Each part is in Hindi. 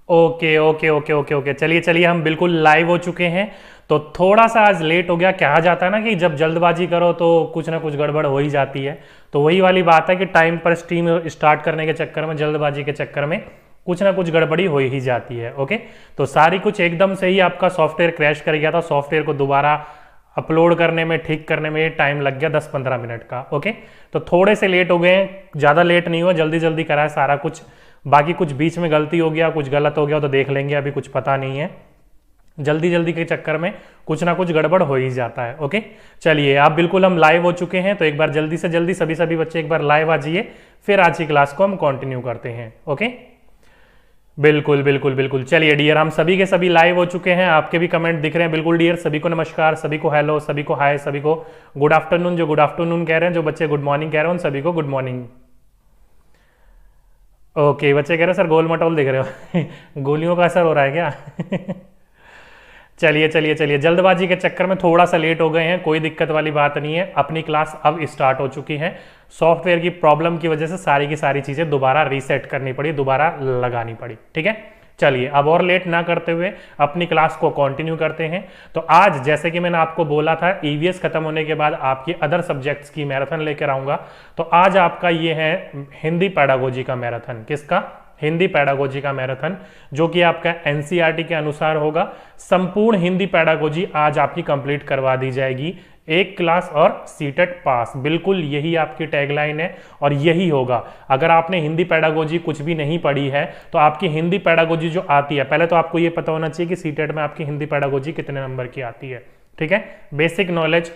Okay okay okay okay okay, चलिए चलिए, हम बिल्कुल लाइव हो चुके हैं। तो थोड़ा सा आज लेट हो गया, कहा जाता है ना कि जब जल्दबाजी करो तो कुछ ना कुछ गड़बड़ हो ही जाती है। तो वही वाली बात है कि टाइम पर स्ट्रीम स्टार्ट करने के चक्कर में, जल्दबाजी के चक्कर में कुछ ना कुछ गड़बड़ी हो ही जाती है। ओके, तो सारी कुछ एकदम से ही आपका सॉफ्टवेयर क्रैश कर गया था। सॉफ्टवेयर को दोबारा अपलोड करने में, ठीक करने में टाइम लग गया 10-15 मिनट का। ओके, तो थोड़े से लेट हो गए हैं, ज़्यादा लेट नहीं हुआ, जल्दी जल्दी करा है सारा कुछ। बाकी कुछ बीच में गलती हो गया, कुछ गलत हो गया तो देख लेंगे, अभी कुछ पता नहीं है। जल्दी जल्दी के चक्कर में कुछ ना कुछ गड़बड़ हो ही जाता है। ओके, चलिए आप बिल्कुल हम लाइव हो चुके हैं, तो एक बार जल्दी से जल्दी सभी सभी बच्चे एक बार लाइव आ जाइए, फिर आज की क्लास को हम कंटिन्यू करते हैं। ओके, बिल्कुल बिल्कुल बिल्कुल, चलिए डियर, हम सभी के सभी लाइव हो चुके हैं। आपके भी कमेंट दिख रहे हैं। बिल्कुल डियर, सभी को नमस्कार, सभी को हेलो, सभी को हाय, सभी को गुड आफ्टरनून, जो गुड आफ्टरनून कह रहे हैं, जो बच्चे गुड मॉर्निंग कह रहे हैं उन सभी को गुड मॉर्निंग। ओके, बच्चे कह रहे हैं सर गोल मटोल दिख रहे हो गोलियों का असर हो रहा है क्या चलिए चलिए चलिए, जल्दबाजी के चक्कर में थोड़ा सा लेट हो गए हैं, कोई दिक्कत वाली बात नहीं है। अपनी क्लास अब स्टार्ट हो चुकी है। सॉफ्टवेयर की प्रॉब्लम की वजह से सारी की सारी चीज़ें दोबारा रीसेट करनी पड़ी, दोबारा लगानी पड़ी। ठीक है, चलिए अब और लेट ना करते हुए अपनी क्लास को कंटिन्यू करते हैं। तो आज जैसे कि मैंने आपको बोला था, ईवीएस खत्म होने के बाद आपकी अदर सब्जेक्ट्स की मैराथन लेकर आऊंगा। तो आज आपका ये है हिंदी पेडागोजी का मैराथन। किसका? हिंदी पेडागोजी का मैराथन, जो कि आपका एनसीईआरटी के अनुसार होगा। संपूर्ण हिंदी पेडागोजी आज आपकी कंप्लीट करवा दी जाएगी। एक क्लास और सीटेट पास, बिल्कुल यही आपकी टैगलाइन है और यही होगा। अगर आपने हिंदी पेडागोजी कुछ भी नहीं पढ़ी है तो आपकी हिंदी पेडागोजी जो आती है, पहले तो आपको ये पता होना चाहिए कि सीटेट में आपकी हिंदी पेडागोजी कितने नंबर की आती है। ठीक है, बेसिक नॉलेज।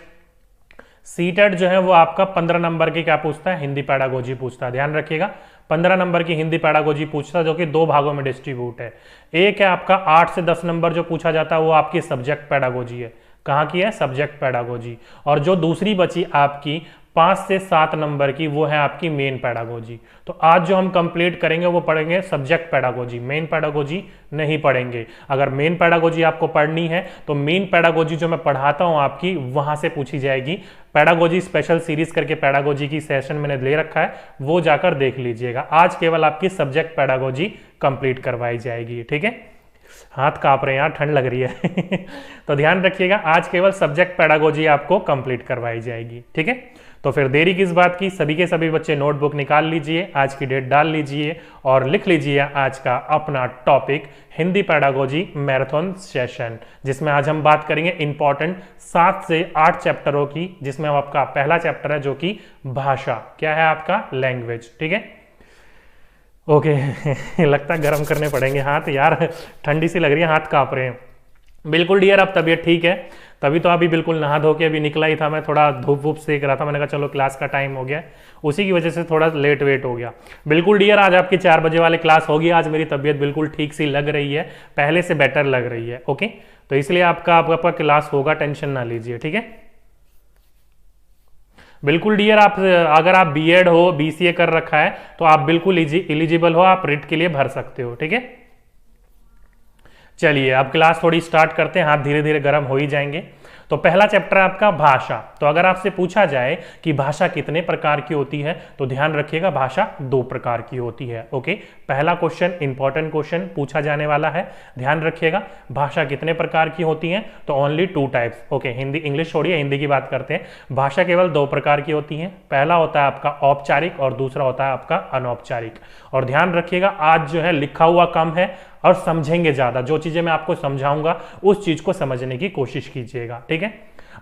सीटेट जो है वो आपका 15 नंबर की क्या पूछता है? हिंदी पेडागोजी पूछता है। ध्यान रखिएगा, 15 नंबर की हिंदी पेडागोजी पूछता है, जो कि 2 भागों में डिस्ट्रीब्यूट है। एक है आपका 8 से 10 नंबर जो पूछा जाता है, वो आपकी सब्जेक्ट पेडागोजी है। कहाँ की है? Subject pedagogy. और जो दूसरी बची आपकी 5 से 7 नंबर की, वो है आपकी मेन पेडागोजी। तो आज जो हम कंप्लीट करेंगे वो पढ़ेंगे सब्जेक्ट पेडागोजी, मेन पेडागोजी नहीं पढ़ेंगे। अगर मेन पेडागोजी आपको पढ़नी है तो मेन पेडागोजी जो मैं पढ़ाता हूं आपकी, वहां से पूछी जाएगी। पेडागोजी स्पेशल सीरीज करके पेडागोजी की सेशन मैंने ले रखा है, वो जाकर देख लीजिएगा। आज केवल आपकी सब्जेक्ट पेडागोजी कंप्लीट करवाई जाएगी। ठीक है, हाथ कांप रहे हैं यार, ठंड लग रही है तो ध्यान रखिएगा, आज केवल सब्जेक्ट पेडागोजी आपको कंप्लीट करवाई जाएगी। ठीक है, तो फिर देरी किस बात की, सभी के सभी बच्चे नोटबुक निकाल लीजिए, आज की डेट डाल लीजिए और लिख लीजिए आज का अपना topic, Hindi pedagogy marathon session, जिसमें आज हम बात करेंगे इंपॉर्टेंट 7 से 8 चैप्टरों की, जिसमें आपका पहला चैप्टर है जो कि भाषा। क्या है आपका? लैंग्वेज। ठीक है, ओके लगता है गर्म करने पड़ेंगे हाथ यार, ठंडी सी लग रही है, हाथ कांप रहे हैं। बिल्कुल डियर, अब तबीयत ठीक है? तभी तो अभी बिल्कुल नहा धो के अभी निकला ही था मैं, थोड़ा धूप वूप सेक रहा था, मैंने कहा चलो क्लास का टाइम हो गया, उसी की वजह से थोड़ा लेट वेट हो गया। बिल्कुल डियर, आज आपकी 4 बजे वाली क्लास होगी। आज मेरी तबीयत बिल्कुल ठीक सी लग रही है, पहले से बेटर लग रही है। ओके, तो इसलिए आपका क्लास होगा, टेंशन ना लीजिए। ठीक है, बिल्कुल डियर, आप अगर आप बीएड हो, बीसीए कर रखा है तो आप बिल्कुल एलिजिबल हो, आप रिट के लिए भर सकते हो। ठीक है, चलिए अब क्लास थोड़ी स्टार्ट करते हैं, हाथ धीरे धीरे गर्म हो ही जाएंगे। तो पहला चैप्टर है आपका भाषा। तो अगर आपसे पूछा जाए कि भाषा कितने प्रकार की होती है, तो ध्यान रखिएगा, भाषा 2 प्रकार की होती है। ओके, पहला क्वेश्चन इंपॉर्टेंट क्वेश्चन पूछा जाने वाला है, ध्यान रखिएगा। भाषा कितने प्रकार की होती है? तो only 2 types. Okay, Hindi English छोड़िए, हिंदी की बात करते हैं। भाषा केवल 2 प्रकार की होती है। पहला होता है आपका औपचारिक और दूसरा होता है आपका अनौपचारिक। और ध्यान रखिएगा, आज जो है लिखा हुआ कम है और समझेंगे ज्यादा। जो चीजें मैं आपको समझाऊंगा उस चीज को समझने की कोशिश कीजिएगा। ठीक है,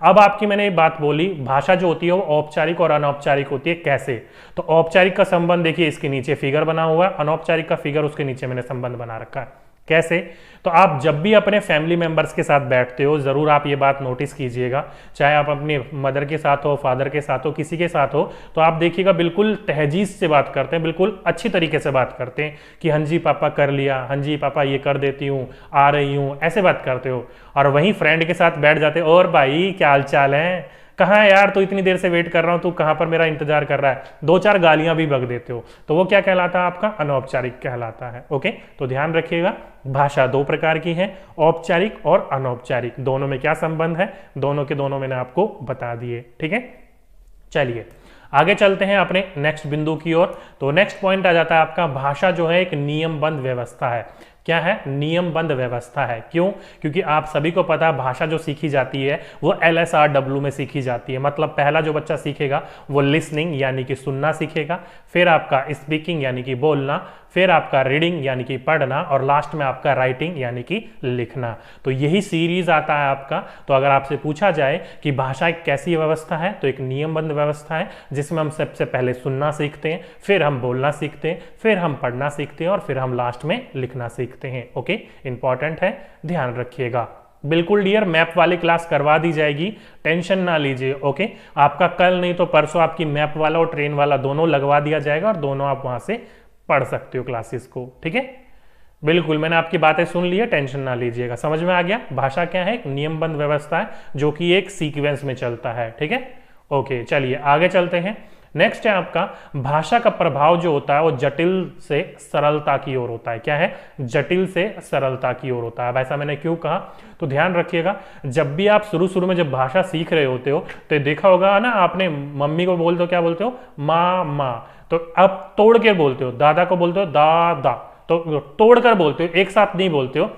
अब आपकी मैंने एक बात बोली, भाषा जो होती है वो औपचारिक और अनौपचारिक होती है। कैसे? तो औपचारिक का संबंध देखिए, इसके नीचे फिगर बना हुआ है, अनौपचारिक का फिगर उसके नीचे मैंने संबंध बना रखा है। कैसे? तो आप जब भी अपने फैमिली मेंबर्स के साथ बैठते हो, जरूर आप ये बात नोटिस कीजिएगा, चाहे आप अपनी मदर के साथ हो, फादर के साथ हो, किसी के साथ हो, तो आप देखिएगा बिल्कुल तहजीब से बात करते हैं, बिल्कुल अच्छी तरीके से बात करते हैं कि हाँ जी पापा कर लिया, हाँ जी पापा ये कर देती हूँ, आ रही हूँ, ऐसे बात करते हो। और वहीं फ्रेंड के साथ बैठ जाते हो, और भाई क्या हाल चाल है, कहाँ है यार, तो इतनी देर से वेट कर रहा हूं, तू कहां पर मेरा इंतजार कर रहा है, 2-4 गालियां भी बक देते हो, तो वो क्या कहलाता है? आपका अनौपचारिक कहलाता है। ओके, तो ध्यान रखिएगा, भाषा 2 प्रकार की है, औपचारिक और अनौपचारिक। दोनों में क्या संबंध है, दोनों के दोनों मैंने आपको बता दिए। ठीक है, चलिए आगे चलते हैं अपने नेक्स्ट बिंदु की ओर। तो नेक्स्ट पॉइंट आ जाता है आपका, भाषा जो है एक नियमबद्ध व्यवस्था है। क्या है, नियमबद्ध व्यवस्था है। क्यों? क्योंकि आप सभी को पता है भाषा जो सीखी जाती है वो LSRW में सीखी जाती है। मतलब पहला जो बच्चा सीखेगा वो लिसनिंग यानी कि सुनना सीखेगा, फिर आपका स्पीकिंग यानी कि बोलना, फिर आपका रीडिंग यानी कि पढ़ना, और लास्ट में आपका राइटिंग यानी कि लिखना। तो यही सीरीज आता है आपका। तो अगर आपसे पूछा जाए कि भाषा एक कैसी व्यवस्था है, तो एक नियमबद्ध व्यवस्था है जिसमें हम सबसे पहले सुनना सीखते हैं, फिर हम बोलना सीखते हैं, फिर हम पढ़ना सीखते हैं, और फिर हम लास्ट में लिखना सीखते हैं। ओके, इंपॉर्टेंट है, ध्यान रखिएगा। बिल्कुल डियर, मैप वाली क्लास करवा दी जाएगी, टेंशन ना लीजिए। ओके, आपका कल नहीं तो परसों आपकी मैप वाला और ट्रेन वाला दोनों लगवा दिया जाएगा, और दोनों आप वहां से पढ़ सकते हो क्लासेस को। ठीक है, बिल्कुल, मैंने आपकी बातें सुन ली है, टेंशन ना लीजिएगा। समझ में आ गया? भाषा क्या है? एक नियमबद्ध व्यवस्था है जो कि एक सीक्वेंस में चलता है। ठीक है, ओके, चलिए आगे चलते हैं। नेक्स्ट है आपका भाषा का प्रभाव जो होता है वो जटिल से सरलता की ओर होता है। क्या है? जटिल से सरलता की ओर होता है। अब ऐसा मैंने क्यों कहा, तो ध्यान रखिएगा, जब भी आप शुरू शुरू में जब भाषा सीख रहे होते हो तो देखा होगा ना, आपने मम्मी को बोलते हो, क्या बोलते हो? माँ माँ। तो अब तोड़ के बोलते हो, दादा को बोलते हो दादा, तो तोड़कर बोलते हो, एक साथ नहीं बोलते हो।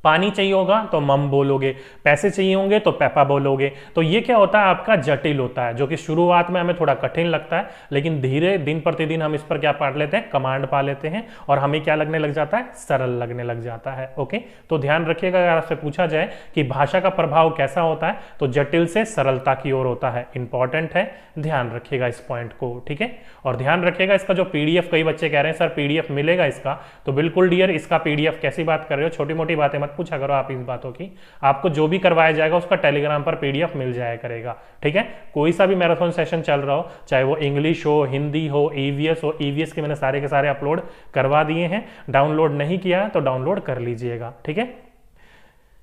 पानी चाहिए होगा तो मम बोलोगे, पैसे चाहिए होंगे तो पैपा बोलोगे। तो ये क्या होता है? आपका जटिल होता है, जो कि शुरुआत में हमें थोड़ा कठिन लगता है, लेकिन धीरे दिन प्रतिदिन हम इस पर क्या पा लेते हैं? कमांड पा लेते हैं, और हमें क्या लगने लग जाता है? सरल लगने लग जाता है। ओके, तो ध्यान रखिएगा, अगर आपसे पूछा जाए कि भाषा का प्रभाव कैसा होता है, तो जटिल से सरलता की ओर होता है। इंपॉर्टेंट है, ध्यान रखिएगा इस पॉइंट को। ठीक है, और ध्यान रखिएगा इसका जो PDF, कई बच्चे कह रहे हैं सर PDF मिलेगा इसका, तो बिल्कुल डियर, इसका PDF कैसी बात कर रहे हो, छोटी मोटी बातें पूछा करो आप इस बातों की। आपको जो भी करवाया जाएगा उसका टेलीग्राम पर PDF मिल जाया करेगा। ठीक है, कोई सा भी मैराथन सेशन चल रहा हो, चाहे वो इंग्लिश हो, हिंदी हो, EVS हो, EVS के मैंने सारे के सारे अपलोड करवा दिए हैं। डाउनलोड नहीं किया है तो डाउनलोड कर लीजिएगा। ठीक है,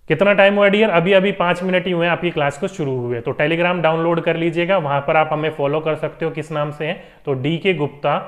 कितना टाइम हुआ डियर? अभी अभी 5 मिनट ही हुए आपकी क्लास को शुरू हुए। तो टेलीग्राम डाउनलोड कर लीजिएगा, वहां पर आप हमें फॉलो कर सकते हो। किस नाम से है? तो DK Gupta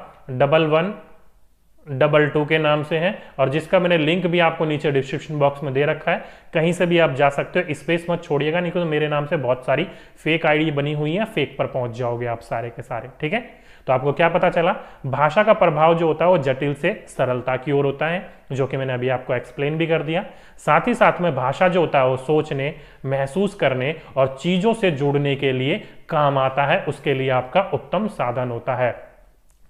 1122 के नाम से है, और जिसका मैंने लिंक भी आपको नीचे डिस्क्रिप्शन बॉक्स में दे रखा है। कहीं से भी आप जा सकते हो, स्पेस मत छोड़िएगा, नहीं तो मेरे नाम से बहुत सारी फेक ID बनी हुई है, फेक पर पहुंच जाओगे आप सारे के सारे। ठीक है, तो आपको क्या पता चला? भाषा का प्रभाव जो होता है वो जटिल से सरलता की ओर होता है, जो कि मैंने अभी आपको एक्सप्लेन भी कर दिया। साथ ही साथ में भाषा जो होता है वो सोचने, महसूस करने और चीजों से जुड़ने के लिए काम आता है, उसके लिए आपका उत्तम साधन होता है।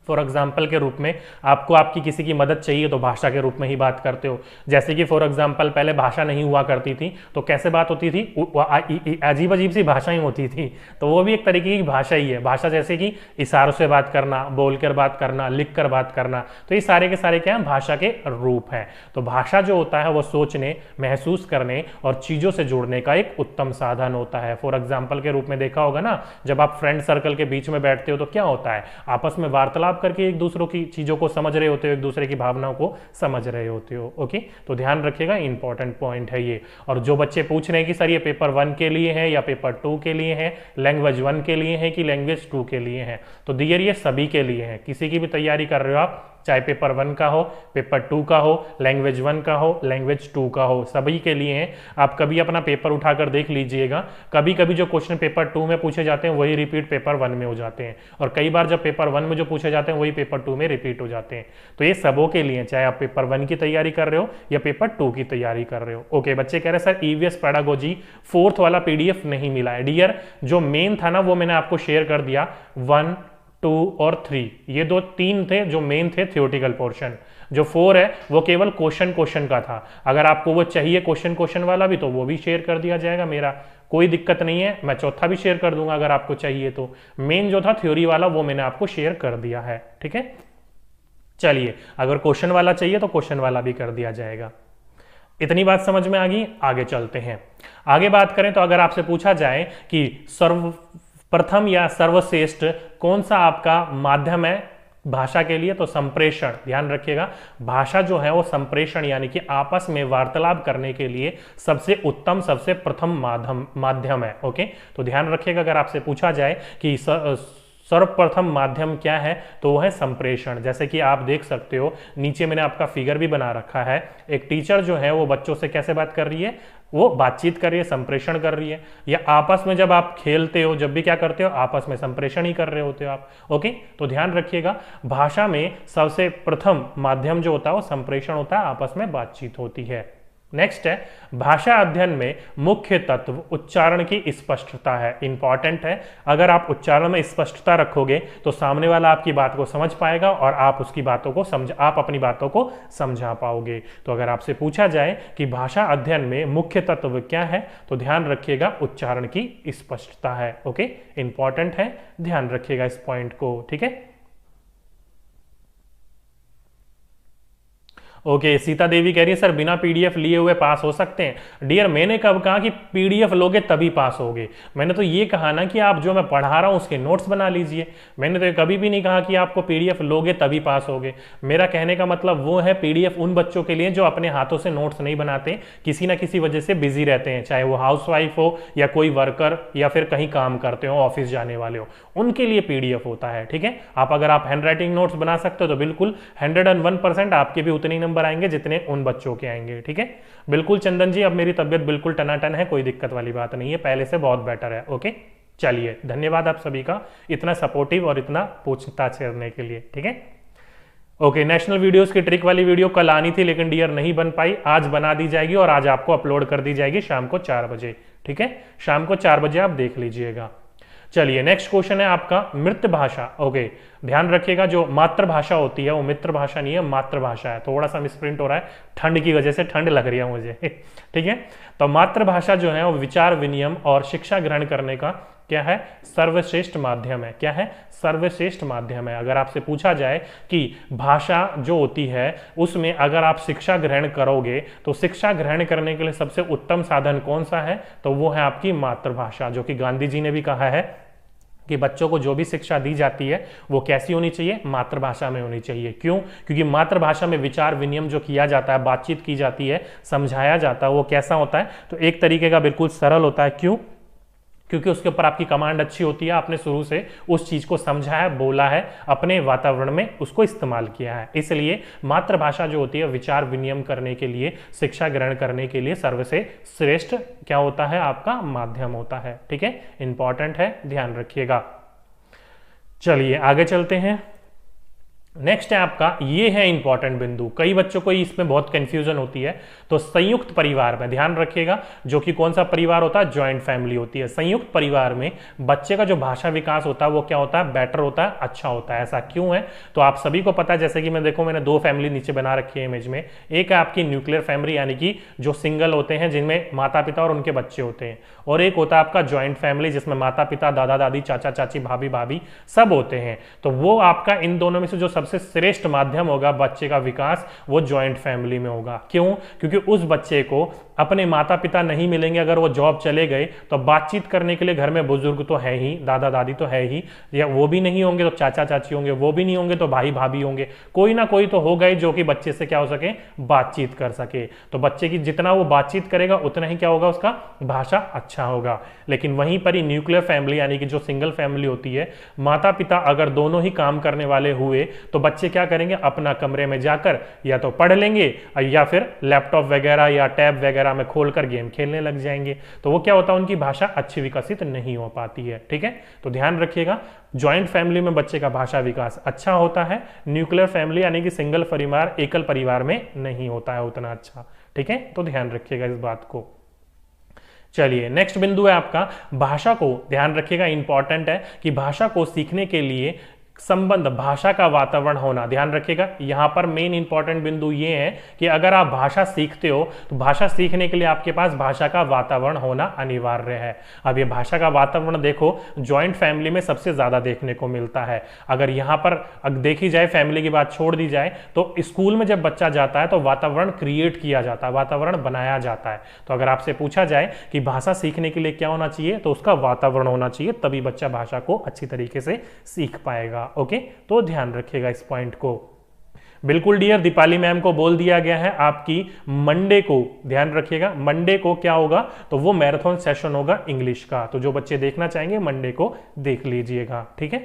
फॉर एग्जाम्पल के रूप में आपको आपकी किसी की मदद चाहिए तो भाषा के रूप में ही बात करते हो। जैसे कि फॉर एग्जाम्पल पहले भाषा नहीं हुआ करती थी, तो कैसे बात होती थी? अजीब अजीब सी भाषाएं होती थी, तो वो भी एक तरीके की भाषा ही है। भाषा जैसे कि इशारों से बात करना, बोलकर बात करना, लिखकर बात करना, तो ये सारे के सारे क्या है? भाषा के रूप हैं। तो भाषा जो होता है वो सोचने, महसूस करने और चीजों से जुड़ने का एक उत्तम साधन होता है। फॉर एग्जाम्पल के रूप में देखा होगा ना, जब आप फ्रेंड सर्कल के बीच में बैठते हो तो क्या होता है? आपस में वार्तालाप करके एक दूसरों की चीजों को समझ रहे होते हो, एक दूसरे की भावनाओं को समझ रहे होते हो। ओके, तो ध्यान रखिएगा, इंपॉर्टेंट पॉइंट है ये। और जो बच्चे पूछ रहे हैं कि सर ये पेपर 1 के लिए है या पेपर 2 के लिए है, लैंग्वेज 1 के लिए है कि लैंग्वेज 2 के लिए है, तो डियर ये सभी के लिए है। किसी की भी तैयारी कर रहे हो आप, चाहे पेपर 1 का हो, पेपर 2 का हो, लैंग्वेज 1 का हो, लैंग्वेज 2 का हो, सभी के लिए हैं। आप कभी अपना पेपर उठाकर देख लीजिएगा, कभी कभी जो क्वेश्चन पेपर 2 में पूछे जाते हैं वही रिपीट पेपर 1 में हो जाते हैं, और कई बार जब पेपर 1 में जो पूछे जाते हैं वही पेपर 2 में रिपीट हो जाते हैं। तो ये सबों के लिए, चाहे आप पेपर 1 की तैयारी कर रहे हो या पेपर 2 की तैयारी कर रहे हो। ओके, बच्चे कह रहे हैं सर EVS पेडागोजी 4th वाला PDF नहीं मिला है। डियर, जो मेन था ना वो मैंने आपको शेयर कर दिया, 1, 2 और 3, ये 3 थे जो मेन थे थियोरेटिकल पोर्शन। जो 4 है वो केवल क्वेश्चन का था। अगर आपको वो चाहिए क्वेश्चन वाला भी, तो वो भी शेयर कर दिया जाएगा, मेरा कोई दिक्कत नहीं है, मैं चौथा भी शेयर कर दूंगा अगर आपको चाहिए तो। मेन जो था थ्योरी वाला वो मैंने आपको शेयर कर दिया है। ठीक है, चलिए, अगर क्वेश्चन वाला चाहिए तो क्वेश्चन वाला भी कर दिया जाएगा। इतनी बात समझ में आ गई, आगे चलते हैं। आगे बात करें तो अगर आपसे पूछा जाए कि सर्वप्रथम या सर्वश्रेष्ठ कौन सा आपका माध्यम है भाषा के लिए, तो संप्रेषण। ध्यान रखिएगा, भाषा जो है वो संप्रेषण यानी कि आपस में वार्तालाप करने के लिए सबसे उत्तम, सबसे प्रथम माध्यम है। ओके, तो ध्यान रखिएगा, अगर आपसे पूछा जाए कि सर्वप्रथम माध्यम क्या है, तो वो है संप्रेषण। जैसे कि आप देख सकते हो नीचे मैंने आपका फिगर भी बना रखा है, एक टीचर जो है वो बच्चों से कैसे बात कर रही है, वो बातचीत कर रही है, संप्रेषण कर रही है। या आपस में जब आप खेलते हो, जब भी क्या करते हो, आपस में संप्रेषण ही कर रहे होते हो आप। ओके, तो ध्यान रखिएगा भाषा में सबसे प्रथम माध्यम जो होता है वो संप्रेषण होता है, आपस में बातचीत होती है। नेक्स्ट है भाषा अध्ययन में मुख्य तत्व उच्चारण की स्पष्टता है। इंपॉर्टेंट है, अगर आप उच्चारण में स्पष्टता रखोगे तो सामने वाला आपकी बात को समझ पाएगा और आप उसकी बातों को आप अपनी बातों को समझा पाओगे। तो अगर आपसे पूछा जाए कि भाषा अध्ययन में मुख्य तत्व क्या है, तो ध्यान रखिएगा उच्चारण की स्पष्टता है। ओके, इंपॉर्टेंट है, ध्यान रखिएगा इस पॉइंट को। ठीक है, ओके, सीता देवी कह रही है सर बिना पीडीएफ लिए हुए पास हो सकते हैं। डियर, मैंने कब कहा कि पीडीएफ लोगे तभी पास होगे? मैंने तो ये कहा ना कि आप जो मैं पढ़ा रहा हूं उसके नोट्स बना लीजिए। मैंने तो कभी भी नहीं कहा कि आपको पीडीएफ लोगे तभी पास होगे। मेरा कहने का मतलब वो है पीडीएफ उन बच्चों के लिए जो अपने हाथों से नोट्स नहीं बनाते, किसी ना किसी वजह से बिजी रहते हैं, चाहे वो हाउसवाइफ हो या कोई वर्कर या फिर कहीं काम करते हो, ऑफिस जाने वाले हो, उनके लिए पीडीएफ होता है। ठीक है, अगर आप हैंड राइटिंग नोट्स बना सकते हो तो बिल्कुल 101% आपके भी उतने नंबर आएंगे जितने उन बच्चों के आएंगे। ठीक है, बिल्कुल चंदन जी, अब मेरी तबीयत बिल्कुल टनाटन है, कोई दिक्कत वाली बात नहीं है, पहले से बहुत बेटर है। ओके, चलिए, धन्यवाद आप सभी का इतना सपोर्टिव और इतना पूछताछ करने के लिए। ठीक है, ओके, नेशनल वीडियोस की ट्रिक वाली वीडियो कल आनी थी लेकिन डियर नहीं बन पाई, आज बना दी जाएगी और आज आपको अपलोड कर दी जाएगी शाम को 4 बजे। ठीक है, शाम को 4 बजे आप देख लीजिएगा। चलिए, नेक्स्ट क्वेश्चन है आपका मृत भाषा। ओके, ध्यान रखिएगा जो मातृभाषा होती है वो मित्र भाषा नहीं है, मातृभाषा है। थोड़ा सा मिसप्रिंट हो रहा है, ठंड की वजह से, ठंड लग रही है मुझे। ठीक है, तो मातृभाषा जो है वो विचार विनिमय और शिक्षा ग्रहण करने का क्या है, सर्वश्रेष्ठ माध्यम है। क्या है, सर्वश्रेष्ठ माध्यम है। अगर आपसे पूछा जाए कि भाषा जो होती है उसमें अगर आप शिक्षा ग्रहण करोगे तो शिक्षा ग्रहण करने के लिए सबसे उत्तम साधन कौन सा है, तो वो है आपकी मातृभाषा। जो कि गांधी जी ने भी कहा है कि बच्चों को जो भी शिक्षा दी जाती है वो कैसी होनी चाहिए, मातृभाषा में होनी चाहिए। क्यों? क्योंकि मातृभाषा में विचार विनिमय जो किया जाता है, बातचीत की जाती है, समझाया जाता है, वो कैसा होता है, तो एक तरीके का बिल्कुल सरल होता है। क्यों? क्योंकि उसके ऊपर आपकी कमांड अच्छी होती है, आपने शुरू से उस चीज को समझा है, बोला है, अपने वातावरण में उसको इस्तेमाल किया है। इसलिए मातृभाषा जो होती है विचार विनिमय करने के लिए, शिक्षा ग्रहण करने के लिए सर्वसे श्रेष्ठ क्या होता है, आपका माध्यम होता है। ठीक है, इंपॉर्टेंट है, ध्यान रखिएगा। चलिए आगे चलते हैं। नेक्स्ट है आपका, ये है इंपॉर्टेंट बिंदु, कई बच्चों को इसमें बहुत कंफ्यूजन होती है। तो संयुक्त परिवार में ध्यान रखिएगा, जो कि कौन सा परिवार होता है, ज्वाइंट फैमिली होती है। संयुक्त परिवार में बच्चे का जो भाषा विकास होता है वो क्या होता है, बेटर होता है, अच्छा होता है। ऐसा क्यों है, तो आप सभी को पता है, जैसे कि मैंने 2 फैमिली नीचे बना रखी है इमेज में। एक है आपकी न्यूक्लियर फैमिली, यानी कि जो सिंगल होते हैं जिनमें माता पिता और उनके बच्चे होते हैं, और एक होता है आपका ज्वाइंट फैमिली जिसमें माता पिता, दादा दादी, चाचा चाची, भाभी भाभी सब होते हैं। तो वो आपका इन दोनों में से जो सबसे श्रेष्ठ माध्यम होगा बच्चे का विकास, वो ज्वाइंट फैमिली में होगा। क्यों? क्योंकि उस बच्चे को अपने माता पिता नहीं मिलेंगे, अगर वो जॉब चले गए तो बातचीत करने के लिए घर में बुजुर्ग तो है ही, दादा दादी तो है ही, या वो भी नहीं होंगे तो चाचा चाची होंगे, वो भी नहीं होंगे तो भाई भाभी होंगे, कोई ना कोई तो होगा ही जो कि बच्चे से क्या हो सके, बातचीत कर सके। तो बच्चे की जितना वो बातचीत करेगा उतना ही क्या होगा, उसका भाषा अच्छा होगा। लेकिन वहीं पर ही न्यूक्लियर फैमिली यानी कि जो सिंगल फैमिली होती है, माता पिता अगर दोनों ही काम करने वाले हुए तो बच्चे क्या करेंगे, अपना कमरे में जाकर या तो पढ़ लेंगे या फिर लैपटॉप वगैरह या टैब वगैरह में खोलकर गेम खेलने लग जाएंगे। तो वो क्या होता है, उनकी भाषा अच्छी विकसित नहीं हो पाती है। ठीक है, तो ध्यान रखिएगा, ज्वाइंट फैमिली में बच्चे का भाषा विकास अच्छा होता है, न्यूक्लियर फैमिली यानी कि सिंगल परिवार, एकल परिवार में नहीं होता है उतना अच्छा। ठीक है, तो ध्यान रखिएगा इस बात को। चलिए नेक्स्ट बिंदु है आपका, भाषा को ध्यान रखिएगा, इंपॉर्टेंट है कि भाषा को सीखने के लिए संबंध, भाषा का वातावरण होना। ध्यान रखिएगा, यहां पर मेन इंपॉर्टेंट बिंदु ये है कि अगर आप भाषा सीखते हो तो भाषा सीखने के लिए आपके पास भाषा का वातावरण होना अनिवार्य है। अब ये भाषा का वातावरण देखो, ज्वाइंट फैमिली में सबसे ज्यादा देखने को मिलता है। अगर यहां पर देखी जाए, फैमिली की बात छोड़ दी जाए, तो स्कूल में जब बच्चा जाता है तो वातावरण क्रिएट किया जाता है, वातावरण बनाया जाता है। तो अगर आपसे पूछा जाए कि भाषा सीखने के लिए क्या होना चाहिए, तो उसका वातावरण होना चाहिए, तभी बच्चा भाषा को अच्छी तरीके से सीख पाएगा। ओके, तो ध्यान रखिएगा इस पॉइंट को। बिल्कुल डियर, दीपाली मैम को बोल दिया गया है आपकी मंडे को, ध्यान रखिएगा, मंडे को क्या होगा, तो वो मैराथन सेशन होगा इंग्लिश का। तो जो बच्चे देखना चाहेंगे मंडे को देख लीजिएगा। ठीक है,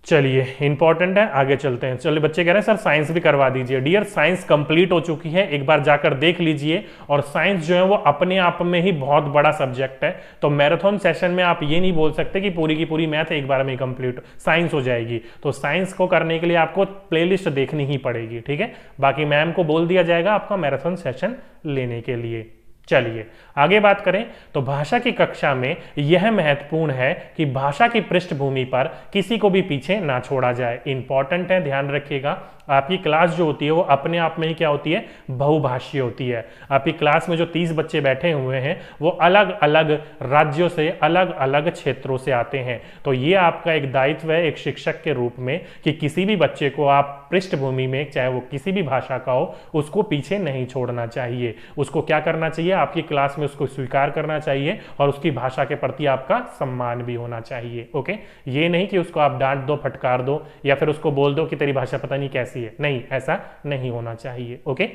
चलिए इंपॉर्टेंट है, आगे चलते हैं। चलिए बच्चे कह रहे हैं सर साइंस भी करवा दीजिए। डियर साइंस कंप्लीट हो चुकी है, एक बार जाकर देख लीजिए। और साइंस जो है वो अपने आप में ही बहुत बड़ा सब्जेक्ट है, तो मैराथन सेशन में आप ये नहीं बोल सकते कि पूरी की पूरी मैथ एक बार में कंप्लीट साइंस हो जाएगी। तो साइंस को करने के लिए आपको प्लेलिस्ट देखनी ही पड़ेगी, ठीक है। बाकी मैम को बोल दिया जाएगा आपका मैराथन सेशन लेने के लिए। चलिए आगे बात करें तो भाषा की कक्षा में यह महत्वपूर्ण है कि भाषा की पृष्ठभूमि पर किसी को भी पीछे ना छोड़ा जाए। इंपॉर्टेंट है, ध्यान रखिएगा। आपकी क्लास जो होती है वो अपने आप में ही क्या होती है, बहुभाषीय होती है। आपकी क्लास में जो 30 बच्चे बैठे हुए हैं वो अलग अलग राज्यों से, अलग अलग क्षेत्रों से आते हैं। तो ये आपका एक दायित्व है एक शिक्षक के रूप में कि किसी भी बच्चे को आप पृष्ठभूमि में, चाहे वो किसी भी भाषा का हो, उसको पीछे नहीं छोड़ना चाहिए। उसको क्या करना चाहिए, आपकी क्लास में उसको स्वीकार करना चाहिए और उसकी भाषा के प्रति आपका सम्मान भी होना चाहिए। ओके, ये नहीं कि उसको आप डांट दो, फटकार दो या फिर उसको बोल दो कि तेरी भाषा पता नहीं कैसी है। नहीं, ऐसा नहीं होना चाहिए। ओके,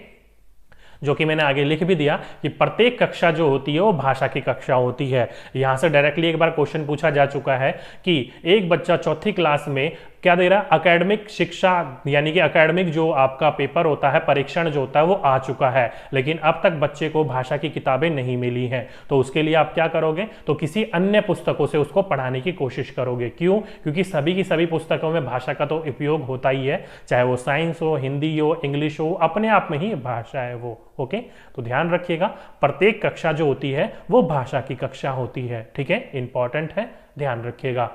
जो कि मैंने आगे लिख भी दिया कि प्रत्येक कक्षा जो होती है वो भाषा की कक्षा होती है। यहां से डायरेक्टली एक बार क्वेश्चन पूछा जा चुका है कि एक बच्चा चौथी क्लास में क्या दे रहा है, एकेडमिक शिक्षा, यानी कि एकेडमिक जो आपका पेपर होता है, परीक्षण जो होता है वो आ चुका है, लेकिन अब तक बच्चे को भाषा की किताबें नहीं मिली हैं। तो उसके लिए आप क्या करोगे, तो किसी अन्य पुस्तकों से उसको पढ़ाने की कोशिश करोगे। क्यों? क्योंकि सभी की सभी पुस्तकों में भाषा का तो उपयोग होता ही है, चाहे वो साइंस हो, हिंदी हो, इंग्लिश हो, अपने आप में ही भाषा है वो। ओके, तो ध्यान रखिएगा प्रत्येक कक्षा जो होती है वो भाषा की कक्षा होती है। ठीक है, इंपॉर्टेंट है, ध्यान रखिएगा।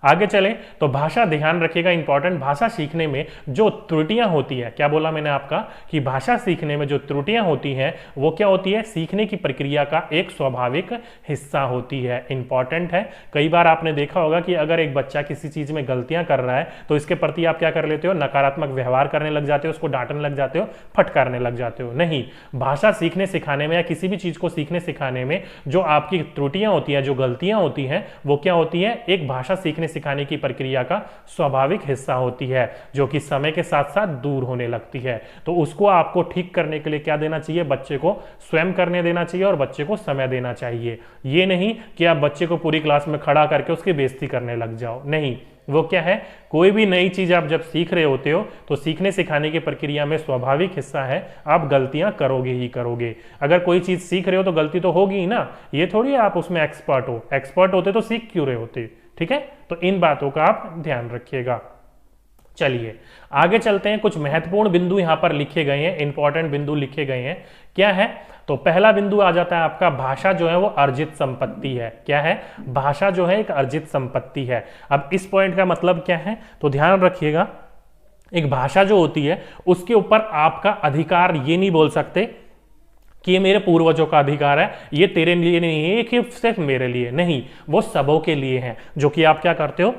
आगे चले तो भाषा, ध्यान रखिएगा इंपॉर्टेंट, भाषा सीखने में जो त्रुटियां होती है, क्या बोला मैंने आपका कि भाषा सीखने में जो त्रुटियां होती हैं वो क्या होती है, सीखने की प्रक्रिया का एक स्वाभाविक हिस्सा होती है। इंपॉर्टेंट है। कई बार आपने देखा होगा कि अगर एक बच्चा किसी चीज में गलतियां कर रहा है तो इसके प्रति आप क्या कर लेते हो, नकारात्मक व्यवहार करने लग जाते हो, उसको डांटने लग जाते हो, फटकारने लग जाते हो। नहीं, भाषा सीखने सिखाने में या किसी भी चीज को सीखने सिखाने में जो आपकी त्रुटियां होती है, जो गलतियां होती हैं, वो क्या होती है, एक भाषा सीखने सिखाने की प्रक्रिया का स्वाभाविक हिस्सा होती है, जो कि समय के साथ साथ दूर होने लगती है। तो उसको आपको ठीक करने के लिए क्या देना चाहिए, बच्चे को स्वयं करने देना चाहिए और बच्चे को समय देना चाहिए। ये नहीं कि आप बच्चे को पूरी क्लास में खड़ा करके उसकी बेइज्जती करने लग जाओ। नहीं, वो क्या है, कोई भी नई चीज आप जब सीख रहे होते हो तो सीखने सिखाने की प्रक्रिया में स्वाभाविक हिस्सा है, आप गलतियां करोगे ही करोगे। अगर कोई चीज सीख रहे हो तो गलती तो होगी ही ना, ये थोड़ी आप उसमें एक्सपर्ट हो। एक्सपर्ट होते तो सीख क्यों रहे होते। ठीक है, तो इन बातों का आप ध्यान रखिएगा। चलिए आगे चलते हैं। कुछ महत्वपूर्ण बिंदु यहां पर लिखे गए हैं, इंपॉर्टेंट बिंदु लिखे गए हैं। क्या है, तो पहला बिंदु आ जाता है आपका, भाषा जो है वो अर्जित संपत्ति है। क्या है, भाषा जो है एक अर्जित संपत्ति है। अब इस पॉइंट का मतलब क्या है, तो ध्यान रखिएगा, एक भाषा जो होती है उसके ऊपर आपका अधिकार ये नहीं बोल सकते कि ये मेरे पूर्वजों का अधिकार है, ये तेरे लिए नहीं है, ये सिर्फ मेरे लिए नहीं, वो सबों के लिए है, जो कि आप क्या करते हो,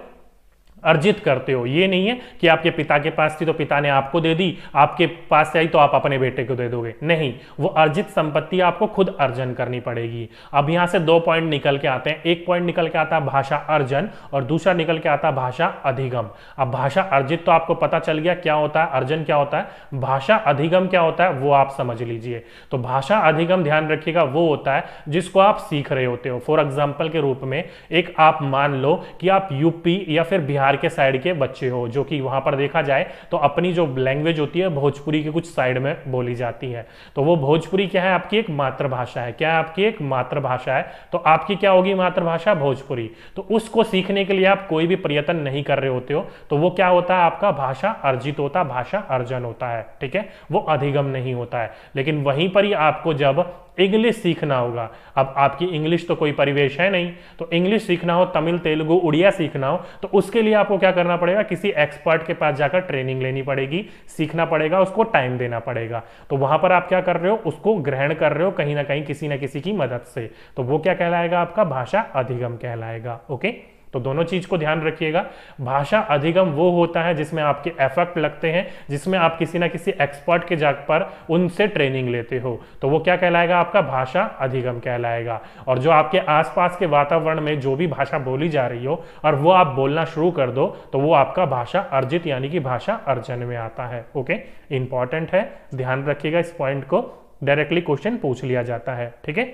अर्जित करते हो। ये नहीं है कि आपके पिता के पास थी तो पिता ने आपको दे दी, आपके पास आई तो आप अपने बेटे को दे दोगे। नहीं, वो अर्जित संपत्ति आपको खुद अर्जन करनी पड़ेगी। अब यहां से 2 पॉइंट निकल के आते हैं। एक पॉइंट निकल के आता है भाषा अर्जन और दूसरा निकल के आता है भाषा अधिगम। अब भाषा अर्जित तो आपको पता चल गया क्या होता है, अर्जन क्या होता है, भाषा अधिगम क्या होता है वो आप समझ लीजिए। तो भाषा अधिगम ध्यान रखिएगा वो होता है जिसको आप सीख रहे होते हो। फॉर एग्जाम्पल के रूप में एक आप मान लो कि आप यूपी या फिर बिहार के साइड के बच्चे हो, जो कि वहां पर देखा जाए तो अपनी जो लैंग्वेज होती है भोजपुरी के कुछ साइड में बोली जाती है। तो वो भोजपुरी क्या है, आपकी एक मातृभाषा है। क्या है, आपकी एक मातृभाषा है। तो आपकी क्या होगी मातृभाषा, भोजपुरी। तो उसको सीखने के लिए आप कोई भी प्रयत्न नहीं कर रहे होते हो, तो वो क्या होता है, आपका भाषा अर्जित होता है, भाषा अर्जन होता है। ठीक है, वो अधिगम नहीं होता है। लेकिन वहीं पर ही आपको जब इंग्लिश सीखना होगा, अब आपकी इंग्लिश तो कोई परिवेश है नहीं, तो इंग्लिश सीखना हो, तमिल, तेलुगु, उड़िया सीखना हो, तो उसके लिए आपको क्या करना पड़ेगा, किसी एक्सपर्ट के पास जाकर ट्रेनिंग लेनी पड़ेगी, सीखना पड़ेगा, उसको टाइम देना पड़ेगा। तो वहां पर आप क्या कर रहे हो, उसको ग्रहण कर रहे हो कहीं ना कहीं किसी ना किसी की मदद से। तो वो क्या कहलाएगा, आपका भाषा अधिगम कहलाएगा। ओके, तो दोनों चीज को ध्यान रखिएगा। भाषा अधिगम वो होता है जिसमें आपके एफर्ट लगते हैं, जिसमें आप किसी ना किसी एक्सपर्ट के जाग पर उनसे ट्रेनिंग लेते हो, तो वो क्या कहलाएगा, आपका भाषा अधिगम कहलाएगा। और जो आपके आसपास के वातावरण में जो भी भाषा बोली जा रही हो और वो आप बोलना शुरू कर दो, तो वो आपका भाषा अर्जित यानी कि भाषा अर्जन में आता है। ओके, इंपॉर्टेंट है, ध्यान रखिएगा इस पॉइंट को, डायरेक्टली क्वेश्चन पूछ लिया जाता है। ठीक है,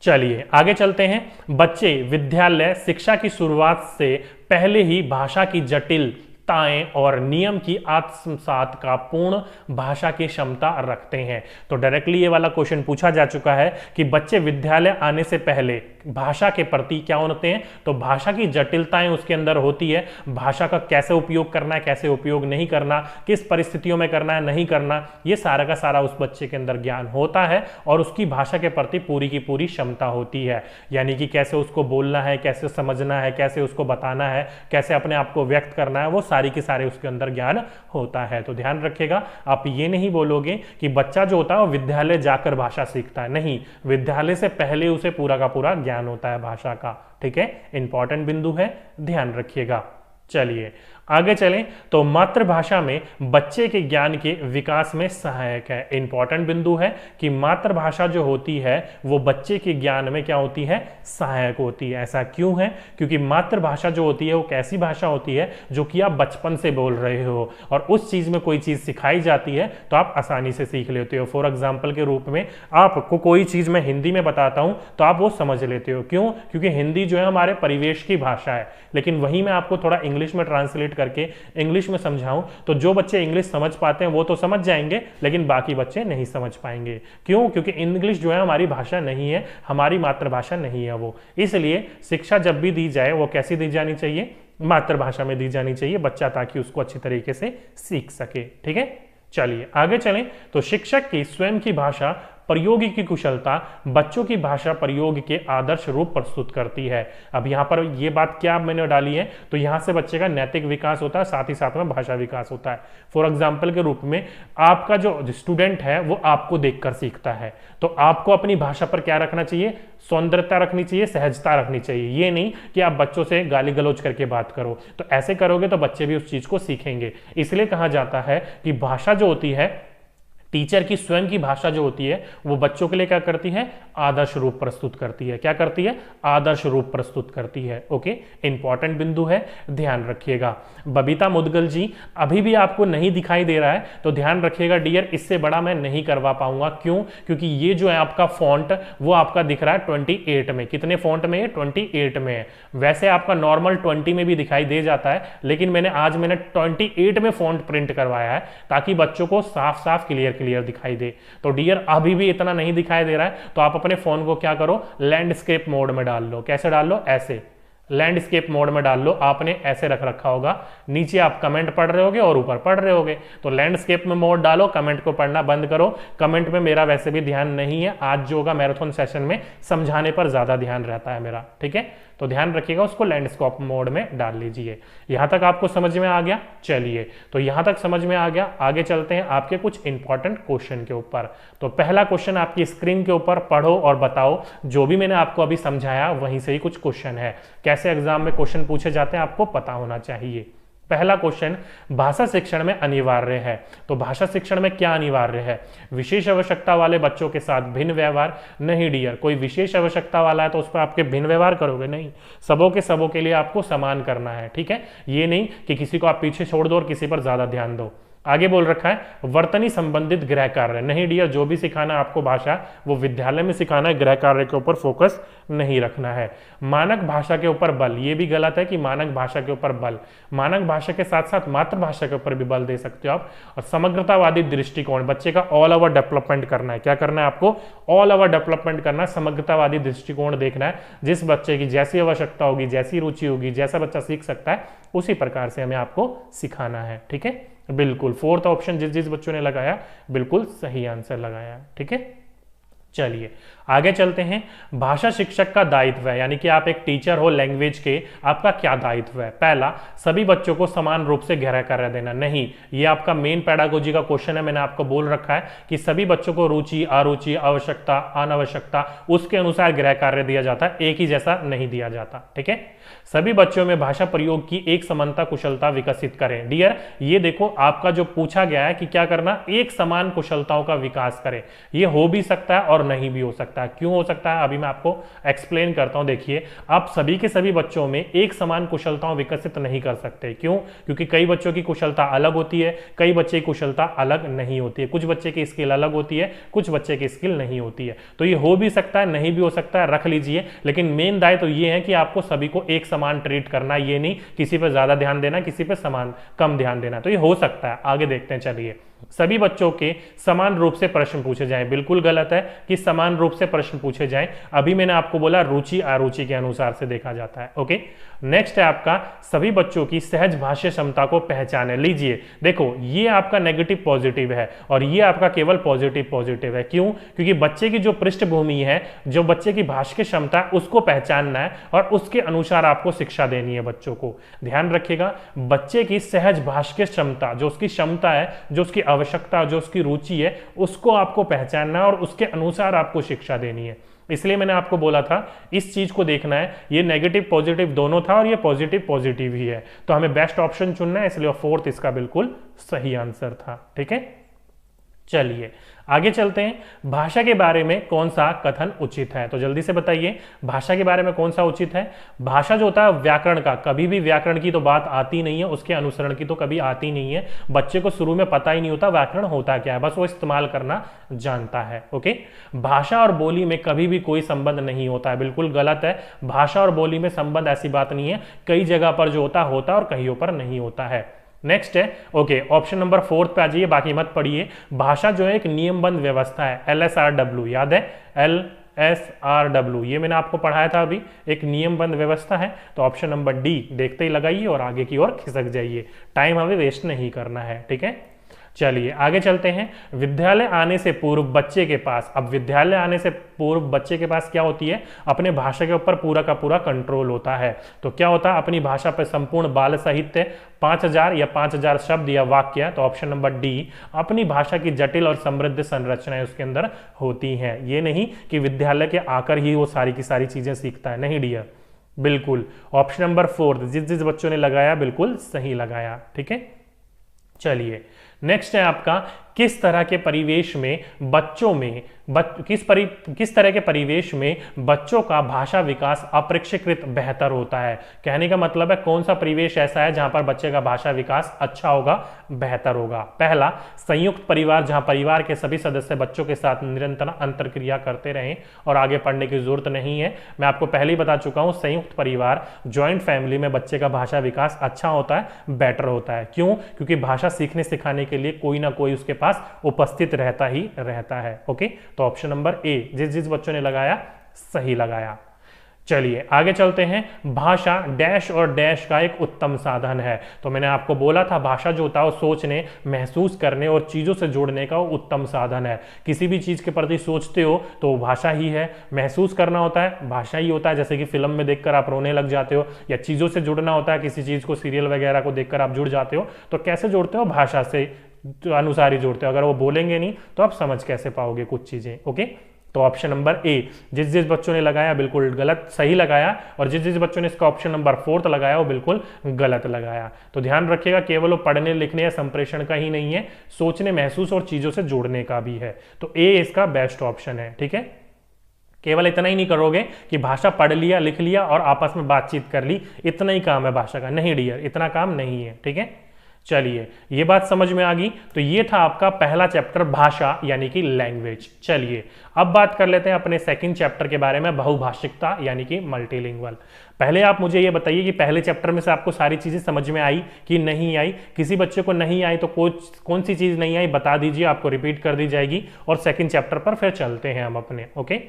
चलिए आगे चलते हैं। बच्चे विद्यालय शिक्षा की शुरुआत से पहले ही भाषा की जटिलताएं और नियम की आत्मसात का पूर्ण भाषा की क्षमता रखते हैं। तो डायरेक्टली ये वाला क्वेश्चन पूछा जा चुका है कि बच्चे विद्यालय आने से पहले भाषा के प्रति क्या होते हैं, तो भाषा की जटिलताएं उसके अंदर होती है। भाषा का कैसे उपयोग करना है, कैसे उपयोग नहीं करना, किस परिस्थितियों में करना है, नहीं करना, ये सारा का सारा उस बच्चे के अंदर ज्ञान होता है और उसकी भाषा के प्रति पूरी की पूरी क्षमता होती है। यानी कि कैसे उसको बोलना है, कैसे समझना है, कैसे उसको बताना है, कैसे अपने आप को व्यक्त करना है, वो सारी की सारे उसके अंदर ज्ञान होता है। तो ध्यान रखिएगा, आप ये नहीं बोलोगे कि बच्चा जो होता है वो विद्यालय जाकर भाषा सीखता है, नहीं, विद्यालय से पहले उसे पूरा का पूरा ज्ञान होता है भाषा का। ठीक है, इंपॉर्टेंट बिंदु है, ध्यान रखिएगा। चलिए आगे चलें। तो मातृभाषा में बच्चे के ज्ञान के विकास में सहायक है। इंपॉर्टेंट बिंदु है कि मातृभाषा जो होती है वो बच्चे के ज्ञान में क्या होती है, सहायक होती है। ऐसा क्यों है? क्योंकि मातृभाषा जो होती है वो कैसी भाषा होती है जो कि आप बचपन से बोल रहे हो और उस चीज में कोई चीज सिखाई जाती है तो आप आसानी से सीख लेते हो। फॉर एग्जाम्पल के रूप में आपको कोई चीज मैं हिंदी में बताता हूं तो आप वो समझ लेते हो। क्यों? क्योंकि हिंदी जो है हमारे परिवेश की भाषा है, लेकिन वही मैं आपको थोड़ा इंग्लिश में ट्रांसलेट करके इंग्लिश में समझाऊं तो जो बच्चे इंग्लिश समझ पाते हैं वो तो समझ जाएंगे, लेकिन बाकी बच्चे नहीं समझ पाएंगे। क्यों? क्योंकि इंग्लिश जो है हमारी भाषा नहीं है, हमारी मातृभाषा नहीं है वो। इसलिए शिक्षा जब भी दी जाए वो कैसी दी जानी चाहिए, मातृभाषा में दी जानी चाहिए बच्चा, ताकि उसको अच्छी तरीके से सीख सके। ठीक है, चलिए आगे चलें। तो शिक्षक की स्वयं की भाषा प्रयोग की कुशलता बच्चों की भाषा प्रयोग के आदर्श रूप प्रस्तुत करती है। अब यहां पर ये बात क्या मैंने डाली है, तो यहां से बच्चे का नैतिक विकास होता है, साथ ही साथ में भाषा विकास होता है। फॉर एग्जाम्पल के रूप में आपका जो स्टूडेंट है वो आपको देखकर सीखता है, तो आपको अपनी भाषा पर क्या रखना चाहिए, सौंदर्यता रखनी चाहिए, सहजता रखनी चाहिए। ये नहीं कि आप बच्चों से गाली गलौज करके बात करो, तो ऐसे करोगे तो बच्चे भी उस चीज को सीखेंगे। इसलिए कहा जाता है कि भाषा जो होती है, टीचर की स्वयं की भाषा जो होती है वो बच्चों के लिए क्या करती है, आदर्श रूप प्रस्तुत करती है। क्या करती है? आदर्श रूप प्रस्तुत करती है। ओके, इंपॉर्टेंट बिंदु है, ध्यान रखिएगा। बबीता मुदगल जी, अभी भी आपको नहीं दिखाई दे रहा है तो ध्यान रखिएगा डियर, इससे बड़ा मैं नहीं करवा पाऊंगा। क्यों? क्योंकि ये जो है आपका फॉन्ट वो आपका दिख रहा है 28 में। कितने फॉन्ट में है? 28 में है। वैसे आपका नॉर्मल 20 में भी दिखाई दे जाता है, लेकिन मैंने 28 में फॉन्ट प्रिंट करवाया है ताकि बच्चों को साफ साफ क्लियर दिखाई दे। तो डियर अभी भी इतना नहीं दिखाई दे रहा है तो आप अपने फोन को क्या करो, लैंडस्केप मोड में डाल लो। कैसे डाल लो? ऐसे लैंडस्केप मोड में डाल लो। आपने ऐसे रख रखा होगा, नीचे आप कमेंट पढ़ रहे होगे और ऊपर पढ़ रहे होगे, तो लैंडस्केप में मोड डालो, कमेंट को पढ़ना बंद करो। कमेंट में मेरा वैसे भी ध्यान नहीं है, आज जो होगा मैराथन सेशन में समझाने पर ज्यादा ध्यान रहता है मेरा। ठीक है, तो ध्यान रखिएगा, उसको लैंडस्केप मोड में डाल लीजिए। यहां तक आपको समझ में आ गया? चलिए, तो यहां तक समझ में आ गया, आगे चलते हैं आपके कुछ इंपॉर्टेंट क्वेश्चन के ऊपर। तो पहला क्वेश्चन आपकी स्क्रीन के ऊपर पढ़ो और बताओ, जो भी मैंने आपको अभी समझाया वहीं से ही कुछ क्वेश्चन है। कैसे एग्जाम में क्वेश्चन पूछे जाते हैं आपको पता होना चाहिए। पहला क्वेश्चन, भाषा शिक्षण में अनिवार्य है। तो भाषा शिक्षण में क्या अनिवार्य है? विशेष आवश्यकता वाले बच्चों के साथ भिन्न व्यवहार। नहीं डियर, कोई विशेष आवश्यकता वाला है तो उस पर आपके भिन्न व्यवहार करोगे? नहीं, सबों के लिए आपको समान करना है। ठीक है, ये नहीं कि किसी को आप पीछे छोड़ दो और किसी पर ज्यादा ध्यान दो। आगे बोल रखा है वर्तनी संबंधित गृह कार्य। नहीं डियर, जो भी सिखाना है आपको भाषा वो विद्यालय में सिखाना है, गृह कार्य के ऊपर फोकस नहीं रखना है। मानक भाषा के ऊपर बल, ये भी गलत है कि मानक भाषा के ऊपर बल, मानक भाषा के साथ साथ मातृभाषा के ऊपर भी बल दे सकते हो आप। और समग्रतावादी दृष्टिकोण, बच्चे का ऑल ओवर डेवलपमेंट करना है। क्या करना है आपको? ऑल ओवर डेवलपमेंट करना है, समग्रतावादी दृष्टिकोण देखना है। जिस बच्चे की जैसी आवश्यकता होगी, जैसी रुचि होगी, जैसा बच्चा सीख सकता है उसी प्रकार से हमें आपको सिखाना है। ठीक है, बिल्कुल फोर्थ ऑप्शन जिस बच्चों ने लगाया बिल्कुल सही आंसर लगाया। ठीक है, चलिए आगे चलते हैं। भाषा शिक्षक का दायित्व है, यानी कि आप एक टीचर हो लैंग्वेज के, आपका क्या दायित्व है? पहला, सभी बच्चों को समान रूप से गृह कार्य देना। नहीं, ये आपका मेन पेडागोजी का क्वेश्चन है। मैंने आपको बोल रखा है कि सभी बच्चों को रुचि, अरुचि, आवश्यकता, अनावश्यकता उसके अनुसार गृह कार्य दिया जाता है, एक ही जैसा नहीं दिया जाता। ठीक है, सभी बच्चों में भाषा प्रयोग की एक समानता कुशलता विकसित करें। डियर, ये देखो आपका जो पूछा गया है कि क्या करना, एक समान कुशलताओं का विकास करें। ये हो भी सकता है और नहीं भी हो सकता। सकता है। क्यों हो सकता है, अभी मैं आपको एक्सप्लेन करता हूं। देखिए, आप सभी के सभी बच्चों में एक समान कुशलताओं विकसित नहीं कर सकते। क्यों? क्योंकि कई बच्चों की कुशलता अलग होती है, कई बच्चे की कुशलता अलग नहीं होती है, कुछ बच्चे की स्किल अलग होती है, कुछ बच्चे की स्किल नहीं होती है। तो ये हो भी सकता है, नहीं भी हो सकता है, रख लीजिए। लेकिन मेन दायित्व तो ये है कि आपको सभी को एक समान ट्रीट करना, ये नहीं किसी पर ज्यादा ध्यान देना, किसी पर समान कम ध्यान देना। तो ये हो सकता है। आगे देखते हैं, चलिए। सभी बच्चों के समान रूप से प्रश्न पूछे जाएं, बिल्कुल गलत है कि समान रूप से प्रश्न पूछे जाएं। अभी मैंने आपको बोला रुचि अरुचि के अनुसार से देखा जाता है। ओके, नेक्स्ट है आपका सभी बच्चों की सहज भाष्य क्षमता को पहचाने। लीजिए, देखो, ये आपका नेगेटिव पॉजिटिव है और ये आपका केवल पॉजिटिव पॉजिटिव है। क्यों? क्योंकि बच्चे की जो पृष्ठभूमि है, जो बच्चे की भाष्य क्षमता है, उसको पहचानना है और उसके अनुसार आपको शिक्षा देनी है बच्चों को। ध्यान रखिएगा, बच्चे की सहज भाष्य क्षमता, जो उसकी क्षमता है, जो उसकी आवश्यकता, जो उसकी रुचि है, उसको आपको पहचानना है और उसके अनुसार आपको शिक्षा देनी है। इसलिए मैंने आपको बोला था इस चीज को देखना है। ये नेगेटिव पॉजिटिव दोनों था और ये पॉजिटिव पॉजिटिव ही है, तो हमें बेस्ट ऑप्शन चुनना है, इसलिए फोर्थ इसका बिल्कुल सही आंसर था। ठीक है, चलिए आगे चलते हैं। भाषा के बारे में कौन सा कथन उचित है? तो जल्दी से बताइए, भाषा के बारे में कौन सा उचित है? भाषा जो होता है व्याकरण का, कभी भी व्याकरण की तो बात आती नहीं है, उसके अनुसरण की तो कभी आती नहीं है। बच्चे को शुरू में पता ही नहीं होता व्याकरण होता क्या है, बस वो इस्तेमाल करना जानता है। ओके, भाषा और बोली में कभी भी कोई संबंध नहीं होता है, बिल्कुल गलत है। भाषा और बोली में संबंध ऐसी बात नहीं है, कई जगह पर जो होता है और कहीं पर नहीं होता है। नेक्स्ट है, ओके, ऑप्शन नंबर फोर्थ पे आ जाइए, बाकी मत पढ़िए। भाषा जो है एक नियमबद्ध व्यवस्था है, LSRW, याद है? LSRW, ये मैंने आपको पढ़ाया था अभी, एक नियमबद्ध व्यवस्था है। तो ऑप्शन नंबर डी देखते ही लगाइए और आगे की ओर खिसक जाइए, टाइम हमें वेस्ट नहीं करना है। ठीक है, चलिए आगे चलते हैं। विद्यालय आने से पूर्व बच्चे के पास, अब विद्यालय आने से पूर्व बच्चे के पास क्या होती है? अपने भाषा के ऊपर पूरा का पूरा कंट्रोल होता है। तो क्या होता है? अपनी भाषा पर संपूर्ण बाल साहित्य 5000 या 5000 शब्द या वाक्य, तो ऑप्शन नंबर डी, अपनी भाषा की जटिल और समृद्ध संरचनाएं उसके अंदर होती हैं। ये नहीं कि विद्यालय के आकर ही वो सारी की सारी चीजें सीखता है, नहीं डियर, बिल्कुल ऑप्शन नंबर फोर्थ जिस जिस बच्चों ने लगाया बिल्कुल सही लगाया। ठीक है, चलिए नेक्स्ट है आपका, किस तरह के परिवेश में बच्चों में किस तरह के परिवेश में बच्चों का भाषा विकास अपेक्षाकृत बेहतर होता है? कहने का मतलब है कौन सा परिवेश ऐसा है जहां पर बच्चे का भाषा विकास अच्छा होगा, बेहतर होगा? पहला, संयुक्त परिवार, जहां परिवार के सभी सदस्य बच्चों के साथ निरंतर अंतरक्रिया करते रहें और आगे पढ़ने की जरूरत नहीं है। मैं आपको पहले ही बता चुका हूं, संयुक्त परिवार, ज्वाइंट फैमिली में बच्चे का भाषा विकास अच्छा होता है, बेटर होता है। क्यों? क्योंकि भाषा सीखने सिखाने के लिए कोई ना कोई उसके पास उपस्थित रहता ही रहता है। ओके, तो ऑप्शन नंबर ए जिस जिस बच्चों ने लगाया सही लगाया। चलिए आगे चलते हैं। भाषा डैश और डैश का एक उत्तम साधन है। तो मैंने आपको बोला था भाषा जो होता है वो सोचने, महसूस करने और चीजों से जोड़ने का उत्तम साधन है। किसी भी चीज के प्रति सोचते हो तो भाषा ही है, महसूस करना होता है भाषा ही होता है, जैसे कि फिल्म में देखकर आप रोने लग जाते हो, या चीजों से जुड़ना होता है, किसी चीज को सीरियल वगैरह को देखकर आप जुड़ जाते हो, तो कैसे जोड़ते हो? भाषा से अनुसार ही जोड़ते हो। अगर वो बोलेंगे नहीं तो आप समझ कैसे पाओगे कुछ चीजें? ओके, तो ऑप्शन नंबर ए जिस जिस बच्चों ने लगाया बिल्कुल गलत सही लगाया, और जिस जिस बच्चों ने इसका ऑप्शन नंबर फोर्थ लगाया वो बिल्कुल गलत लगाया। तो ध्यान रखिएगा, केवल वो पढ़ने लिखने या संप्रेषण का ही नहीं है, सोचने, महसूस और चीजों से जोड़ने का भी है। तो ए इसका बेस्ट ऑप्शन है। ठीक है, केवल इतना ही नहीं करोगे कि भाषा पढ़ लिया, लिख लिया और आपस में बातचीत कर ली, इतना ही काम है भाषा का, नहीं डियर, इतना काम नहीं है। ठीक है, चलिए ये बात समझ में आ गई। तो ये था आपका पहला चैप्टर, भाषा यानी कि लैंग्वेज। चलिए अब बात कर लेते हैं अपने सेकंड चैप्टर के बारे में, बहुभाषिकता यानी कि मल्टीलिंगुअल। पहले आप मुझे ये बताइए कि पहले चैप्टर में से आपको सारी चीजें समझ में आई कि नहीं आई? किसी बच्चे को नहीं आई तो कौन सी चीज नहीं आई बता दीजिए, आपको रिपीट कर दी जाएगी और सेकंड चैप्टर पर फिर चलते हैं हम अपने। ओके।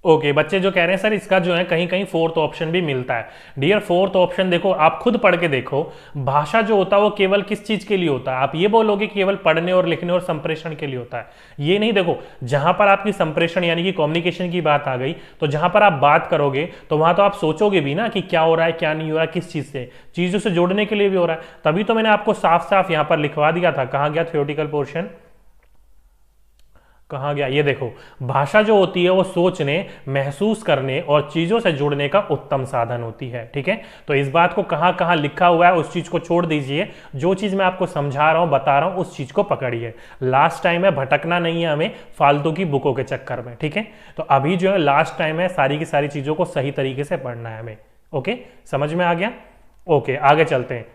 ओके बच्चे जो कह रहे हैं सर इसका जो है कहीं कहीं फोर्थ ऑप्शन भी मिलता है। डियर फोर्थ ऑप्शन देखो, आप खुद पढ़ के देखो, भाषा जो होता है वो केवल किस चीज के लिए होता है? आप ये बोलोगे केवल पढ़ने और लिखने और संप्रेषण के लिए होता है, ये नहीं। देखो जहां पर आपकी संप्रेषण यानी कि कम्युनिकेशन की बात आ गई, तो जहां पर आप बात करोगे तो वहां तो आप सोचोगे भी ना कि क्या हो रहा है क्या नहीं हो रहा है, किस चीज से, चीजों से जोड़ने के लिए भी हो रहा है। तभी तो मैंने आपको साफ साफ यहां पर लिखवा दिया था। कहां गया थ्योरेटिकल पोर्शन, कहाँ गया? ये देखो, भाषा जो होती है वो सोचने, महसूस करने और चीजों से जुड़ने का उत्तम साधन होती है। ठीक है, तो इस बात को कहाँ कहाँ लिखा हुआ है उस चीज को छोड़ दीजिए, जो चीज मैं आपको समझा रहा हूं बता रहा हूं उस चीज को पकड़िए। लास्ट टाइम है, भटकना नहीं है हमें फालतू की बुकों के चक्कर में। ठीक है, तो अभी जो है लास्ट टाइम है, सारी की सारी चीजों को सही तरीके से पढ़ना है हमें। ओके, समझ में आ गया? ओके, आगे चलते हैं।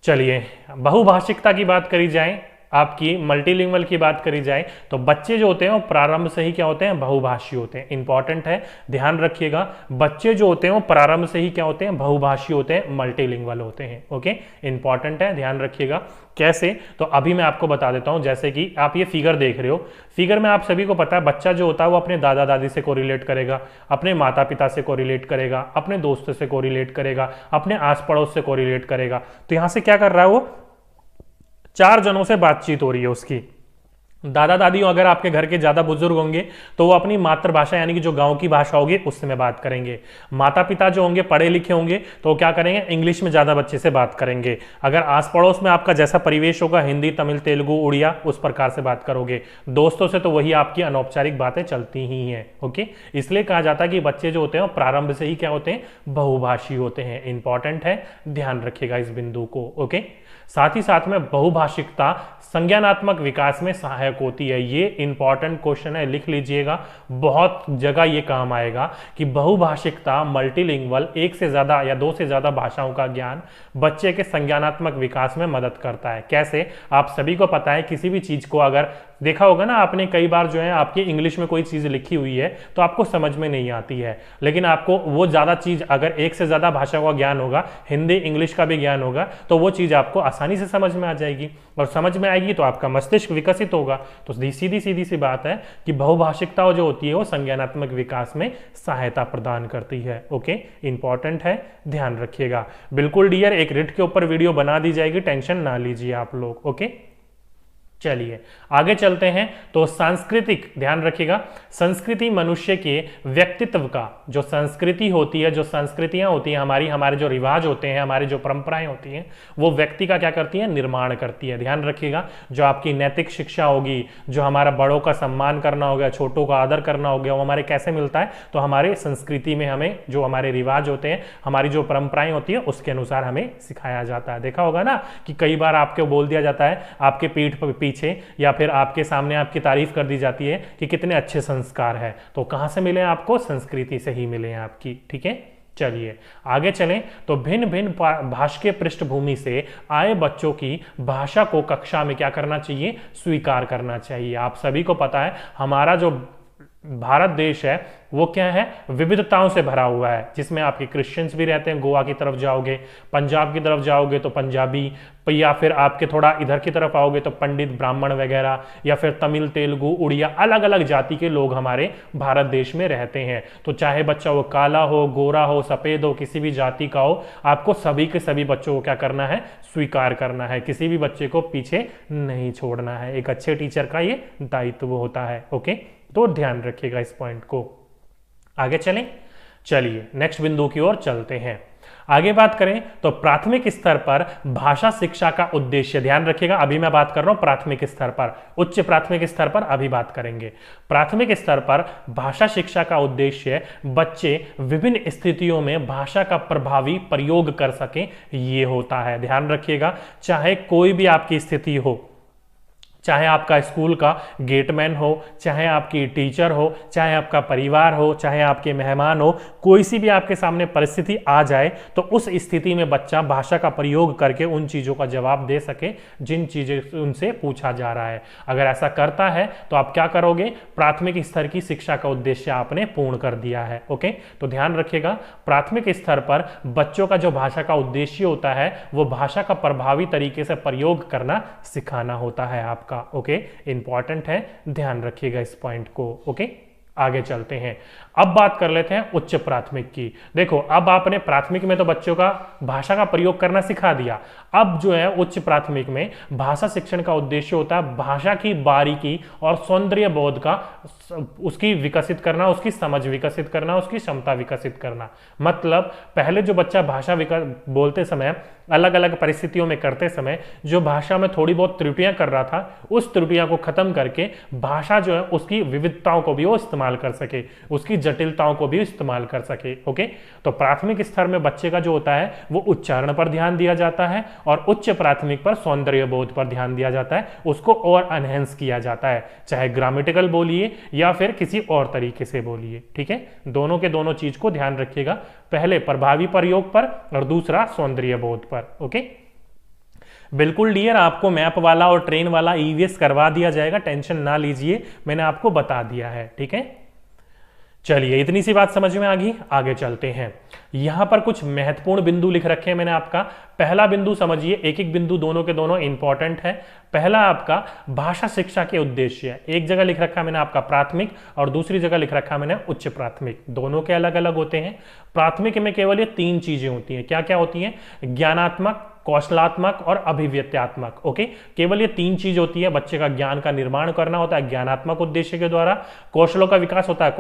चलिए, बहुभाषिकता की बात करी जाए, आपकी मल्टीलिंगुअल की बात करी जाए, तो बच्चे जो होते हैं वो प्रारंभ से ही क्या होते हैं? बहुभाषी होते हैं। इंपॉर्टेंट है, ध्यान रखिएगा। बच्चे जो होते हैं वो प्रारंभ से ही क्या होते हैं? बहुभाषी होते हैं, मल्टीलिंगुअल होते हैं। ओके, इंपॉर्टेंट है, ध्यान रखिएगा। कैसे? तो अभी मैं आपको बता देता हूं। जैसे कि आप ये फिगर देख रहे हो, फिगर में आप सभी को पता है बच्चा जो होता है वो अपने दादा दादी से कोरिलेट करेगा, अपने माता पिता से कोरिलेट करेगा, अपने दोस्तों से कोरिलेट करेगा, अपने आस पड़ोस से कोरिलेट करेगा। तो यहां से क्या कर रहा है वो? 4 जनों से बातचीत हो रही है उसकी। दादा दादी अगर आपके घर के ज्यादा बुजुर्ग होंगे तो वो अपनी मातृभाषा यानी कि जो गांव की भाषा होगी उससे में बात करेंगे। माता पिता जो होंगे पढ़े लिखे होंगे तो वो क्या करेंगे? इंग्लिश में ज्यादा बच्चे से बात करेंगे। अगर आस पड़ोस में आपका जैसा परिवेश होगा, हिंदी, तमिल, तेलुगु, उड़िया, उस प्रकार से बात करोगे। दोस्तों से तो वही आपकी अनौपचारिक बातें चलती ही हैं। ओके, इसलिए कहा जाता है कि बच्चे जो होते हैं प्रारंभ से ही क्या होते हैं? बहुभाषी होते हैं। इंपॉर्टेंट है, ध्यान रखिएगा इस बिंदु को। ओके, साथ ही साथ में बहुभाषिकता संज्ञानात्मक विकास में सहायक होती है। ये इंपॉर्टेंट क्वेश्चन है, लिख लीजिएगा, बहुत जगह ये काम आएगा कि बहुभाषिकता मल्टीलिंगुअल, एक से ज्यादा या 2 से ज्यादा भाषाओं का ज्ञान बच्चे के संज्ञानात्मक विकास में मदद करता है। कैसे? आप सभी को पता है, किसी भी चीज को अगर देखा होगा ना आपने, कई बार जो है आपकी इंग्लिश में कोई चीज लिखी हुई है तो आपको समझ में नहीं आती है, लेकिन आपको वो ज्यादा चीज अगर एक से ज्यादा भाषा का ज्ञान होगा, हिंदी इंग्लिश का भी ज्ञान होगा, तो वो चीज आपको आसानी से समझ में आ जाएगी, और समझ में आएगी तो आपका मस्तिष्क विकसित होगा। तो सीधी सीधी सी बात है कि बहुभाषिकता जो होती है वो संज्ञानात्मक विकास में सहायता प्रदान करती है। ओके, इंपॉर्टेंट है, ध्यान रखिएगा। बिल्कुल डियर, एक रिट के ऊपर वीडियो बना दी जाएगी, टेंशन ना लीजिए आप लोग। ओके, चलिए आगे चलते हैं। तो सांस्कृतिक, ध्यान रखिएगा, संस्कृति मनुष्य के व्यक्तित्व का, जो संस्कृति होती है, जो संस्कृतियां होती हैं हमारी, हमारे जो रिवाज होते हैं, हमारी जो परंपराएं होती हैं, वो व्यक्ति का क्या करती है? निर्माण करती है। ध्यान रखिएगा, जो आपकी नैतिक शिक्षा होगी, जो हमारा बड़ों का सम्मान करना हो गया, छोटों का आदर करना हो गया, वो हमारे कैसे मिलता है? तो हमारे संस्कृति में हमें जो हमारे रिवाज होते हैं, हमारी जो परंपराएं होती है, उसके अनुसार हमें सिखाया जाता है। देखा होगा ना कि कई बार आपको बोल दिया जाता है, आपके पीठ पर पीछे या फिर आपके सामने आपकी तारीफ कर दी जाती है कि कितने अच्छे संस्कार है। तो कहां से मिले आपको? संस्कृति से ही मिले हैं आपकी। ठीक है, चलिए आगे चलें। तो भिन्न भिन्न भाषा पृष्ठभूमि से आए बच्चों की भाषा को कक्षा में क्या करना चाहिए? स्वीकार करना चाहिए। आप सभी को पता है हमारा जो भारत देश है वो क्या है? विविधताओं से भरा हुआ है, जिसमें आपके क्रिश्चियंस भी रहते हैं। गोवा की तरफ जाओगे, पंजाब की तरफ जाओगे तो पंजाबी, या फिर आपके थोड़ा इधर की तरफ आओगे तो पंडित, ब्राह्मण वगैरह, या फिर तमिल, तेलुगु, उड़िया, अलग अलग जाति के लोग हमारे भारत देश में रहते हैं। तो चाहे बच्चा वो काला हो, गोरा हो, सफेद हो, किसी भी जाति का हो, आपको सभी के सभी बच्चों को क्या करना है? स्वीकार करना है। किसी भी बच्चे को पीछे नहीं छोड़ना है। एक अच्छे टीचर का ये दायित्व होता है। ओके, तो ध्यान रखिएगा इस पॉइंट को। आगे चलें, चलिए नेक्स्ट बिंदु की ओर चलते हैं। आगे बात करें तो प्राथमिक स्तर पर भाषा शिक्षा का उद्देश्य, ध्यान रखिएगा, अभी मैं बात कर रहा हूं प्राथमिक स्तर पर, उच्च प्राथमिक स्तर पर अभी बात करेंगे। प्राथमिक स्तर पर भाषा शिक्षा का उद्देश्य बच्चे विभिन्न स्थितियों में भाषा का प्रभावी प्रयोग कर सकें, ये होता है। ध्यान रखिएगा, चाहे कोई भी आपकी स्थिति हो, चाहे आपका स्कूल का गेटमैन हो, चाहे आपकी टीचर हो, चाहे आपका परिवार हो, चाहे आपके मेहमान हो, कोई सी भी आपके सामने परिस्थिति आ जाए तो उस स्थिति में बच्चा भाषा का प्रयोग करके उन चीज़ों का जवाब दे सके जिन चीज़ें उनसे पूछा जा रहा है। अगर ऐसा करता है तो आप क्या करोगे? प्राथमिक स्तर की शिक्षा का उद्देश्य आपने पूर्ण कर दिया है। ओके, तो ध्यान रखिएगा, प्राथमिक स्तर पर बच्चों का जो भाषा का उद्देश्य होता है वो भाषा का प्रभावी तरीके से प्रयोग करना सिखाना होता है आपका। ओके, इंपॉर्टेंट है, ध्यान रखिएगा इस पॉइंट को। ओके, आगे चलते हैं। अब बात कर लेते हैं उच्च प्राथमिक की। देखो अब आपने प्राथमिक में तो बच्चों का भाषा का प्रयोग करना सिखा दिया, अब जो है उच्च प्राथमिक में भाषा शिक्षण का उद्देश्य होता है भाषा की बारीकी और सौंदर्य बोध का उसकी विकसित करना, उसकी समझ विकसित करना, उसकी क्षमता विकसित करना। मतलब पहले जो बच्चा भाषा बोलते समय अलग अलग परिस्थितियों में करते समय जो भाषा में थोड़ी बहुत त्रुटियां कर रहा था, उस त्रुटियां को खत्म करके भाषा जो है उसकी विविधताओं को भी वो इस्तेमाल कर सके, उसकी जटिलताओं को भी इस्तेमाल कर सके। ओके, तो प्राथमिक स्तर में बच्चे का जो होता है वो उच्चारण पर ध्यान दिया जाता है और उच्च प्राथमिक पर सौंदर्य बोध पर ध्यान दिया जाता है, उसको और एनहेंस किया जाता है, चाहे ग्रामेटिकल बोलिए या फिर किसी और तरीके से बोलिए। ठीक है, दोनों के दोनों चीज को ध्यान रखिएगा, पहले प्रभावी प्रयोग पर और दूसरा सौंदर्य बोध पर। ओके, बिल्कुल डियर, आपको मैप वाला और ट्रेन वाला ईवीएस करवा दिया जाएगा, टेंशन ना लीजिए, मैंने आपको बता दिया है। ठीक है, चलिए इतनी सी बात समझ में आ गई, आगे चलते हैं। यहां पर कुछ महत्वपूर्ण बिंदु लिख रखे हैं मैंने आपका। पहला बिंदु समझिए, एक एक बिंदु दोनों के दोनों इंपॉर्टेंट है। पहला आपका भाषा शिक्षा के उद्देश्य है, एक जगह लिख रखा है मैंने आपका प्राथमिक और दूसरी जगह लिख रखा है मैंने उच्च प्राथमिक, दोनों के अलग अलग होते हैं। प्राथमिक में केवल ये 3 चीजें होती हैं, क्या क्या होती हैं? ज्ञानात्मक, कौशलात्मक और अभिव्यक्त्यात्मक। ओके, केवल ये 3 चीज होती है। बच्चे का ज्ञान का निर्माण करना होता है ज्ञानात्मक उद्देश्य के द्वारा, कौशलों का विकास होता है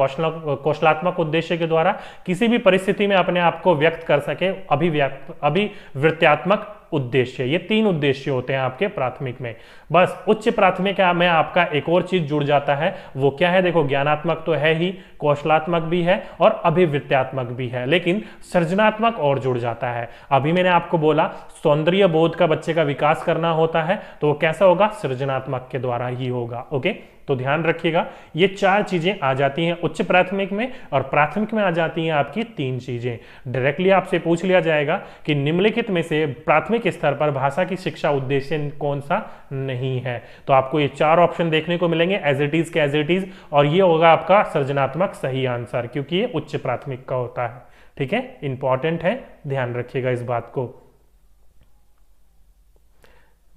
कौशलात्मक उद्देश्य के द्वारा, किसी भी परिस्थिति में अपने आप को व्यक्त कर सके अभिव्यक्त्यात्मक उद्देश्य। ये 3 उद्देश्य होते हैं आपके प्राथमिक में। बस उच्च प्राथमिक में आपका एक और चीज जुड़ जाता है, वो क्या है? देखो ज्ञानात्मक तो है ही, कौशलात्मक भी है और अभिव्यक्त्यात्मक भी है, लेकिन सृजनात्मक और जुड़ जाता है। अभी मैंने आपको बोला सौंदर्य बोध का बच्चे का विकास करना होता है, तो वो कैसा होगा? सृजनात्मक के द्वारा ही होगा। ओके, तो ध्यान रखिएगा, ये 4 चीजें आ जाती हैं उच्च प्राथमिक में और प्राथमिक में आ जाती हैं आपकी 3 चीजें। डायरेक्टली आपसे पूछ लिया जाएगा कि निम्नलिखित में से प्राथमिक स्तर पर भाषा की शिक्षा उद्देश्य कौन सा नहीं है, तो आपको ये 4 ऑप्शन देखने को मिलेंगे एज इट इज के एज इट इज, और ये होगा आपका सृजनात्मक सही आंसर, क्योंकि ये उच्च प्राथमिक का होता है। ठीक है, इंपॉर्टेंट है, ध्यान रखिएगा इस बात को।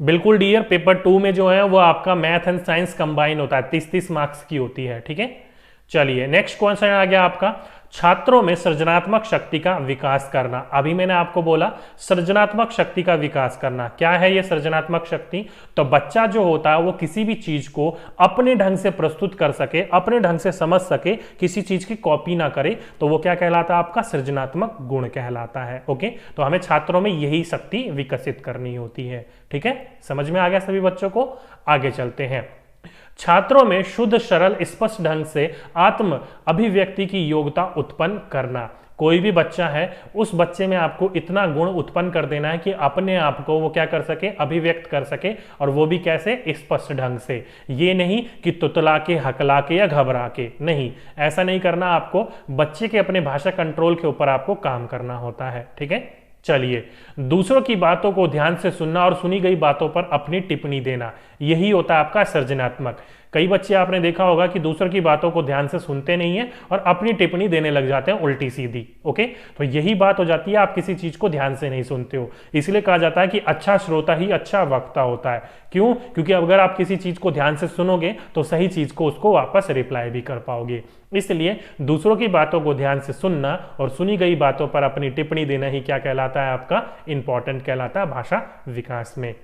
बिल्कुल डियर, पेपर 2 में जो है वो आपका मैथ एंड साइंस कंबाइन होता है, 30-30 मार्क्स की होती है। ठीक है, चलिए नेक्स्ट क्वेश्चन आ गया आपका, छात्रों में सृजनात्मक शक्ति का विकास करना। अभी मैंने आपको बोला सृजनात्मक शक्ति का विकास करना, क्या है ये सृजनात्मक शक्ति? तो बच्चा जो होता है वो किसी भी चीज को अपने ढंग से प्रस्तुत कर सके, अपने ढंग से समझ सके, किसी चीज की कॉपी ना करे, तो वो क्या कहलाता है? आपका सृजनात्मक गुण कहलाता है। ओके, तो हमें छात्रों में यही शक्ति विकसित करनी होती है। ठीक है, समझ में आ गया सभी बच्चों को? आगे चलते हैं। छात्रों में शुद्ध, सरल, स्पष्ट ढंग से आत्म अभिव्यक्ति की योग्यता उत्पन्न करना। कोई भी बच्चा है, उस बच्चे में आपको इतना गुण उत्पन्न कर देना है कि अपने आप को वो क्या कर सके? अभिव्यक्त कर सके, और वो भी कैसे? स्पष्ट ढंग से। ये नहीं कि तुतला के, हकला के या घबरा के, नहीं, ऐसा नहीं करना आपको। बच्चे के अपने भाषा कंट्रोल के ऊपर आपको काम करना होता है। ठीक है, चलिए दूसरों की बातों को ध्यान से सुनना और सुनी गई बातों पर अपनी टिप्पणी देना, यही होता है आपका सृजनात्मक। कई बच्चे आपने देखा होगा कि दूसरों की बातों को ध्यान से सुनते नहीं है और अपनी टिप्पणी देने लग जाते हैं उल्टी सीधी। ओके, तो यही बात हो जाती है, आप किसी चीज को ध्यान से नहीं सुनते हो। इसलिए कहा जाता है कि अच्छा श्रोता ही अच्छा वक्ता होता है। क्यों? क्योंकि अगर आप किसी चीज को ध्यान से सुनोगे तो सही चीज को उसको वापस रिप्लाई भी कर पाओगे। इसलिए दूसरों की बातों को ध्यान से सुनना और सुनी गई बातों पर अपनी टिप्पणी देना ही क्या कहलाता है? आपका इंपॉर्टेंट कहलाता है भाषा विकास में।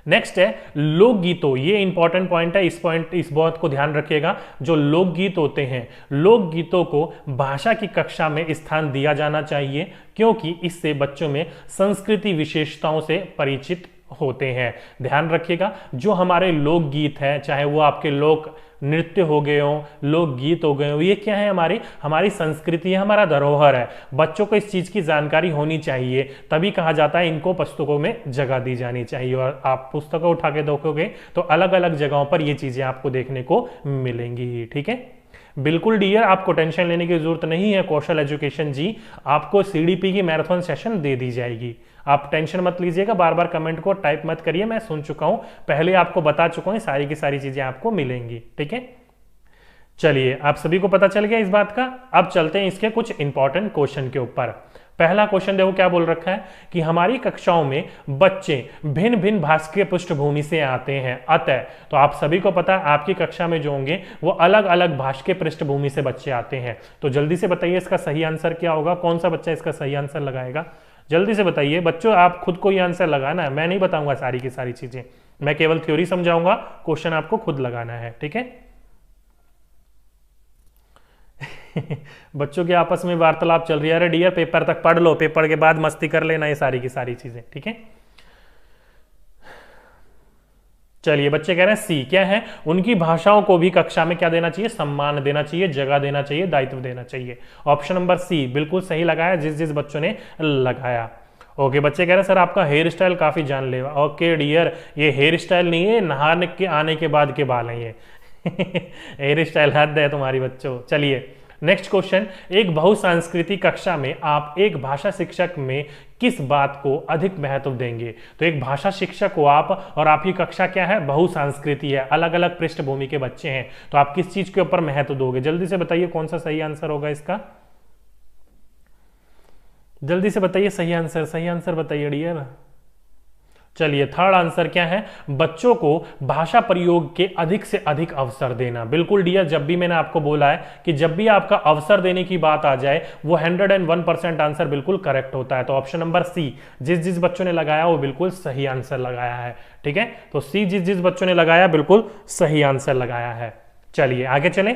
नेक्स्ट है लोकगीतों, ये इंपॉर्टेंट पॉइंट है, इस बात को ध्यान रखिएगा। जो लोकगीत होते हैं, लोकगीतों को भाषा की कक्षा में स्थान दिया जाना चाहिए, क्योंकि इससे बच्चों में संस्कृति विशेषताओं से परिचित होते हैं। ध्यान रखिएगा, जो हमारे लोकगीत है, चाहे वो आपके लोक नृत्य हो गए हो, लोकगीत हो गए हो, ये क्या है? हमारी संस्कृति है, हमारा धरोहर है। बच्चों को इस चीज की जानकारी होनी चाहिए, तभी कहा जाता है इनको पुस्तकों में जगह दी जानी चाहिए। और आप पुस्तकों उठा के देखोगे तो अलग अलग जगहों पर ये चीजें आपको देखने को मिलेंगी ही। ठीक है, बिल्कुल डियर, आपको टेंशन लेने की जरूरत नहीं है। कौशल एजुकेशन जी आपको सीडीपी की मैराथन सेशन दे दी जाएगी, आप टेंशन मत लीजिएगा। बार बार कमेंट को टाइप मत करिए, मैं सुन चुका हूं, पहले आपको बता चुका हूं, सारी की सारी चीजें आपको मिलेंगी। ठीक है, चलिए, आप सभी को पता चल गया इस बात का। अब चलते हैं इसके कुछ इंपॉर्टेंट क्वेश्चन के ऊपर। पहला क्वेश्चन देखो क्या बोल रखा है कि हमारी कक्षाओं में बच्चे भिन्न भिन्न भाषकीय पृष्ठभूमि से आते हैं, अतः। तो आप सभी को पता है आपकी कक्षा में जो होंगे वो अलग अलग भाषकीय पृष्ठभूमि से बच्चे आते हैं। तो जल्दी से बताइए इसका सही आंसर क्या होगा, कौन सा बच्चा इसका सही आंसर लगाएगा? जल्दी से बताइए बच्चों, आप खुद को ये आंसर लगाना है, मैं नहीं बताऊंगा सारी की सारी चीजें, मैं केवल थ्योरी समझाऊंगा, क्वेश्चन आपको खुद लगाना है, ठीक है। बच्चों के आपस में वार्तालाप चल रही है, अरे डियर पेपर तक पढ़ लो, पेपर के बाद मस्ती कर लेना, ये सारी की सारी चीजें, ठीक है। चलिए, बच्चे कह रहे हैं सी क्या है, उनकी भाषाओं को भी कक्षा में क्या देना चाहिए, सम्मान देना चाहिए, जगह देना चाहिए, दायित्व देना चाहिए। ऑप्शन नंबर सी बिल्कुल सही लगाया जिस जिस बच्चों ने लगाया। ओके, बच्चे कह रहे हैं सर आपका हेयर स्टाइल काफी जानलेवा। ओके डियर, ये हेयर स्टाइल नहीं है, नहाने के आने के बाद के बाल हैं ये। हेयर स्टाइल हद है तुम्हारी बच्चों। चलिए नेक्स्ट क्वेश्चन, एक बहुसांस्कृतिक कक्षा में आप एक भाषा शिक्षक में किस बात को अधिक महत्व देंगे? तो एक भाषा शिक्षक हो आप और आपकी कक्षा क्या है, बहुसांस्कृतिक है, अलग अलग पृष्ठभूमि के बच्चे हैं, तो आप किस चीज के ऊपर महत्व दोगे? जल्दी से बताइए कौन सा सही आंसर होगा इसका, जल्दी से बताइए सही आंसर, सही आंसर बताइए डियर। चलिए थर्ड आंसर क्या है, बच्चों को भाषा प्रयोग के अधिक से अधिक अवसर देना। बिल्कुल डियर, जब भी मैंने आपको बोला है कि जब भी आपका अवसर देने की बात आ जाए वो 101% आंसर बिल्कुल करेक्ट होता है। तो ऑप्शन नंबर सी जिस जिस बच्चों ने लगाया वो बिल्कुल सही आंसर लगाया है, ठीक है। तो सी जिस जिस बच्चों ने लगाया बिल्कुल सही आंसर लगाया है। चलिए आगे चलें।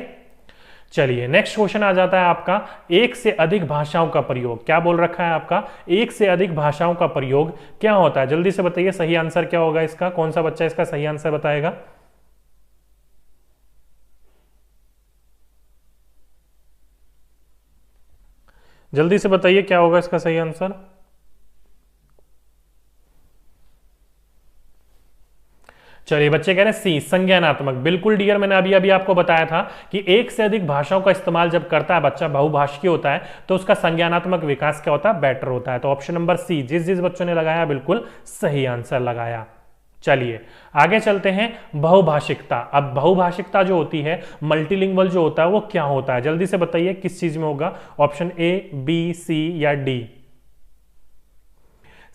चलिए नेक्स्ट क्वेश्चन आ जाता है आपका, एक से अधिक भाषाओं का प्रयोग। क्या बोल रखा है आपका, एक से अधिक भाषाओं का प्रयोग क्या होता है? जल्दी से बताइए सही आंसर क्या होगा इसका, कौन सा बच्चा इसका सही आंसर बताएगा? जल्दी से बताइए क्या होगा इसका सही आंसर। चलिए बच्चे कह रहे हैं सी संज्ञानात्मक। बिल्कुल डियर, मैंने अभी अभी आपको बताया था कि एक से अधिक भाषाओं का इस्तेमाल जब करता है बच्चा, बहुभाषीय होता है, तो उसका संज्ञानात्मक विकास क्या होता है, बेटर होता है। तो ऑप्शन नंबर सी जिस जिस बच्चों ने लगाया बिल्कुल सही आंसर लगाया। चलिए आगे चलते हैं, बहुभाषिकता। अब बहुभाषिकता जो होती है, मल्टीलिंगुअल जो होता है वो क्या होता है? जल्दी से बताइए किस चीज में होगा, ऑप्शन ए, बी, सी या डी?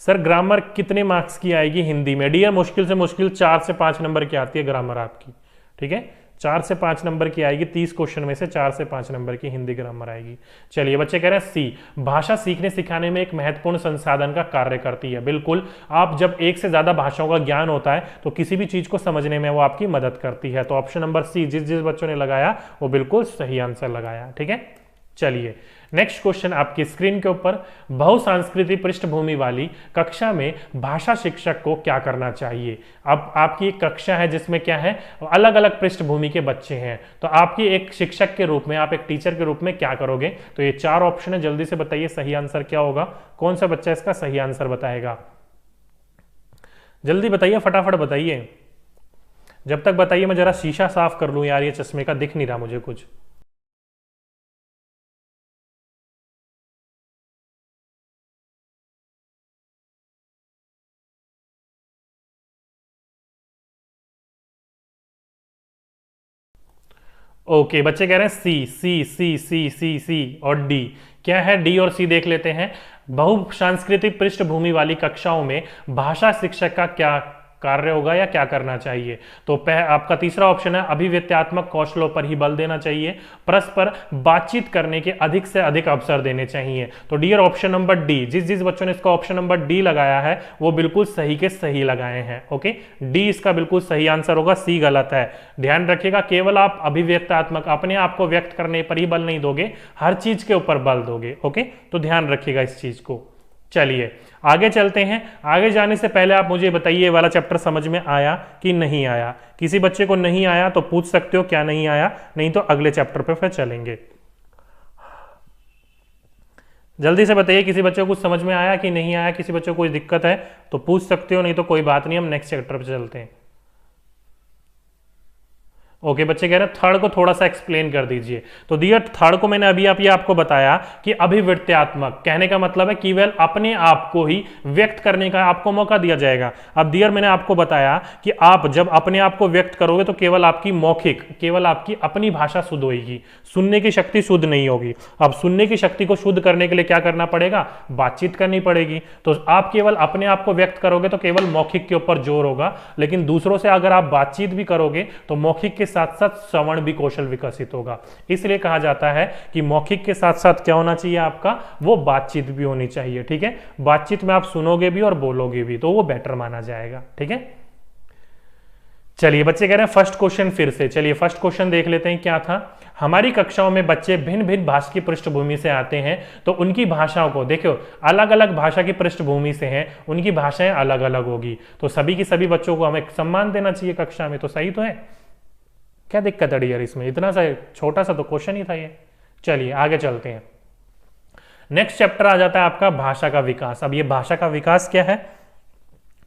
सर ग्रामर कितने मार्क्स की आएगी हिंदी में? डियर मुश्किल से मुश्किल 4 से 5 नंबर की आती है ग्रामर आपकी, ठीक है। 4 से 5 नंबर की आएगी, 30 क्वेश्चन में से 4 से 5 नंबर की हिंदी ग्रामर आएगी। चलिए बच्चे कह रहे हैं सी भाषा सीखने सिखाने में एक महत्वपूर्ण संसाधन का कार्य करती है। बिल्कुल, आप जब एक से ज्यादा भाषाओं का ज्ञान होता है तो किसी भी चीज को समझने में वो आपकी मदद करती है। तो ऑप्शन नंबर सी जिस जिस बच्चों ने लगाया वो बिल्कुल सही आंसर लगाया, ठीक है। चलिए नेक्स्ट क्वेश्चन आपकी स्क्रीन के ऊपर, बहुसांस्कृतिक पृष्ठभूमि वाली कक्षा में भाषा शिक्षक को क्या करना चाहिए? अब आपकी एक कक्षा है जिसमें क्या है, अलग अलग पृष्ठभूमि के बच्चे हैं, तो आपकी एक शिक्षक के रूप में, आप एक टीचर के रूप में क्या करोगे? तो ये 4 ऑप्शन है, जल्दी से बताइए सही आंसर क्या होगा, कौन सा बच्चा इसका सही आंसर बताएगा? जल्दी बताइए, फटाफट बताइए। जब तक बताइए मैं जरा शीशा साफ कर लूं यार, ये चश्मे का दिख नहीं रहा मुझे कुछ। ओके बच्चे कह रहे हैं सी सी सी सी सी सी और डी। क्या है डी और सी, देख लेते हैं। बहुसांस्कृतिक पृष्ठभूमि वाली कक्षाओं में भाषा शिक्षक का क्या कार्य होगा या क्या करना चाहिए? तो आपका तीसरा ऑप्शन है अभिव्यक्त्यात्मक कौशलों पर ही बल देना चाहिए, परस्पर बातचीत करने के अधिक से अधिक अवसर देने चाहिए। तो डियर ऑप्शन नंबर डी, जिस जिस बच्चों ने इसका ऑप्शन नंबर डी लगाया है वो बिल्कुल सही के सही लगाए हैं। ओके, डी इसका बिल्कुल सही आंसर होगा, सी गलत है। ध्यान रखिएगा, केवल आप अभिव्यक्त्यात्मक अपने आप को व्यक्त करने पर ही बल नहीं दोगे, हर चीज के ऊपर बल दोगे। ओके, तो ध्यान रखिएगा इस चीज को। चलिए आगे चलते हैं। आगे जाने से पहले आप मुझे बताइए ये वाला चैप्टर समझ में आया कि नहीं आया? किसी बच्चे को नहीं आया तो पूछ सकते हो क्या नहीं आया, नहीं तो अगले चैप्टर पे फिर चलेंगे। जल्दी से बताइए किसी बच्चे को कुछ समझ में आया कि नहीं आया? किसी बच्चे को कोई दिक्कत है तो पूछ सकते हो, नहीं तो कोई बात नहीं, हम नेक्स्ट चैप्टर पे चलते हैं। ओके बच्चे कह रहे हैं थर्ड को थोड़ा सा एक्सप्लेन कर दीजिए। तो डियर थर्ड को मैंने अभी आपको बताया कि अभिव्यक्त्यात्मक कहने का मतलब है केवल अपने आप को ही व्यक्त करने का आपको मौका दिया जाएगा। अब डियर मैंने आपको बताया कि आप जब अपने आप को व्यक्त करोगे तो केवल आपकी मौखिक, केवल आपकी अपनी भाषा शुद्ध होगी, सुनने की शक्ति शुद्ध नहीं होगी। अब सुनने की शक्ति को शुद्ध करने के लिए क्या करना पड़ेगा, बातचीत करनी पड़ेगी। तो आप केवल अपने आप को व्यक्त करोगे तो केवल मौखिक के ऊपर जोर होगा, लेकिन दूसरों से अगर आप बातचीत भी करोगे तो मौखिक के साथ साथ श्रवण भी कौशल विकसित होगा। इसलिए कहा जाता है कि मौखिक के साथ साथ क्या होना चाहिए आपका, वो बातचीत भी होनी चाहिए। ठीक है, बातचीत में आप सुनोगे भी और बोलोगे भी तो वो बेटर माना जाएगा। ठीक है, चलिए बच्चे कह रहे हैं फर्स्ट क्वेश्चन फिर से, चलिए फर्स्ट क्वेश्चन देख लेते हैं क्या था। हमारी कक्षाओं में बच्चे भिन्न भिन्न भाषा की पृष्ठभूमि से आते हैं, तो उनकी भाषाओं को देखो, अलग अलग भाषा की पृष्ठभूमि से हैं, उनकी भाषाएं अलग अलग होगी, तो सभी की सभी बच्चों को हमें सम्मान देना चाहिए कक्षा में। तो सही तो है, क्या दिक्कत है डियर इसमें, इतना सा छोटा सा तो क्वेश्चन ही था ये। चलिए आगे चलते हैं। नेक्स्ट चैप्टर आ जाता है आपका भाषा का विकास। अब ये भाषा का विकास क्या है,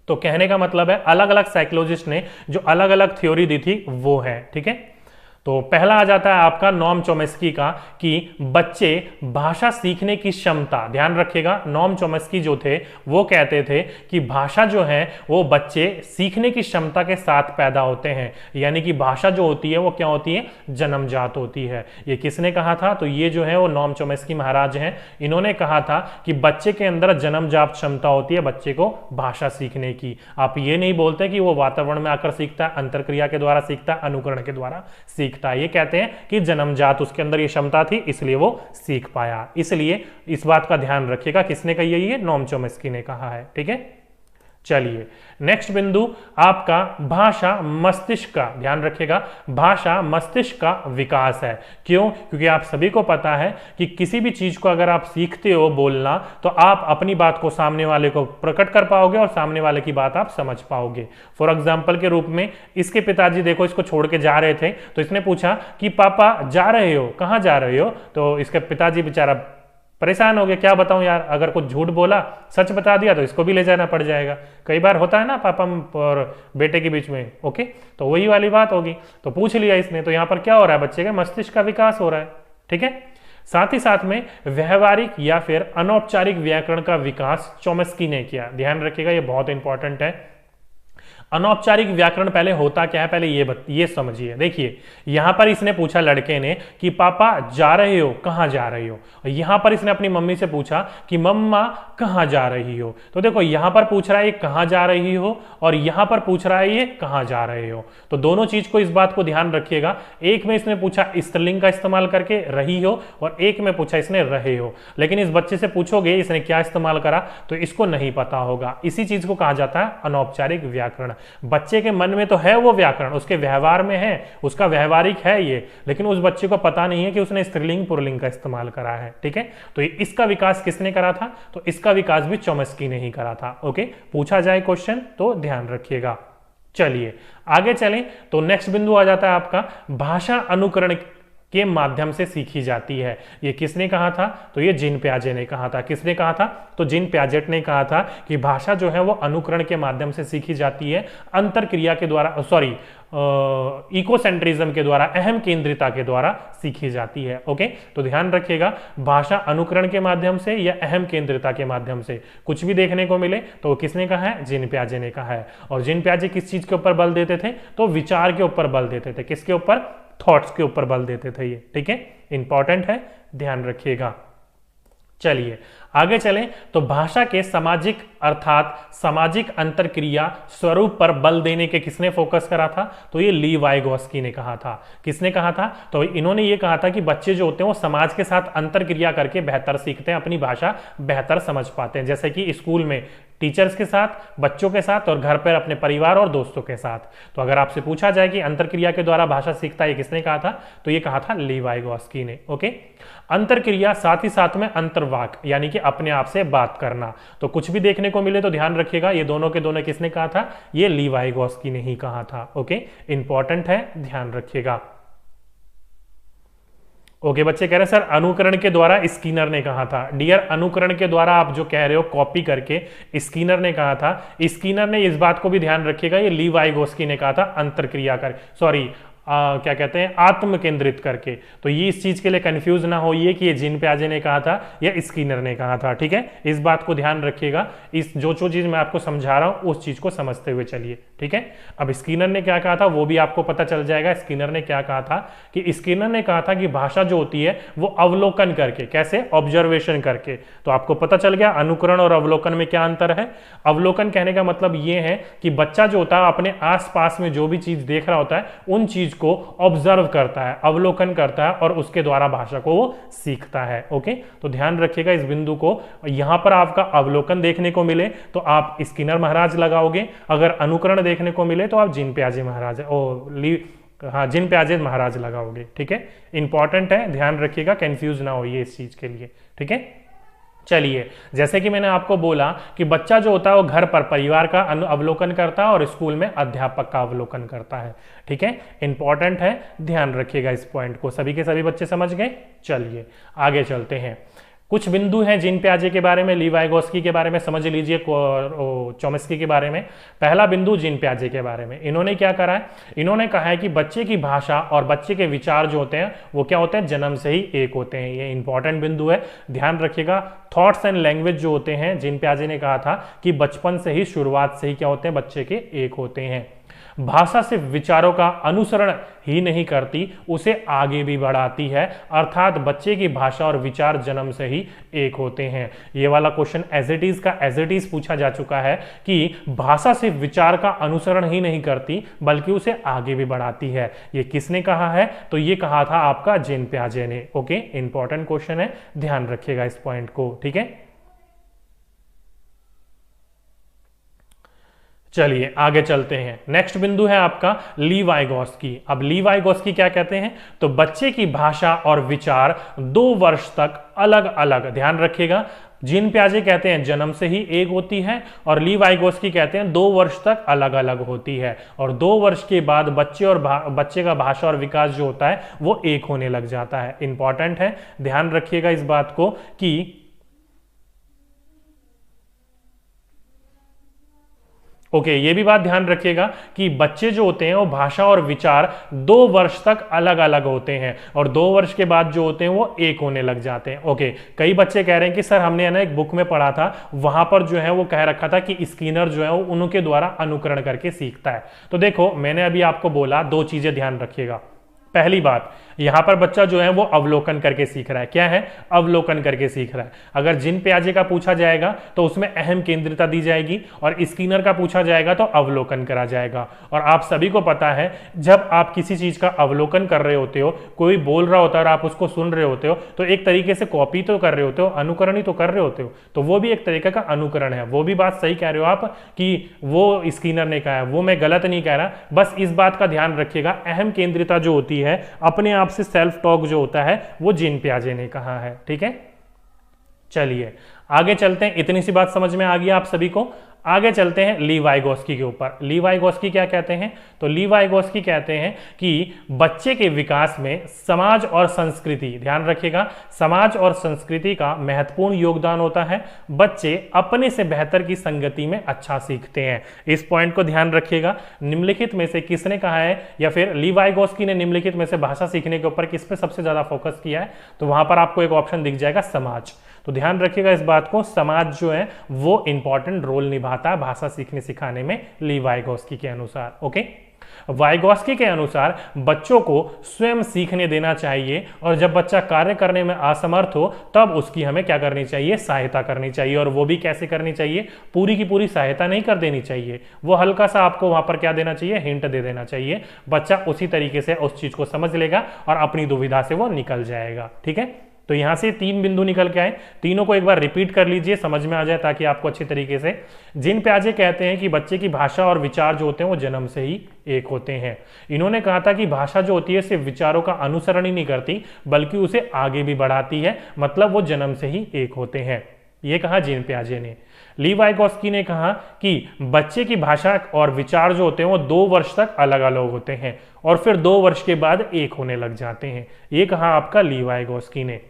तो कहने का मतलब है अलग अलग साइकोलॉजिस्ट ने जो अलग अलग थ्योरी दी थी वो है। ठीक है, तो पहला आ जाता है आपका नॉम चोम्स्की का कि बच्चे भाषा सीखने की क्षमता, ध्यान रखिएगा नॉम चोम्स्की जो थे वो कहते थे कि भाषा जो है वो बच्चे सीखने की क्षमता के साथ पैदा होते हैं, यानी कि भाषा जो होती है वो क्या होती है, जन्मजात होती है। ये किसने कहा था, तो ये जो है वो नॉम चोम्स्की महाराज हैं, इन्होंने कहा था कि बच्चे के अंदर जन्मजात क्षमता होती है बच्चे को भाषा सीखने की। आप ये नहीं बोलते कि वो वातावरण में आकर सीखता है, अंतरक्रिया के द्वारा सीखता है, अनुकरण के द्वारा सीखता है। ये कहते हैं कि जन्मजात उसके अंदर ये क्षमता थी इसलिए वो सीख पाया। इसलिए इस बात का ध्यान रखिएगा, किसने कही है, ये नॉम चोम्स्की ने कहा है। ठीक है, चलिए नेक्स्ट बिंदु आपका भाषा मस्तिष्क का, ध्यान रखिएगा भाषा मस्तिष्क का विकास है। क्यों, क्योंकि आप सभी को पता है कि किसी भी चीज को अगर आप सीखते हो बोलना तो आप अपनी बात को सामने वाले को प्रकट कर पाओगे और सामने वाले की बात आप समझ पाओगे। फॉर एग्जाम्पल के रूप में इसके पिताजी देखो इसको छोड़ के जा रहे थे, तो इसने पूछा कि पापा जा रहे हो, कहाँ जा रहे हो, तो इसके पिताजी बेचारा परेशान हो गए, क्या बताऊं यार, अगर कुछ झूठ बोला सच बता दिया तो इसको भी ले जाना पड़ जाएगा। कई बार होता है ना पापा और बेटे के बीच में, ओके, तो वही वाली बात होगी। तो पूछ लिया इसने, तो यहां पर क्या हो रहा है, बच्चे के मस्तिष्क का विकास हो रहा है। ठीक है, साथ ही साथ में व्यवहारिक या फिर अनौपचारिक व्याकरण का विकास चोम्स्की ने किया। ध्यान रखिएगा ये बहुत इंपॉर्टेंट है। अनौपचारिक व्याकरण पहले होता क्या है, पहले ये समझिए। देखिए यहां पर इसने पूछा लड़के ने कि पापा जा रहे हो, कहां जा रही हो, यहां पर इसने अपनी मम्मी से पूछा कि मम्मा कहां जा रही हो। तो देखो यहां पर पूछ रहा है ये कहां जा रही हो और यहां पर पूछ रहा है ये कहां जा रहे हो। तो दोनों चीज को, इस बात को ध्यान रखिएगा, एक में इसने पूछा स्त्रीलिंग का इस्तेमाल करके रही हो और एक में पूछा इसने रहे हो। लेकिन इस बच्चे से पूछोगे इसने क्या इस्तेमाल करा तो इसको नहीं पता होगा। इसी चीज को कहा जाता है अनौपचारिक व्याकरण। बच्चे के मन में तो है वो व्याकरण, उसके व्यवहार में है, उसका व्यवहारिक है ये, लेकिन उस बच्चे को पता नहीं है कि उसने स्त्रीलिंग पुल्लिंग का इस्तेमाल करा है। ठीक है, तो इसका विकास किसने करा था, तो इसका विकास भी चोम्स्की ने ही करा था। ओके, पूछा जाए क्वेश्चन तो ध्यान रखिएगा। चलिए आगे चलें, तो नेक्स्ट बिंदु आ जाता है आपका भाषा अनुकरण के माध्यम से सीखी जाती है। ये किसने कहा था, तो ये जीन पियाजे ने कहा था। किसने कहा था, तो जीन पियाजेट ने कहा था कि भाषा जो है वो अनुकरण के माध्यम से सीखी जाती है, अंतरक्रिया के द्वारा, सॉरी इकोसेंट्रिज्म के द्वारा, अहम केंद्रिता के द्वारा सीखी जाती है। ओके, तो ध्यान रखिएगा भाषा अनुकरण के माध्यम से या अहम केंद्रिता के माध्यम से कुछ भी देखने को मिले तो किसने कहा है, जीन पियाजे ने कहा है। और जीन पियाजे किस चीज के ऊपर बल देते थे, तो विचार के ऊपर बल देते थे। किसके ऊपर, थॉट्स के ऊपर बल देते थे ये। ठीक है, इंपॉर्टेंट है, ध्यान रखिएगा। चलिए आगे चलें, तो भाषा के सामाजिक अर्थात सामाजिक अंतरक्रिया स्वरूप पर बल देने के किसने फोकस करा था, तो ये ली वाइगोस्की ने कहा था। किसने कहा था, तो इन्होंने ये कहा था कि बच्चे जो होते हैं वो समाज के साथ अंतरक्रिया करके बेहतर सीखते हैं, अपनी भाषा बेहतर समझ पाते हैं। जैसे कि स्कूल में टीचर्स के साथ, बच्चों के साथ और घर पर अपने परिवार और दोस्तों के साथ। तो अगर आपसे पूछा जाए कि अंतरक्रिया के द्वारा भाषा सीखता है, किसने कहा था, तो ये कहा था ली वाइगोस्की ने। ओके, अंतरक्रिया साथ ही साथ में अंतर्वाक यानी कि अपने आप से बात करना। तो कुछ भी देखने को मिले तो ध्यान रखिएगा ये दोनों के दोनों किसने कहा था, ये ली वाइगोस्की ने ही कहा था। ओके, इंपॉर्टेंट है, ध्यान रखिएगा। ओके बच्चे कह रहे हैं सर अनुकरण के द्वारा स्किनर ने कहा था। डियर अनुकरण के द्वारा आप जो कह रहे हो कॉपी करके, स्किनर ने कहा था। स्किनर ने इस बात को भी ध्यान रखिएगा, ये ली वाइगोस्की ने कहा था अंतरक्रिया कर, सॉरी क्या कहते हैं, आत्म केंद्रित करके। तो ये इस चीज के लिए कंफ्यूज ना होइए कि ये जीन पियाजे ने कहा था या स्किनर ने कहा था, ठीक है। इस बात को ध्यान रखिएगा, इस जो चीज मैं आपको समझा रहा हूं उस चीज को समझते हुए चलिए, ठीक है। अब स्किनर ने क्या कहा था वो भी आपको पता चल जाएगा। स्किनर ने क्या कहा था कि स्किनर ने कहा था कि भाषा जो होती है वो अवलोकन करके, कैसे, ऑब्जर्वेशन करके। तो आपको पता चल गया अनुकरण और अवलोकन में क्या अंतर है। अवलोकन कहने का मतलब ये है कि बच्चा जो होता है अपने आसपास में जो भी चीज देख रहा होता है उन चीज को ऑब्जर्व करता है, अवलोकन करता है और उसके द्वारा भाषा को वो सीखता है। ओके, तो ध्यान रखिएगा इस बिंदु को। यहां पर आपका अवलोकन देखने को मिले तो आप स्किनर महाराज लगाओगे, अगर अनुकरण देखने को मिले तो आप जीन पियाजे महाराज जीन पियाजे महाराज लगाओगे, ठीक है। इंपॉर्टेंट है, ध्यान रखिएगा, कंफ्यूज ना होइए इस चीज के लिए, ठीक है। चलिए, जैसे कि मैंने आपको बोला कि बच्चा जो होता है वो घर पर परिवार का अवलोकन करता है और स्कूल में अध्यापक का अवलोकन करता है, ठीक है। इंपॉर्टेंट है, ध्यान रखिएगा इस पॉइंट को। सभी के सभी बच्चे समझ गए। चलिए आगे चलते हैं। कुछ बिंदु हैं जीन पियाजे के बारे में, ली वाइगोस्की के बारे में समझ लीजिए, चॉम्स्की के बारे में। पहला बिंदु जीन पियाजे के बारे में, इन्होंने क्या करा है, इन्होंने कहा है कि बच्चे की भाषा और बच्चे के विचार जो होते हैं वो क्या होते हैं, जन्म से ही एक होते हैं। ये इंपॉर्टेंट बिंदु है, ध्यान रखिएगा। थॉट्स एंड लैंग्वेज जो होते हैं, जीन पियाजे ने कहा था कि बचपन से ही, शुरुआत से ही क्या होते हैं, बच्चे के एक होते हैं। भाषा सिर्फ विचारों का अनुसरण ही नहीं करती, उसे आगे भी बढ़ाती है, अर्थात बच्चे की भाषा और विचार जन्म से ही एक होते हैं। ये वाला क्वेश्चन एज इट इज का एज इट इज पूछा जा चुका है कि भाषा सिर्फ विचार का अनुसरण ही नहीं करती बल्कि उसे आगे भी बढ़ाती है। ये किसने कहा है, तो ये कहा था आपका जीन पियाजे ने। ओके, इंपॉर्टेंट क्वेश्चन है, ध्यान रखिएगा इस पॉइंट को, ठीक है। चलिए आगे चलते हैं। नेक्स्ट बिंदु है आपका ली वाइगोस्की। अब ली वाइगोस्की क्या कहते हैं, तो बच्चे की भाषा और विचार 2 वर्ष तक अलग अलग, ध्यान रखिएगा, जीन पियाजे कहते हैं जन्म से ही एक होती है और ली वाइगोस्की कहते हैं 2 वर्ष तक अलग अलग होती है, और 2 वर्ष के बाद बच्चे का भाषा और विकास जो होता है वो एक होने लग जाता है। इंपॉर्टेंट है, ध्यान रखिएगा इस बात को कि ओके, ये भी बात ध्यान रखिएगा कि बच्चे जो होते हैं वो भाषा और विचार 2 वर्ष तक अलग अलग होते हैं और 2 वर्ष के बाद जो होते हैं वो एक होने लग जाते हैं। ओके, कई बच्चे कह रहे हैं कि सर हमने ना एक बुक में पढ़ा था, वहां पर जो है वो कह रखा था कि स्किनर जो है वो उनके द्वारा अनुकरण करके सीखता है। तो देखो, मैंने अभी आपको बोला 2 चीजें ध्यान रखिएगा। पहली बात, यहां पर बच्चा जो है वो अवलोकन करके सीख रहा है। क्या है, अवलोकन करके सीख रहा है। अगर जीन पियाजे का पूछा जाएगा तो उसमें अहम केंद्रिता दी जाएगी और स्किनर का पूछा जाएगा तो अवलोकन करा जाएगा। और आप सभी को पता है, जब आप किसी चीज का अवलोकन कर रहे होते हो, कोई बोल रहा होता है और आप उसको सुन रहे होते हो, तो एक तरीके से कॉपी तो कर रहे होते हो, अनुकरण ही तो कर रहे होते हो, तो वो भी एक तरीके का अनुकरण है। वो भी बात सही कह रहे हो आप कि वो स्किनर ने कहा है, वो मैं गलत नहीं कह रहा। बस इस बात का ध्यान रखिएगा, अहम केंद्रिता जो होती है, अपने आप से सेल्फ टॉक जो होता है, वो जीन पियाजे ने कहा है, ठीक है। चलिए आगे चलते हैं। इतनी सी बात समझ में आ गई आप सभी को। आगे चलते हैं ली वाइगोस्की के ऊपर। ली वाइगोस्की क्या कहते हैं, तो ली वाइगोस्की कहते हैं कि बच्चे के विकास में समाज और संस्कृति, ध्यान रखिएगा, समाज और संस्कृति का महत्वपूर्ण योगदान होता है। बच्चे अपने से बेहतर की संगति में अच्छा सीखते हैं। इस पॉइंट को ध्यान रखिएगा। निम्नलिखित में से किसने कहा है, या फिर ली वाइगोस्की ने निम्नलिखित में से भाषा सीखने के ऊपर किस पे सबसे ज्यादा फोकस किया है, तो वहां पर आपको एक ऑप्शन दिख जाएगा, समाज। तो ध्यान रखिएगा इस बात को, समाज जो है वो इंपॉर्टेंट रोल निभाता है भाषा सीखने सिखाने में, ली वाइगोस्की के अनुसार। ओके, वाइगोस्की के अनुसार बच्चों को स्वयं सीखने देना चाहिए और जब बच्चा कार्य करने में असमर्थ हो तब उसकी हमें क्या करनी चाहिए, सहायता करनी चाहिए। और वो भी कैसे करनी चाहिए, पूरी की पूरी सहायता नहीं कर देनी चाहिए, वो हल्का सा आपको वहां पर क्या देना चाहिए, हिंट दे देना चाहिए। बच्चा उसी तरीके से उस चीज को समझ लेगा और अपनी दुविधा से वो निकल जाएगा, ठीक है। तो यहां से 3 बिंदु निकल के आए, तीनों को एक बार रिपीट कर लीजिए, समझ में आ जाए ताकि आपको अच्छी तरीके से। जीन पियाजे कहते हैं कि बच्चे की भाषा और विचार जो होते हैं वो जन्म से ही एक होते हैं। इन्होंने कहा था कि भाषा जो होती है सिर्फ विचारों का अनुसरण ही नहीं करती बल्कि उसे आगे भी बढ़ाती है, मतलब वो जन्म से ही एक होते हैं। ये कहा जीन पियाजे ने। ली वाइगोस्की ने कहा कि बच्चे की भाषा और विचार जो होते हैं वो 2 वर्ष तक अलग अलग होते हैं और फिर 2 वर्ष के बाद एक होने लग जाते हैं। ये कहा आपका ली वाइगोस्की ने।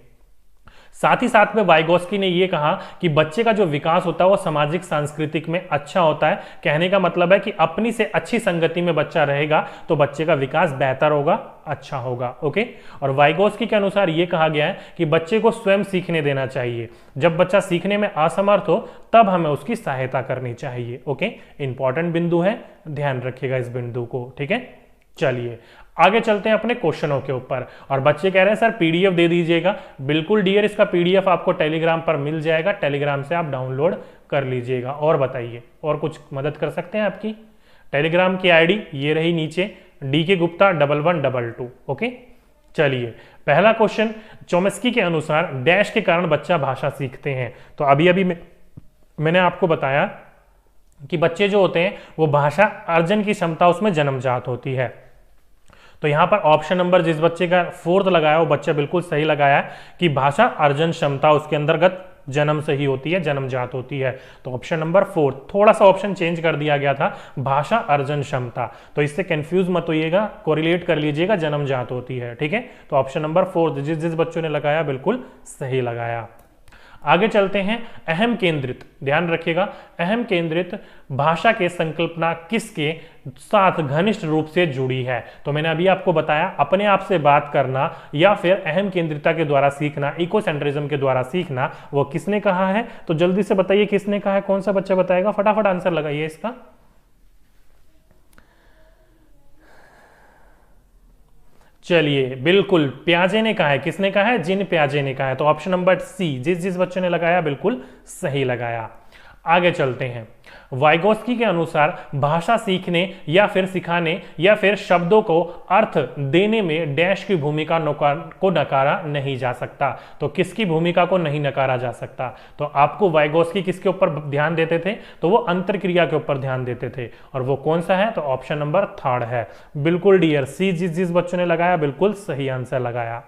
साथ ही साथ में वाइगोस्की ने यह कहा कि बच्चे का जो विकास होता है वो सामाजिक सांस्कृतिक में अच्छा होता है। कहने का मतलब है कि अपनी से अच्छी संगति में बच्चा रहेगा तो बच्चे का विकास बेहतर होगा, अच्छा होगा। ओके, और वाइगोस्की के अनुसार यह कहा गया है कि बच्चे को स्वयं सीखने देना चाहिए। जब बच्चा सीखने में असमर्थ हो तब हमें उसकी सहायता करनी चाहिए। ओके, इंपॉर्टेंट बिंदु है, ध्यान रखिएगा इस बिंदु को। ठीक है, चलिए आगे चलते हैं अपने क्वेश्चनों के ऊपर। और बच्चे कह रहे हैं सर पीडीएफ दे दीजिएगा। बिल्कुल डियर, इसका पीडीएफ आपको टेलीग्राम पर मिल जाएगा, टेलीग्राम से आप डाउनलोड कर लीजिएगा। और बताइए, और कुछ मदद कर सकते हैं आपकी? टेलीग्राम की आईडी ये रही नीचे, DK Gupta 1112। ओके, चलिए पहला क्वेश्चन, चोम्स्की के अनुसार डैश के कारण बच्चा भाषा सीखते हैं। तो अभी अभी मैंने आपको बताया कि बच्चे जो होते हैं वो भाषा अर्जन की क्षमता उसमें जन्मजात होती है। तो यहां पर ऑप्शन नंबर जिस बच्चे का 4th लगाया वो बच्चा बिल्कुल सही लगाया कि भाषा अर्जन क्षमता उसके अंतर्गत जन्म से ही होती है, जन्मजात होती है। तो ऑप्शन नंबर 4, थोड़ा सा ऑप्शन चेंज कर दिया गया था, भाषा अर्जन क्षमता, तो इससे कंफ्यूज मत होइएगा, कोरिलेट कर लीजिएगा, जन्मजात होती है। ठीक है, तो ऑप्शन नंबर 4 जिस जिस बच्चों ने लगाया बिल्कुल सही लगाया। आगे चलते हैं, अहम केंद्रित, ध्यान रखिएगा, अहम केंद्रित भाषा के संकल्पना किसके साथ घनिष्ठ रूप से जुड़ी है? तो मैंने अभी आपको बताया, अपने आप से बात करना या फिर अहम केंद्रिता के द्वारा सीखना, इकोसेंट्रिज्म के द्वारा सीखना, वो किसने कहा है? तो जल्दी से बताइए किसने कहा है, कौन सा बच्चा बताएगा? फटाफट आंसर लगाइए इसका। चलिए बिल्कुल प्याजे ने कहा है। किसने कहा है? जिन प्याजे ने कहा है। तो ऑप्शन नंबर सी, जिस जिस बच्चों ने लगाया बिल्कुल सही लगाया। आगे चलते हैं, वाइगोस्की के अनुसार भाषा सीखने या फिर सिखाने या फिर शब्दों को अर्थ देने में डैश की भूमिका को नकारा नहीं जा सकता। तो किसकी भूमिका को नहीं नकारा जा सकता? तो आपको वाइगोस्की किसके ऊपर ध्यान देते थे? तो वो अंतरक्रिया के ऊपर ध्यान देते थे, और वो कौन सा है? तो ऑप्शन नंबर 3 है। बिल्कुल डियर, सी जिस जिस बच्चों ने लगाया बिल्कुल सही आंसर लगाया।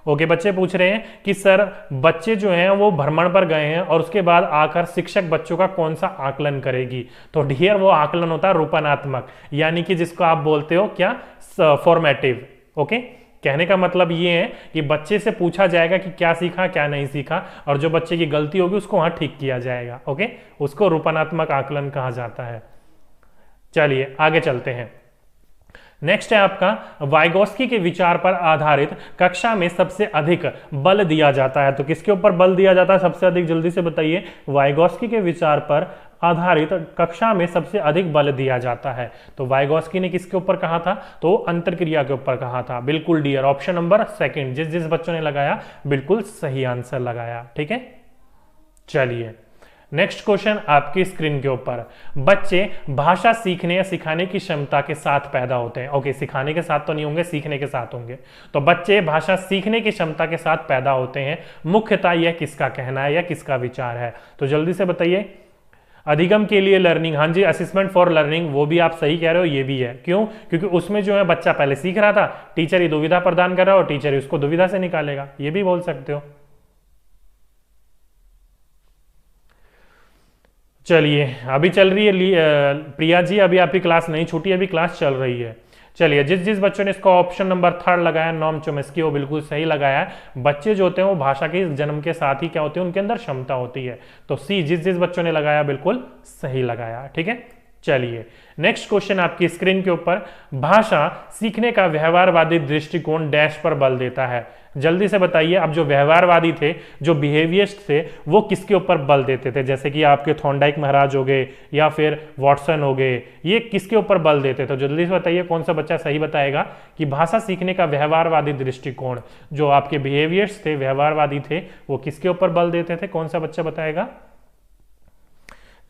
ओके, बच्चे पूछ रहे हैं कि सर बच्चे जो हैं वो भ्रमण पर गए हैं और उसके बाद आकर शिक्षक बच्चों का कौन सा आकलन करेगी? तो डियर वो आकलन होता है रूपनात्मक, यानी कि जिसको आप बोलते हो क्या, फॉर्मेटिव। ओके, कहने का मतलब ये है कि बच्चे से पूछा जाएगा कि क्या सीखा क्या नहीं सीखा, और जो बच्चे की गलती होगी उसको वहां ठीक किया जाएगा। ओके, उसको रूपनात्मक आकलन कहा जाता है। चलिए आगे चलते हैं। नेक्स्ट है आपका, वाइगोस्की के विचार पर आधारित कक्षा में सबसे अधिक बल दिया जाता है। तो किसके ऊपर बल दिया जाता है सबसे अधिक? जल्दी से बताइए। वाइगोस्की के विचार पर आधारित कक्षा में सबसे अधिक बल दिया जाता है। तो वाइगोस्की ने किसके ऊपर कहा था? तो अंतरक्रिया के ऊपर कहा था। बिल्कुल डियर, ऑप्शन नंबर 2 जिस जिस बच्चों ने लगाया बिल्कुल सही आंसर लगाया। ठीक है, चलिए नेक्स्ट क्वेश्चन आपकी स्क्रीन के ऊपर, बच्चे भाषा सीखने या सिखाने की क्षमता के साथ पैदा होते हैं। ओके, सिखाने के साथ तो नहीं होंगे, सीखने के साथ होंगे। तो बच्चे भाषा सीखने की क्षमता के साथ पैदा होते हैं, मुख्यतः यह किसका कहना है या किसका विचार है? तो जल्दी से बताइए। अधिगम के लिए लर्निंग, हाँ जी, असिस्मेंट फॉर लर्निंग, वो भी आप सही कह रहे हो, ये भी है। क्यों? क्योंकि उसमें जो है बच्चा पहले सीख रहा था, टीचर ही दुविधा प्रदान कर रहा है और टीचर ही उसको दुविधा से निकालेगा, ये भी बोल सकते हो। चलिए अभी चल रही है प्रिया जी, अभी आपकी क्लास नहीं छूटी, अभी क्लास चल रही है। चलिए जिस जिस बच्चों ने इसको ऑप्शन नंबर 3 लगाया, नॉम चोम्स्की, वो बिल्कुल सही लगाया है। बच्चे जो होते हैं वो भाषा के जन्म के साथ ही क्या होती है, उनके अंदर क्षमता होती है। तो सी जिस जिस बच्चों ने लगाया बिल्कुल सही लगाया। ठीक है, चलिए नेक्स्ट क्वेश्चन आपकी स्क्रीन के ऊपर, भाषा सीखने का व्यवहारवादी दृष्टिकोण डैश पर बल देता है। जल्दी से बताइए। अब जो व्यवहारवादी थे, जो बिहेवियरिस्ट थे, वो किसके ऊपर बल देते थे? जैसे कि आपके थॉर्नडाइक महाराज हो गए या फिर वॉटसन हो गए, ये किसके ऊपर बल देते थे? जल्दी से बताइए कौन सा बच्चा सही बताएगा कि भाषा सीखने का व्यवहारवादी दृष्टिकोण, जो आपके बिहेवियर्स थे, व्यवहारवादी थे, वो किसके ऊपर बल देते थे? कौन सा बच्चा बताएगा?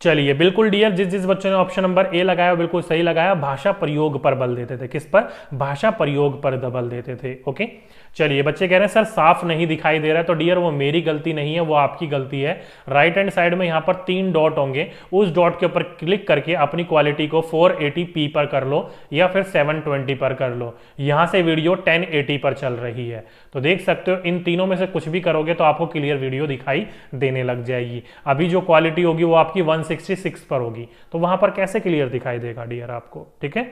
चलिए बिल्कुल डियर, जिस जिस बच्चों ने ऑप्शन नंबर ए लगाया बिल्कुल सही लगाया, भाषा प्रयोग पर बल देते थे। किस पर? भाषा प्रयोग पर बल देते थे। ओके, चलिए बच्चे कह रहे हैं सर साफ नहीं दिखाई दे रहा है। तो डियर वो मेरी गलती नहीं है, वो आपकी गलती है। राइट हैंड साइड में यहाँ पर 3 डॉट होंगे, उस डॉट के ऊपर क्लिक करके अपनी क्वालिटी को 480p पर कर लो या फिर 720 पर कर लो। यहां से वीडियो 1080 पर चल रही है, तो देख सकते हो इन तीनों में से कुछ भी करोगे तो आपको क्लियर वीडियो दिखाई देने लग जाएगी। अभी जो क्वालिटी होगी वो आपकी 166 पर होगी, तो वहां पर कैसे क्लियर दिखाई देगा डियर आपको? ठीक है,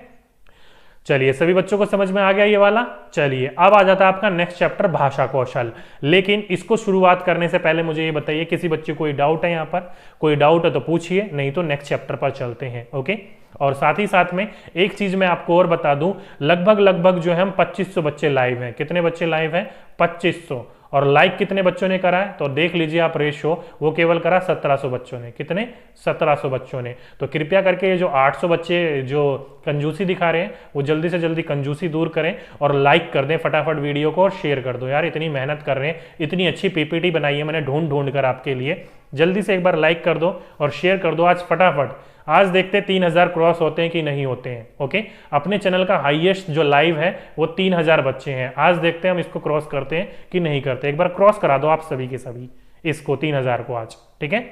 चलिए सभी बच्चों को समझ में आ गया ये वाला। चलिए अब आ जाता है आपका नेक्स्ट चैप्टर भाषा कौशल। लेकिन इसको शुरुआत करने से पहले मुझे ये बताइए, किसी बच्चे को कोई डाउट है यहाँ पर? कोई डाउट है तो पूछिए, नहीं तो नेक्स्ट चैप्टर पर चलते हैं। ओके, और साथ ही साथ में एक चीज मैं आपको और बता दूं, लगभग जो है हम 2500 बच्चे लाइव हैं। कितने बच्चे लाइव हैं? 2500। और लाइक कितने बच्चों ने करा है तो देख लीजिए आप रेशो, वो केवल करा 1700 बच्चों ने। कितने? 1700 बच्चों ने। तो कृपया करके ये जो 800 बच्चे जो कंजूसी दिखा रहे हैं वो जल्दी से जल्दी कंजूसी दूर करें और लाइक कर दें फटाफट वीडियो को और शेयर कर दो। यार इतनी मेहनत कर रहे हैं, इतनी अच्छी पीपीटी बनाई है मैंने ढूंढ ढूंढ कर आपके लिए, जल्दी से एक बार लाइक कर दो और शेयर कर दो आज फटाफट। आज देखते 3000 क्रॉस होते हैं कि नहीं होते हैं। ओके, अपने चैनल का हाईएस्ट जो लाइव है वो 3000 बच्चे हैं। आज देखते हैं हम इसको क्रॉस करते हैं कि नहीं करते। एक बार क्रॉस करा दो आप सभी के सभी इसको 3000 को आज, ठीक है।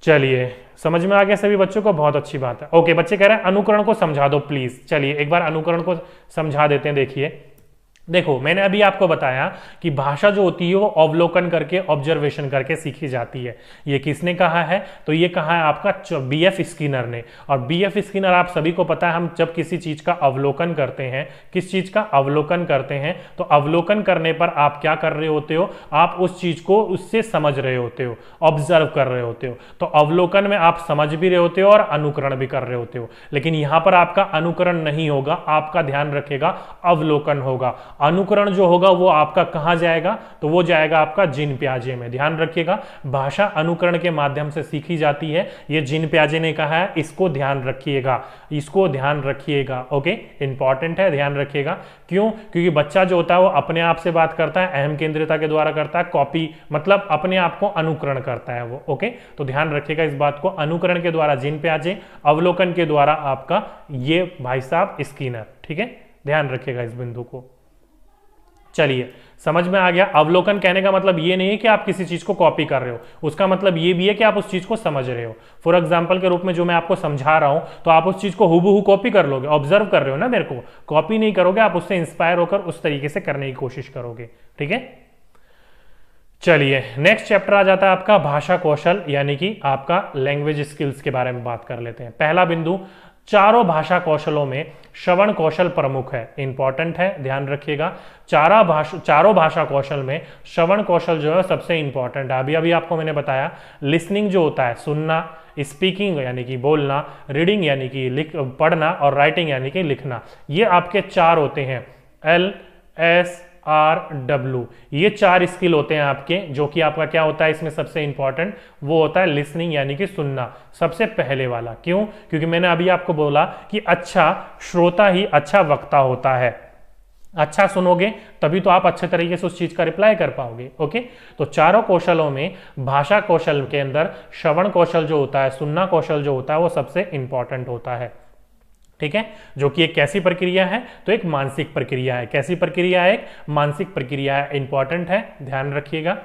चलिए समझ में आ गया सभी बच्चों को, बहुत अच्छी बात है। ओके, बच्चे कह रहे हैं अनुकरण को समझा दो प्लीज। चलिए एक बार अनुकरण को समझा देते हैं। देखिए देखो, मैंने अभी आपको बताया कि भाषा जो होती है वो अवलोकन करके, ऑब्जर्वेशन करके सीखी जाती है। ये किसने कहा है? तो ये कहा है आपका बीएफ स्किनर ने। और बीएफ स्किनर आप सभी को पता है, हम जब किसी चीज का अवलोकन करते हैं, किस चीज का अवलोकन करते हैं, तो अवलोकन करने पर आप क्या कर रहे होते हो? आप उस चीज को उससे समझ रहे होते हो, ऑब्जर्व कर रहे होते हो। तो अवलोकन में आप समझ भी रहे होते हो और अनुकरण भी कर रहे होते हो। लेकिन यहां पर आपका अनुकरण नहीं होगा, आपका ध्यान रखेगा अवलोकन होगा। अनुकरण जो होगा वो आपका कहां जाएगा? तो वो जाएगा आपका जिन प्याजे में। ध्यान रखिएगा, भाषा अनुकरण के माध्यम से सीखी जाती है, ये जिन प्याजे ने कहा है, इसको ध्यान रखिएगा, इसको ध्यान रखिएगा। ओके, इंपॉर्टेंट है, ध्यान रखिएगा। क्यों? क्योंकि बच्चा जो होता है वो अपने आप से बात करता है, अहम केंद्रिता के द्वारा करता है, कॉपी मतलब अपने आप को अनुकरण करता है वो। ओके, तो ध्यान रखिएगा इस बात को, अनुकरण के द्वारा जिन प्याजे, अवलोकन के द्वारा आपका ये भाई साहब स्किनर। ठीक है, ध्यान रखिएगा इस बिंदु को। चलिए समझ में आ गया। अवलोकन कहने का मतलब ये नहीं है कि आप किसी चीज को कॉपी कर रहे हो, उसका मतलब ये भी है कि आप उस चीज को समझ रहे हो। फॉर एग्जांपल के रूप में जो मैं आपको समझा रहा हूं, तो आप उस चीज को हूबहू कॉपी कर लोगे, ऑब्जर्व कर रहे हो ना मेरे को, कॉपी नहीं करोगे, आप उससे इंस्पायर होकर उस तरीके से करने की कोशिश करोगे। ठीक है, चलिए नेक्स्ट चैप्टर आ जाता है आपका भाषा कौशल, यानी कि आपका लैंग्वेज स्किल्स के बारे में बात कर लेते हैं। पहला बिंदु, चारों भाषा कौशलों में श्रवण कौशल प्रमुख है। इंपॉर्टेंट है, ध्यान रखिएगा। चारों भाषा कौशल में श्रवण कौशल जो है सबसे इंपॉर्टेंट है। अभी अभी आपको मैंने बताया, लिसनिंग जो होता है सुनना, स्पीकिंग यानी कि बोलना, रीडिंग यानी कि पढ़ना, और राइटिंग यानी कि लिखना, ये आपके चार होते हैं। LSRW, ये चार स्किल होते हैं आपके, जो कि आपका क्या होता है इसमें सबसे इंपॉर्टेंट, वो होता है लिसनिंग यानी कि सुनना, सबसे पहले वाला। क्यों? क्योंकि मैंने अभी आपको बोला कि अच्छा श्रोता ही अच्छा वक्ता होता है। अच्छा सुनोगे तभी तो आप अच्छे तरीके से उस चीज का रिप्लाई कर पाओगे। ओके, तो चारों कौशलों में भाषा कौशल के अंदर श्रवण कौशल जो होता है, सुनना कौशल जो होता है, वो सबसे इंपॉर्टेंट होता है। ठीक है, जो कि एक कैसी प्रक्रिया है? तो एक मानसिक प्रक्रिया है। कैसी प्रक्रिया है? एक मानसिक प्रक्रिया है। इंपॉर्टेंट है, ध्यान रखिएगा।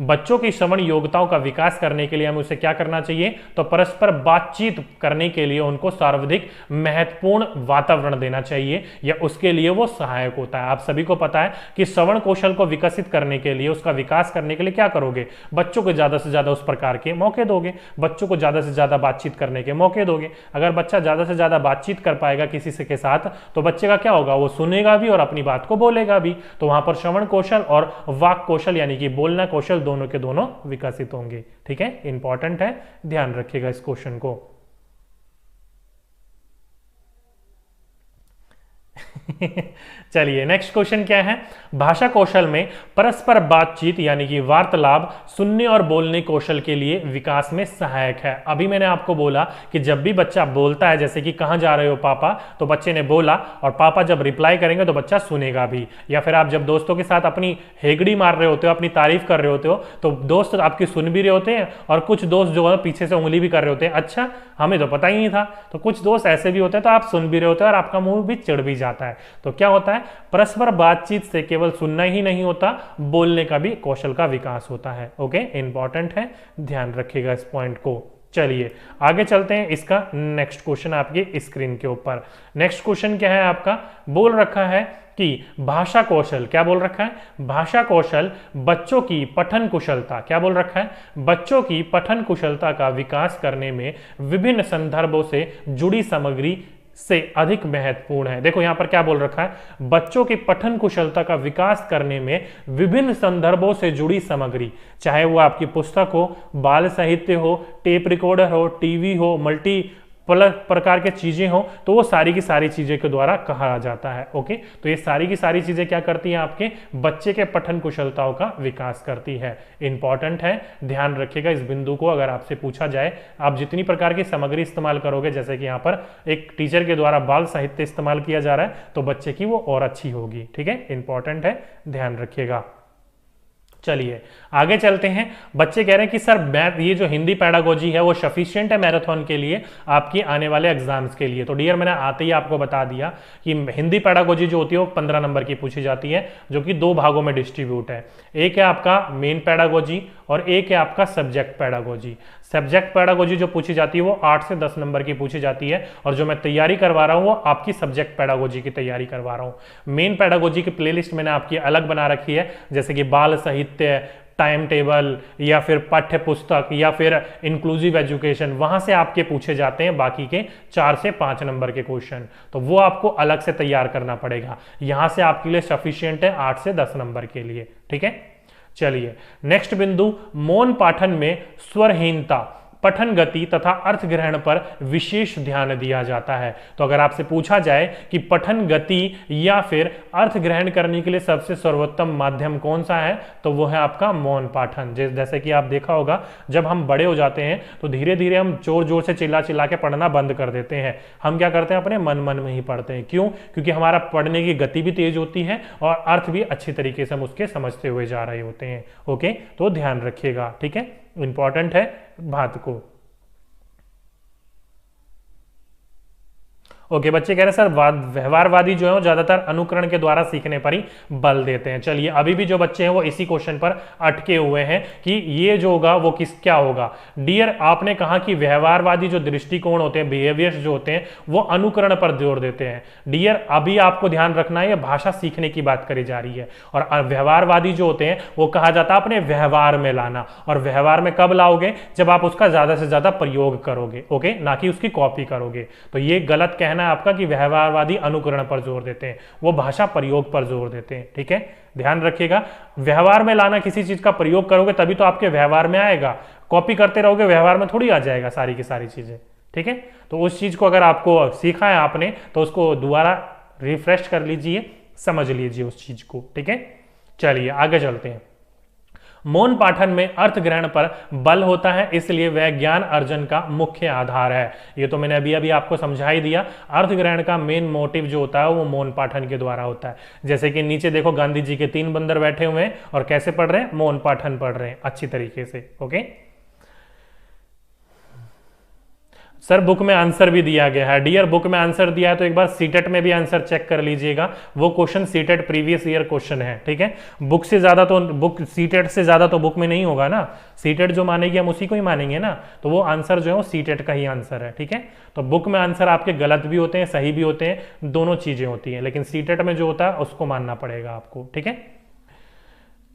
बच्चों की श्रवण योग्यताओं का विकास करने के लिए हमें उसे क्या करना चाहिए? तो परस्पर बातचीत करने के लिए उनको सर्वाधिक महत्वपूर्ण वातावरण देना चाहिए, या उसके लिए वो सहायक होता है। आप सभी को पता है कि श्रवण कौशल को विकसित करने के लिए, उसका विकास करने के लिए क्या करोगे? बच्चों को ज्यादा से ज्यादा उस प्रकार के मौके दोगे, बच्चों को ज्यादा से ज्यादा बातचीत करने के मौके दोगे। अगर बच्चा ज्यादा से ज्यादा बातचीत कर पाएगा किसी से के साथ, तो बच्चे का क्या होगा? वो सुनेगा भी और अपनी बात को बोलेगा भी। तो वहां पर श्रवण कौशल और वाक कौशल यानी कि बोलना कौशल दोनों के दोनों विकसित होंगे। ठीक है, इंपॉर्टेंट है, ध्यान रखिएगा इस क्वेश्चन को। चलिए नेक्स्ट क्वेश्चन क्या है? भाषा कौशल में परस्पर बातचीत यानी कि वार्तालाप सुनने और बोलने कौशल के लिए विकास में सहायक है। अभी मैंने आपको बोला कि जब भी बच्चा बोलता है, जैसे कि कहां जा रहे हो पापा, तो बच्चे ने बोला और पापा जब रिप्लाई करेंगे तो बच्चा सुनेगा भी। या फिर आप जब दोस्तों के साथ अपनी हेगड़ी मार रहे होते हो, अपनी तारीफ कर रहे होते हो, तो दोस्त आपकी सुन भी रहे होते हैं और कुछ दोस्त जो है पीछे से उंगली भी कर रहे होते हैं, अच्छा हमें तो पता ही नहीं था। तो कुछ दोस्त ऐसे भी होते हैं, तो आप सुन भी रहे होते हैं और आपका मुंह भी चिढ़ भी जाता है। तो क्या होता है? परस्पर बातचीत से केवल सुनना ही नहीं होता, बोलने का भी कौशल का विकास होता है। ओके, इंपॉर्टेंट है, ध्यान रखिएगा इस पॉइंट को। चलिए आगे चलते हैं। इसका नेक्स्ट क्वेश्चन आपकी स्क्रीन के ऊपर। नेक्स्ट क्वेश्चन क्या है आपका? बोल रखा है कि भाषा कौशल, क्या बोल रखा है? भाषा कौशल बच्चों की पठन कुशलता, क्या बोल रखा है? बच्चों की पठन कुशलता का विकास करने में विभिन्न संदर्भों से जुड़ी सामग्री से अधिक महत्वपूर्ण है। देखो यहां पर क्या बोल रखा है, बच्चों की पठन कुशलता का विकास करने में विभिन्न संदर्भों से जुड़ी सामग्री, चाहे वो आपकी पुस्तक हो, बाल साहित्य हो, टेप रिकॉर्डर हो, टीवी हो, मल्टी प्रकार के चीजें हो, तो वो सारी की सारी चीजें के द्वारा कहा जाता है। ओके, तो ये सारी की सारी चीजें क्या करती हैं, आपके बच्चे के पठन कुशलताओं का विकास करती है। इंपॉर्टेंट है, ध्यान रखिएगा इस बिंदु को। अगर आपसे पूछा जाए आप जितनी प्रकार की सामग्री इस्तेमाल करोगे, जैसे कि यहाँ पर एक टीचर के द्वारा बाल साहित्य इस्तेमाल किया जा रहा है, तो बच्चे की वो और अच्छी होगी। ठीक है, इंपॉर्टेंट है, ध्यान रखिएगा। चलिए आगे चलते हैं। बच्चे कह रहे हैं कि सर मैथ, ये जो हिंदी पैडागोजी है वो सफिशिएंट है मैराथन के लिए, आपकी आने वाले एग्जाम्स के लिए? तो डियर मैंने आते ही आपको बता दिया कि हिंदी पैडागोजी जो होती है वो 15 नंबर की पूछी जाती है, जो कि 2 भागों में डिस्ट्रीब्यूट है। एक है आपका मेन पैडागोजी और एक है आपका सब्जेक्ट पैडागोजी। सब्जेक्ट पैडागोजी जो पूछी जाती है वो 8 से 10 नंबर की पूछी जाती है, और जो मैं तैयारी करवा रहा हूँ वो आपकी सब्जेक्ट पैडागोजी की तैयारी करवा रहा हूँ। मेन पैडागोजी की प्लेलिस्ट मैंने आपकी अलग बना रखी है, जैसे कि बाल साहित्य, टाइम टेबल, या फिर पाठ्य पुस्तक, या फिर इंक्लूसिव एजुकेशन, वहां से आपके पूछे जाते हैं बाकी के 4 से 5 नंबर के क्वेश्चन, तो वो आपको अलग से तैयार करना पड़ेगा। यहां से आपके लिए सफिशिएंट है 8 से 10 नंबर के लिए। ठीक है, चलिए नेक्स्ट बिंदु, मौन पाठन में स्वरहीनता, पठन गति तथा अर्थ ग्रहण पर विशेष ध्यान दिया जाता है। तो अगर आपसे पूछा जाए कि पठन गति या फिर अर्थ ग्रहण करने के लिए सबसे सर्वोत्तम माध्यम कौन सा है, तो वो है आपका मौन पाठन। जैसे कि आप देखा होगा, जब हम बड़े हो जाते हैं तो धीरे धीरे हम जोर जोर से चिल्ला चिल्ला के पढ़ना बंद कर देते हैं। हम क्या करते हैं, अपने मन मन में ही पढ़ते हैं। क्यों? क्योंकि हमारा पढ़ने की गति भी तेज होती है और अर्थ भी अच्छी तरीके से हम उसके समझते हुए जा रहे होते हैं। ओके, तो ध्यान रखिएगा। ठीक है, इंपॉर्टेंट है बात को। ओके, बच्चे कह रहे हैं सर व्यवहारवादी जो है वो ज्यादातर अनुकरण के द्वारा सीखने पर ही बल देते हैं। चलिए अभी भी जो बच्चे हैं वो इसी क्वेश्चन पर अटके हुए हैं कि ये जो होगा वो क्या होगा। डियर, आपने कहा कि व्यवहारवादी जो दृष्टिकोण होते हैं, बिहेवियर्स जो होते हैं, वो अनुकरण पर जोर देते हैं। डियर, अभी आपको ध्यान रखना है, ये भाषा सीखने की बात करी जा रही है, और व्यवहारवादी जो होते हैं वो कहा जाता है अपने व्यवहार में लाना। और व्यवहार में कब लाओगे? जब आप उसका ज्यादा से ज्यादा प्रयोग करोगे। ओके, ना कि उसकी कॉपी करोगे। तो ये गलत कहना आपका कि व्यवहारवादी अनुकरण पर जोर देते हैं, वो भाषा प्रयोग पर जोर देते हैं। ठीक है, ध्यान रखिएगा। व्यवहार में लाना, किसी चीज का प्रयोग करोगे तभी तो आपके व्यवहार में आएगा। कॉपी करते रहोगे, व्यवहार में थोड़ी आ जाएगा सारी की सारी चीजें। ठीक है, तो उस चीज को अगर आपको सीखा है आपने, तो उसको दोबारा रिफ्रेश कर लीजिए, समझ लीजिए उस चीज को। ठीक है, चलिए आगे चलते हैं। मौन पाठन में अर्थ ग्रहण पर बल होता है, इसलिए वह ज्ञान अर्जन का मुख्य आधार है। ये तो मैंने अभी अभी आपको समझा ही दिया। अर्थ ग्रहण का मेन मोटिव जो होता है वो मौन पाठन के द्वारा होता है। जैसे कि नीचे देखो, गांधी जी के 3 बंदर बैठे हुए हैं और कैसे पढ़ रहे हैं? मौन पाठन पढ़ रहे हैं अच्छी तरीके से। ओके सर, बुक में आंसर भी दिया गया है। डियर, बुक में आंसर दिया है तो एक बार सीटेट में भी आंसर चेक कर लीजिएगा। वो question CTET previous year question है। ठीक है, बुक से ज्यादा तो बुक, सीटेट से ज्यादा तो बुक में नहीं होगा ना। सीटेट जो मानेगी हम उसी को ही मानेंगे ना, तो वो आंसर जो है वो सीटेट का ही आंसर है। ठीक है, तो बुक में आंसर आपके गलत भी होते हैं, सही भी होते हैं, दोनों चीजें होती हैं, लेकिन सीटेट में जो होता है उसको मानना पड़ेगा आपको। ठीक है,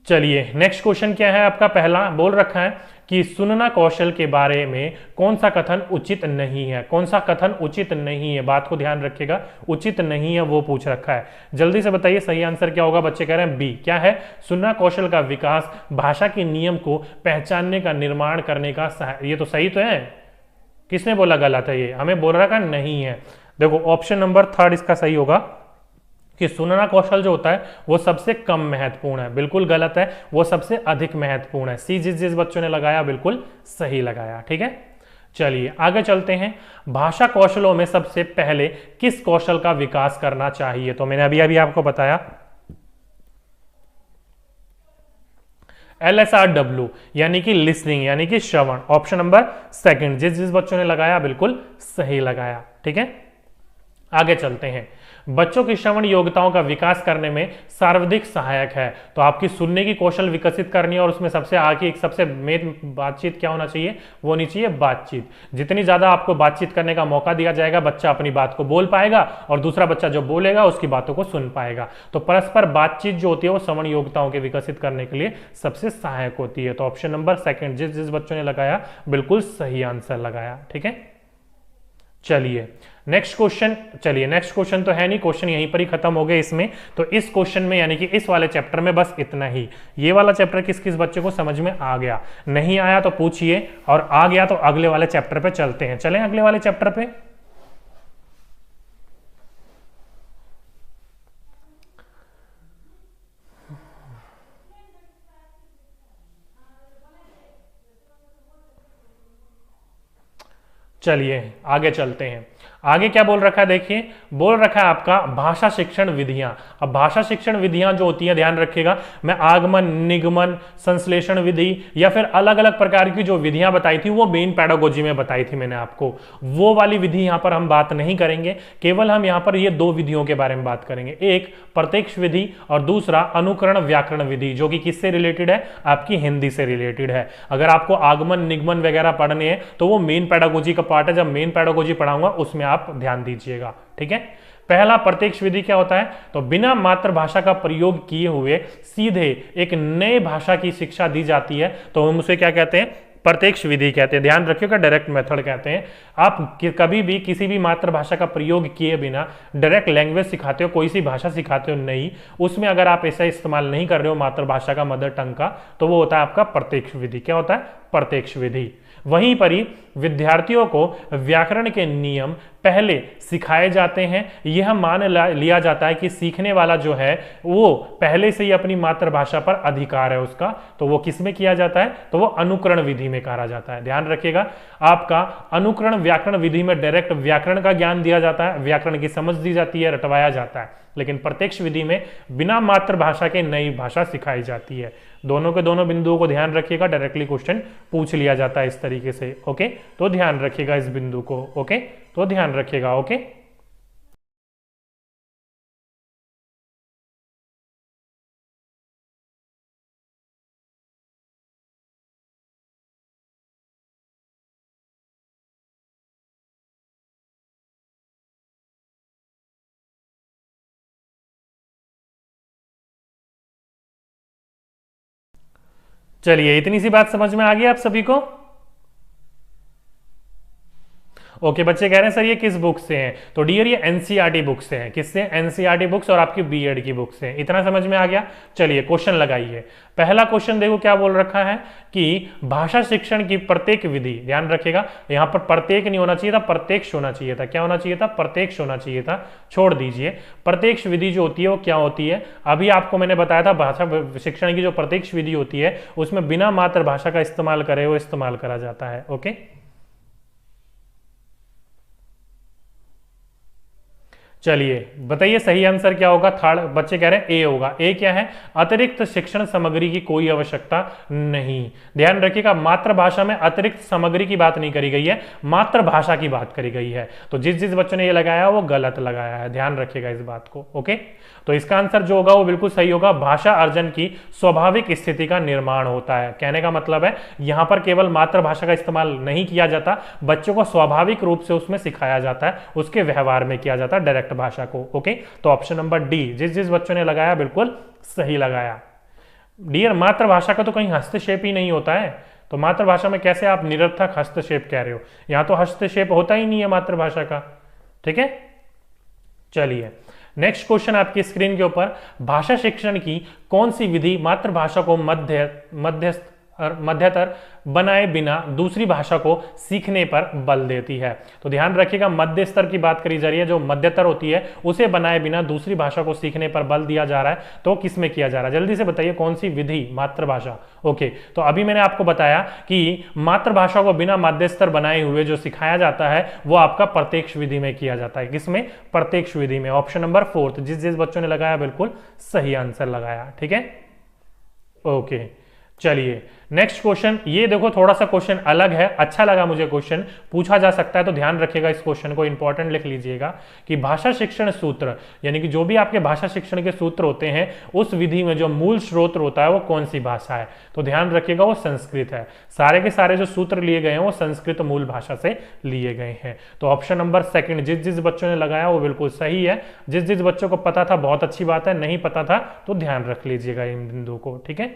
चलिए नेक्स्ट क्वेश्चन क्या है आपका? पहला बोल रखा है कि सुनना कौशल के बारे में कौन सा कथन उचित नहीं है। कौन सा कथन उचित नहीं है, बात को ध्यान रखिएगा, उचित नहीं है वो पूछ रखा है। जल्दी से बताइए सही आंसर क्या होगा। बच्चे कह रहे हैं बी। क्या है? सुनना कौशल का विकास भाषा के नियम को पहचानने का, निर्माण करने का ये तो सही तो है। किसने बोला गलत है? ये हमें बोल रखा नहीं है। देखो ऑप्शन नंबर 3 इसका सही होगा कि सुनना कौशल जो होता है वो सबसे कम महत्वपूर्ण है। बिल्कुल गलत है, वो सबसे अधिक महत्वपूर्ण है। सी जिस बच्चों ने लगाया बिल्कुल सही लगाया। ठीक है, चलिए आगे चलते हैं। भाषा कौशलों में सबसे पहले किस कौशल का विकास करना चाहिए? तो मैंने अभी अभी आपको बताया LSRW, यानी कि लिसनिंग, यानी कि श्रवण। ऑप्शन नंबर 2 जिस बच्चों ने लगाया बिल्कुल सही लगाया। ठीक है, आगे चलते हैं। बच्चों की श्रवण योग्यताओं का विकास करने में सर्वाधिक सहायक है। तो आपकी सुनने की कौशल विकसित करनी है, और उसमें सबसे आगे एक सबसे मेन बातचीत क्या होना चाहिए? वो होनी चाहिए बातचीत। जितनी ज्यादा आपको बातचीत करने का मौका दिया जाएगा, बच्चा अपनी बात को बोल पाएगा और दूसरा बच्चा जो बोलेगा उसकी बातों को सुन पाएगा। तो परस्पर बातचीत जो होती है वो श्रवण योग्यताओं के विकसित करने के लिए सबसे सहायक होती है। तो ऑप्शन नंबर 2 जिस बच्चों ने लगाया बिल्कुल सही आंसर लगाया। ठीक है, चलिए नेक्स्ट क्वेश्चन, चलिए नेक्स्ट क्वेश्चन तो है नहीं, क्वेश्चन यहीं पर ही खत्म हो गए इसमें। तो इस क्वेश्चन में यानी कि इस वाले चैप्टर में बस इतना ही। ये वाला चैप्टर किस किस बच्चे को समझ में आ गया? नहीं आया तो पूछिए, और आ गया तो अगले वाले चैप्टर पे चलते हैं। चलें अगले वाले चैप्टर पे। चलिए आगे चलते हैं। आगे क्या बोल रखा है देखिए, बोल रखा है आपका भाषा शिक्षण विधियां। अब भाषा शिक्षण विधियां जो होती हैं, ध्यान रखिएगा, मैं आगमन, निगमन, संश्लेषण विधि या फिर अलग अलग प्रकार की जो विधियां बताई थी वो मेन पैडागोजी में बताई थी मैंने आपको, वो वाली विधि यहां पर हम बात नहीं करेंगे। केवल हम यहां पर ये दो विधियों के बारे में बात करेंगे, एक प्रत्यक्ष विधि और दूसरा अनुकरण व्याकरण विधि, जो कि किससे रिलेटेड है? आपकी हिंदी से रिलेटेड है। अगर आपको आगमन, निगमन वगैरह पढ़ने हैं तो वो मेन पैडागोजी का पार्ट है। जब मेन पैडागोजी पढ़ाऊंगा उसमें आप ध्यान दीजिएगा, ठीक है। पहला प्रत्यक्ष विधि क्या होता है? तो बिना मातृभाषा का प्रयोग किए हुए सीधे एक नए भाषा की शिक्षा दी जाती है, तो हम उसे क्या कहते हैं? प्रत्यक्ष विधि कहते हैं। ध्यान रखिएगा, डायरेक्ट मेथड कहते हैं। आप कभी भी किसी भी मातृभाषा का प्रयोग किए बिना डायरेक्ट लैंग्वेज सिखाते हो, कोई सी भाषा सिखाते हो, नहीं, उसमें अगर आप ऐसा इस्तेमाल नहीं कर रहे हो मातृभाषा का, मदर टंग का, तो वो होता है आपका प्रत्यक्ष विधि। क्या होता है? प्रत्यक्ष विधि। वहीं पर ही विद्यार्थियों को व्याकरण के नियम पहले सिखाए जाते हैं। यह मान लिया जाता है कि सीखने वाला जो है वो पहले से ही अपनी मातृभाषा पर अधिकार है उसका, तो वो किस में किया जाता है? तो वो अनुकरण विधि में कहा जाता है। ध्यान रखिएगा, आपका अनुकरण व्याकरण विधि में डायरेक्ट व्याकरण का ज्ञान दिया जाता है, व्याकरण की समझ दी जाती है, रटवाया जाता है। लेकिन प्रत्यक्ष विधि में बिना मातृभाषा के नई भाषा सिखाई जाती है। दोनों के दोनों बिंदुओं को ध्यान रखिएगा, डायरेक्टली क्वेश्चन पूछ लिया जाता है इस तरीके से। ओके, तो ध्यान रखिएगा इस बिंदु को। ओके, तो ध्यान रखिएगा। ओके, चलिए इतनी सी बात समझ में आ गई आप सभी को? ओके, बच्चे कह रहे हैं सर ये किस बुक से हैं? तो डियर ये एनसीईआरटी बुक से हैं। किससे? एनसीईआरटी बुक्स और आपकी बीएड की बुक से। इतना समझ में आ गया? चलिए क्वेश्चन लगाइए। पहला क्वेश्चन देखो क्या बोल रखा है कि भाषा शिक्षण की प्रत्येक विधि, ध्यान रखिएगा, यहां पर प्रत्येक नहीं होना चाहिए था, प्रत्यक्ष होना चाहिए था। क्या होना चाहिए था? प्रत्यक्ष होना चाहिए था। छोड़ दीजिए, प्रत्यक्ष विधि जो होती है वो क्या होती है? अभी आपको मैंने बताया था भाषा शिक्षण की जो प्रत्यक्ष विधि होती है उसमें बिना मातृभाषा का इस्तेमाल करे वो इस्तेमाल करा जाता है। ओके, चलिए बताइए सही आंसर क्या होगा? थर्ड बच्चे कह रहे हैं ए होगा। ए क्या है? अतिरिक्त शिक्षण सामग्री की कोई आवश्यकता नहीं। ध्यान रखिएगा, मातृभाषा में अतिरिक्त सामग्री की बात नहीं करी गई है, मातृभाषा की बात करी गई है। तो जिस जिस बच्चों ने ये लगाया वो गलत लगाया है, ध्यान रखिएगा इस बात को। ओके, तो इसका आंसर जो होगा वो बिल्कुल सही होगा। भाषा अर्जन की स्वाभाविक स्थिति का निर्माण होता है। कहने का मतलब है यहां पर केवल मातृभाषा का इस्तेमाल नहीं किया जाता, बच्चों को स्वाभाविक रूप से उसमें सिखाया जाता है, उसके व्यवहार में किया जाता है डायरेक्ट भाषा को। ओके, तो ऑप्शन नंबर डी, जिस जिस बच्चों ने लगाया बिल्कुल सही लगाया। डियर, मातृभाषा का तो कहीं हस्तक्षेप ही नहीं होता है, तो मातृभाषा में कैसे आप निरर्थक हस्तक्षेप कह रहे हो? यहां तो हस्तक्षेप होता ही नहीं है मातृभाषा का। ठीक है, चलिए नेक्स्ट क्वेश्चन आपकी स्क्रीन के ऊपर, भाषा शिक्षण की कौन सी विधि मातृभाषा को मध्यतर बनाए बिना दूसरी भाषा को सीखने पर बल देती है? तो ध्यान रखिएगा, मध्य स्तर की बात करी जा रही है, जो मध्यतर होती है उसे बनाए बिना दूसरी भाषा को सीखने पर बल दिया जा रहा है, तो किस में किया जा रहा है? जल्दी से बताइए कौन सी विधि? मातृभाषा। ओके, तो अभी मैंने आपको बताया कि मातृभाषा को बिना मध्य स्तर बनाए हुए जो सिखाया जाता है वो आपका प्रत्यक्ष विधि में किया जाता है। किसमें? प्रत्यक्ष विधि में। ऑप्शन नंबर फोर्थ, जिस जिस बच्चों ने लगाया बिल्कुल सही आंसर लगाया। ठीक है, ओके, चलिए नेक्स्ट क्वेश्चन। ये देखो थोड़ा सा क्वेश्चन अलग है, अच्छा लगा मुझे क्वेश्चन, पूछा जा सकता है, तो ध्यान रखिएगा इस क्वेश्चन को, इंपॉर्टेंट लिख लीजिएगा कि भाषा शिक्षण सूत्र, यानी कि जो भी आपके भाषा शिक्षण के सूत्र होते हैं उस विधि में जो मूल स्रोत होता है वो कौन सी भाषा है? तो ध्यान रखिएगा वो संस्कृत है। सारे के सारे जो सूत्र लिए गए हैं वो संस्कृत मूल भाषा से लिए गए हैं। तो ऑप्शन नंबर सेकंड, जिस जिस बच्चों ने लगाया वो बिल्कुल सही है। जिस जिस बच्चों को पता था बहुत अच्छी बात है, नहीं पता था तो ध्यान रख लीजिएगा इन बिंदुओं को। ठीक है,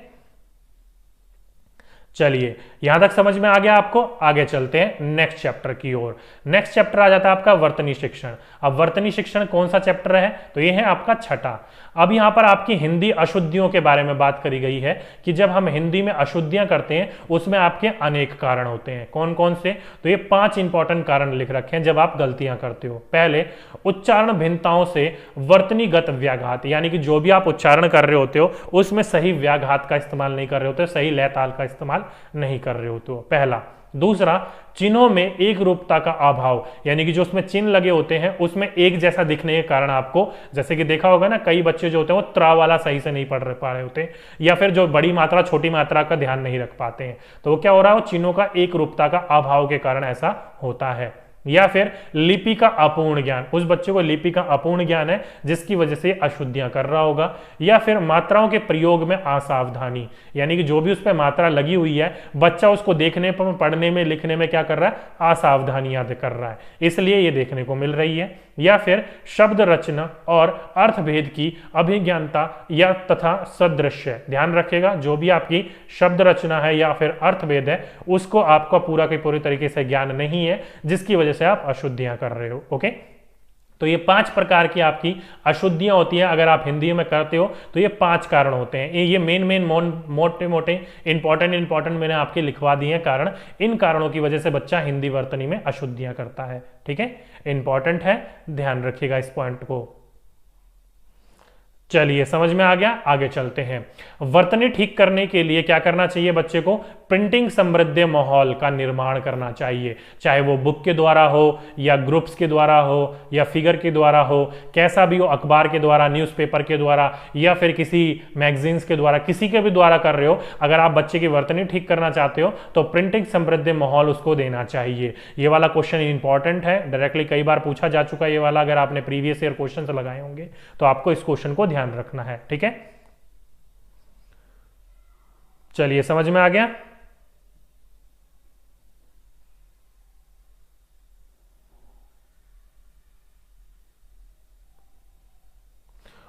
चलिए, यहां तक समझ में आ गया आपको। आगे चलते हैं नेक्स्ट चैप्टर की ओर। नेक्स्ट चैप्टर आ जाता है आपका वर्तनी शिक्षण। अब वर्तनी शिक्षण कौन सा चैप्टर है? तो ये है आपका छठा। अब यहां पर आपकी हिंदी अशुद्धियों के बारे में बात करी गई है कि जब हम हिंदी में अशुद्धियां करते हैं उसमें आपके अनेक कारण होते हैं। कौन कौन से? तो ये 5 इंपॉर्टेंट कारण लिख रखे हैं जब आप गलतियां करते हो। पहले, उच्चारण भिन्नताओं से वर्तनीगत व्याघात, यानी कि जो भी आप उच्चारण कर रहे होते हो उसमें सही व्याघात का इस्तेमाल नहीं कर रहे होते, सही लय ताल का इस्तेमाल नहीं कर रहे होते हो, पहला। दूसरा, चिन्हों में एक रूपता का अभाव, यानी कि जो उसमें चिन्ह लगे होते हैं उसमें एक जैसा दिखने के कारण आपको, जैसे कि देखा होगा ना, कई बच्चे जो होते हैं वो त्रा वाला सही से नहीं पा रहे होते, या फिर जो बड़ी मात्रा छोटी मात्रा का ध्यान नहीं रख पाते हैं, तो वो क्या हो रहा है, वो चिन्हों का एक रूपता का अभाव के कारण ऐसा होता है। या फिर लिपि का अपूर्ण ज्ञान, उस बच्चे को लिपि का अपूर्ण ज्ञान है जिसकी वजह से अशुद्धियां कर रहा होगा। या फिर मात्राओं के प्रयोग में असावधानी, यानी कि जो भी उस पर मात्रा लगी हुई है बच्चा उसको देखने पर, पढ़ने में, लिखने में क्या कर रहा है, असावधानियां कर रहा है, इसलिए ये देखने को मिल रही है। या फिर शब्द रचना और अर्थभेद की अभिज्ञानता या तथा सदृश्य, ध्यान रखिएगा, जो भी आपकी शब्द रचना है या फिर अर्थभेद है उसको आपका पूरा के पूरी तरीके से ज्ञान नहीं है, जिसकी वजह से आप अशुद्धियां कर रहे हो। ओके, तो ये 5 प्रकार की आपकी अशुद्धियां होती हैं। अगर आप हिंदी में करते हो तो ये 5 कारण होते हैं। ये मेन मोटे मोटे इंपॉर्टेंट मैंने आपके लिखवा दिए हैं कारण। इन कारणों की वजह से बच्चा हिंदी वर्तनी में अशुद्धियां करता है। ठीक है, इंपॉर्टेंट है, ध्यान रखिएगा इस पॉइंट को। चलिए, समझ में आ गया। आगे चलते हैं। वर्तनी ठीक करने के लिए क्या करना चाहिए बच्चे को? प्रिंटिंग समृद्ध माहौल का निर्माण करना चाहिए, चाहे वो बुक के द्वारा हो या ग्रुप्स के द्वारा हो या फिगर के द्वारा हो, कैसा भी हो, अखबार के द्वारा, न्यूज़पेपर के द्वारा या फिर किसी मैगजीन्स के द्वारा, किसी के भी द्वारा कर रहे हो। अगर आप बच्चे की वर्तनी ठीक करना चाहते हो तो प्रिंटिंग समृद्ध माहौल उसको देना चाहिए। ये वाला क्वेश्चन इंपॉर्टेंट है, डायरेक्टली कई बार पूछा जा चुका है ये वाला। अगर आपने प्रीवियस ईयर क्वेश्चन लगाए होंगे तो आपको इस क्वेश्चन को ध्यान रखना है। ठीक है, चलिए, समझ में आ गया।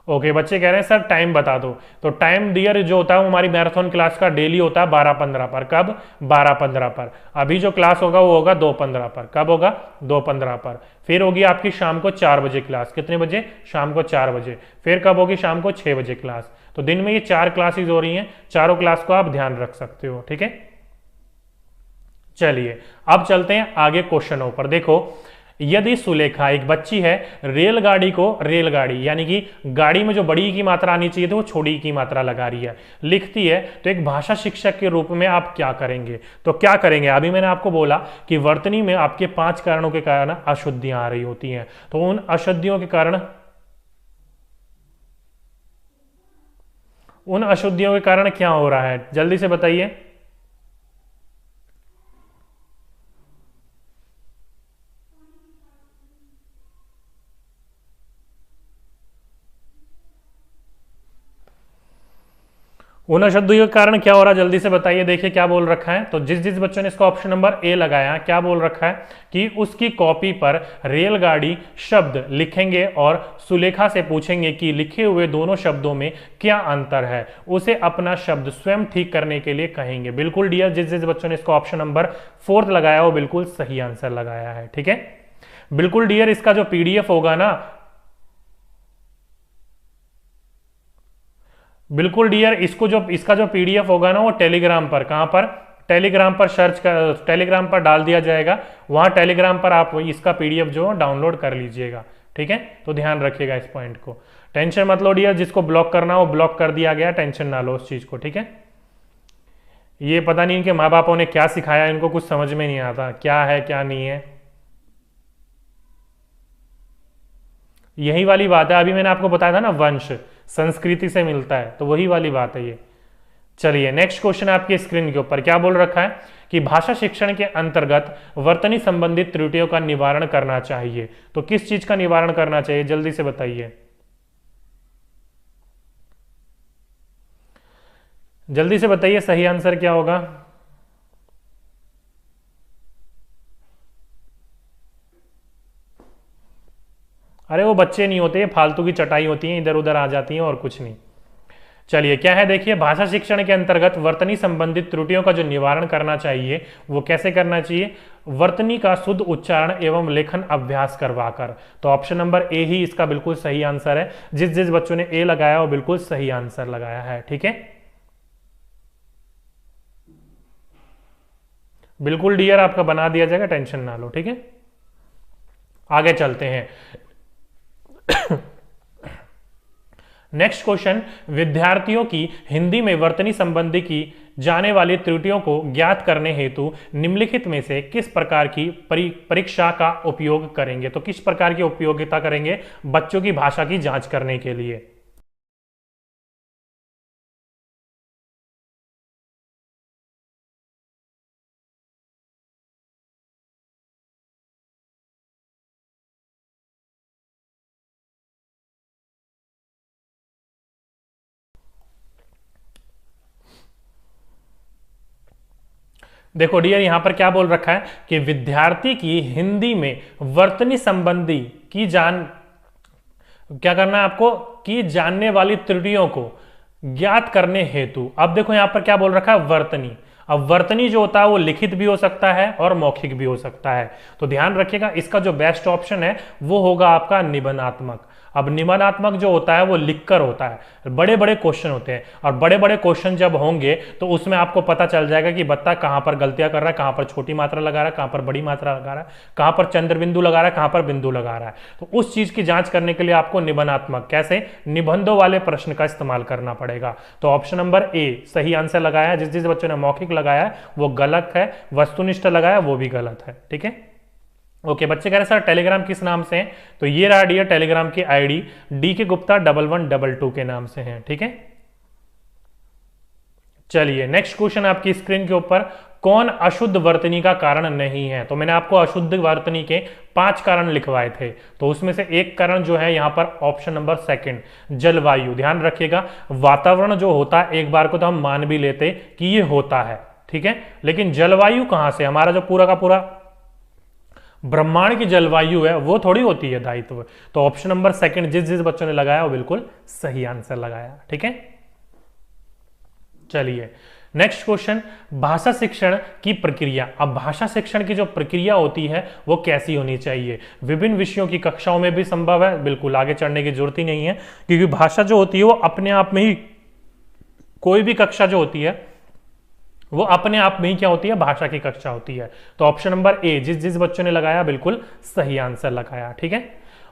ओके, बच्चे कह रहे हैं सर टाइम बता दो। तो टाइम डियर जो होता है वो हमारी मैराथन क्लास का डेली होता है 12:15 पर। कब? 12:15 पर। अभी जो क्लास होगा वो होगा 2:15 पर। कब होगा? 2:15 पर। फिर होगी आपकी शाम को 4 बजे क्लास। कितने बजे? शाम को 4 बजे। फिर कब होगी? शाम को 6 बजे क्लास। तो दिन में ये 4 क्लासेज हो रही हैं, चारों क्लास को आप ध्यान रख सकते हो। ठीक है, चलिए अब चलते हैं आगे क्वेश्चनों पर। देखो, यदि सुलेखा एक बच्ची है, रेलगाड़ी यानी कि गाड़ी में जो बड़ी की मात्रा आनी चाहिए तो वो छोटी की मात्रा लगा रही है, लिखती है, तो एक भाषा शिक्षक के रूप में आप क्या करेंगे? तो क्या करेंगे? अभी मैंने आपको बोला कि वर्तनी में आपके 5 कारणों के कारण अशुद्धियां आ रही होती हैं। तो उन अशुद्धियों के कारण क्या हो रहा है, जल्दी से बताइए। उन अशुद्धियों के कारण क्या हो रहा है, जल्दी से बताइए। देखिए क्या बोल रखा है। तो जिस बच्चों ने इसका ऑप्शन नंबर ए लगाया, क्या बोल रखा है कि उसकी कॉपी पर रेलगाड़ी शब्द लिखेंगे और सुलेखा से पूछेंगे कि लिखे हुए दोनों शब्दों में क्या अंतर है, उसे अपना शब्द स्वयं ठीक करने के लिए कहेंगे। बिल्कुल डियर, जिस बच्चों ने इसका ऑप्शन नंबर 4 लगाया वो बिल्कुल सही आंसर लगाया है। ठीक है, बिल्कुल डियर, इसका जो पीडीएफ होगा ना, बिल्कुल डियर, इसका जो पीडीएफ होगा ना वो टेलीग्राम पर, कहां पर? टेलीग्राम पर सर्च कर, टेलीग्राम पर डाल दिया जाएगा। वहां टेलीग्राम पर आप इसका पीडीएफ जो डाउनलोड कर लीजिएगा। ठीक है, तो ध्यान रखिएगा इस पॉइंट को। टेंशन मत लो डियर, जिसको ब्लॉक करना हो ब्लॉक कर दिया गया, टेंशन ना लो उस चीज को। ठीक है, ये पता नहीं इनके माँ बापों ने क्या सिखाया, इनको कुछ समझ में नहीं आता क्या है क्या नहीं है। यही वाली बात है, अभी मैंने आपको बताया था ना, वंश संस्कृति से मिलता है, तो वही वाली बात है ये। चलिए नेक्स्ट क्वेश्चन आपकी स्क्रीन के ऊपर क्या बोल रखा है कि भाषा शिक्षण के अंतर्गत वर्तनी संबंधित त्रुटियों का निवारण करना चाहिए। तो किस चीज का निवारण करना चाहिए, जल्दी से बताइए, जल्दी से बताइए, सही आंसर क्या होगा? अरे वो बच्चे नहीं होते, फालतू की चटाई होती है, इधर उधर आ जाती हैं और कुछ नहीं। चलिए क्या है देखिए, भाषा शिक्षण के अंतर्गत वर्तनी संबंधित त्रुटियों का जो निवारण करना चाहिए वो कैसे करना चाहिए, वर्तनी का शुद्ध उच्चारण एवं लेखन अभ्यास करवाकर। तो ऑप्शन नंबर ए ही इसका बिल्कुल सही आंसर है। जिस जिस बच्चों ने ए लगाया वो बिल्कुल सही आंसर लगाया है। ठीक है, बिल्कुल डियर आपका बना दिया जाएगा, टेंशन ना लो। ठीक है, आगे चलते हैं। नेक्स्ट क्वेश्चन, विद्यार्थियों की हिंदी में वर्तनी संबंधी की जाने वाली त्रुटियों को ज्ञात करने हेतु निम्नलिखित में से किस प्रकार की परीक्षा का उपयोग करेंगे। तो किस प्रकार की उपयोगिता करेंगे बच्चों की भाषा की जांच करने के लिए। देखो डियर, यहां पर क्या बोल रखा है कि विद्यार्थी की हिंदी में वर्तनी संबंधी की क्या करना है आपको, कि जानने वाली त्रुटियों को ज्ञात करने हेतु। अब देखो यहां पर क्या बोल रखा है, वर्तनी। अब वर्तनी जो होता है वो लिखित भी हो सकता है और मौखिक भी हो सकता है। तो ध्यान रखिएगा, इसका जो बेस्ट ऑप्शन है वो होगा आपका निबंधात्मक। अब निबंधात्मक जो होता है वो लिखकर होता है, बड़े बड़े क्वेश्चन होते हैं, और बड़े बड़े क्वेश्चन जब होंगे तो उसमें आपको पता चल जाएगा कि बच्चा कहां पर गलतियां कर रहा है, कहां पर छोटी मात्रा लगा रहा है, कहां पर बड़ी मात्रा लगा रहा है, कहां पर चंद्र बिंदु लगा रहा है, कहां पर बिंदु लगा रहा है। तो उस चीज की जांच करने के लिए आपको निबंधात्मक, कैसे, निबंधों वाले प्रश्न का इस्तेमाल करना पड़ेगा। तो ऑप्शन नंबर ए सही आंसर लगाया। जिस जिस बच्चों ने मौखिक लगाया है वो गलत है, वस्तुनिष्ठ लगाया वो भी गलत है। ठीक है, ओके। बच्चे कह रहे सर टेलीग्राम किस नाम से है, तो ये रहा डियर टेलीग्राम की आईडी, डी के गुप्ता 1122 के नाम से है। ठीक है, चलिए नेक्स्ट क्वेश्चन आपकी स्क्रीन के ऊपर, कौन अशुद्ध वर्तनी का कारण नहीं है। तो मैंने आपको अशुद्ध वर्तनी के 5 कारण लिखवाए थे, तो उसमें से एक कारण जो है यहां पर ऑप्शन नंबर सेकंड, जलवायु। ध्यान रखिएगा, वातावरण जो होता है एक बार को तो हम मान भी लेते कि ये होता है, ठीक है, लेकिन जलवायु कहां से, हमारा जो पूरा का पूरा ब्रह्मांड की जलवायु है वो थोड़ी होती है दायित्व। तो ऑप्शन नंबर सेकंड जिस जिस बच्चों ने लगाया वो बिल्कुल सही आंसर लगाया। ठीक है, चलिए नेक्स्ट क्वेश्चन, भाषा शिक्षण की प्रक्रिया। अब भाषा शिक्षण की जो प्रक्रिया होती है वो कैसी होनी चाहिए। विभिन्न विषयों की कक्षाओं में भी संभव है, बिल्कुल आगे चढ़ने की जरूरत ही नहीं है, क्योंकि भाषा जो होती है वो अपने आप में ही, कोई भी कक्षा जो होती है वो अपने आप में ही क्या होती है, भाषा की कक्षा होती है। तो ऑप्शन नंबर ए जिस जिस बच्चों ने लगाया बिल्कुल सही आंसर लगाया। ठीक है,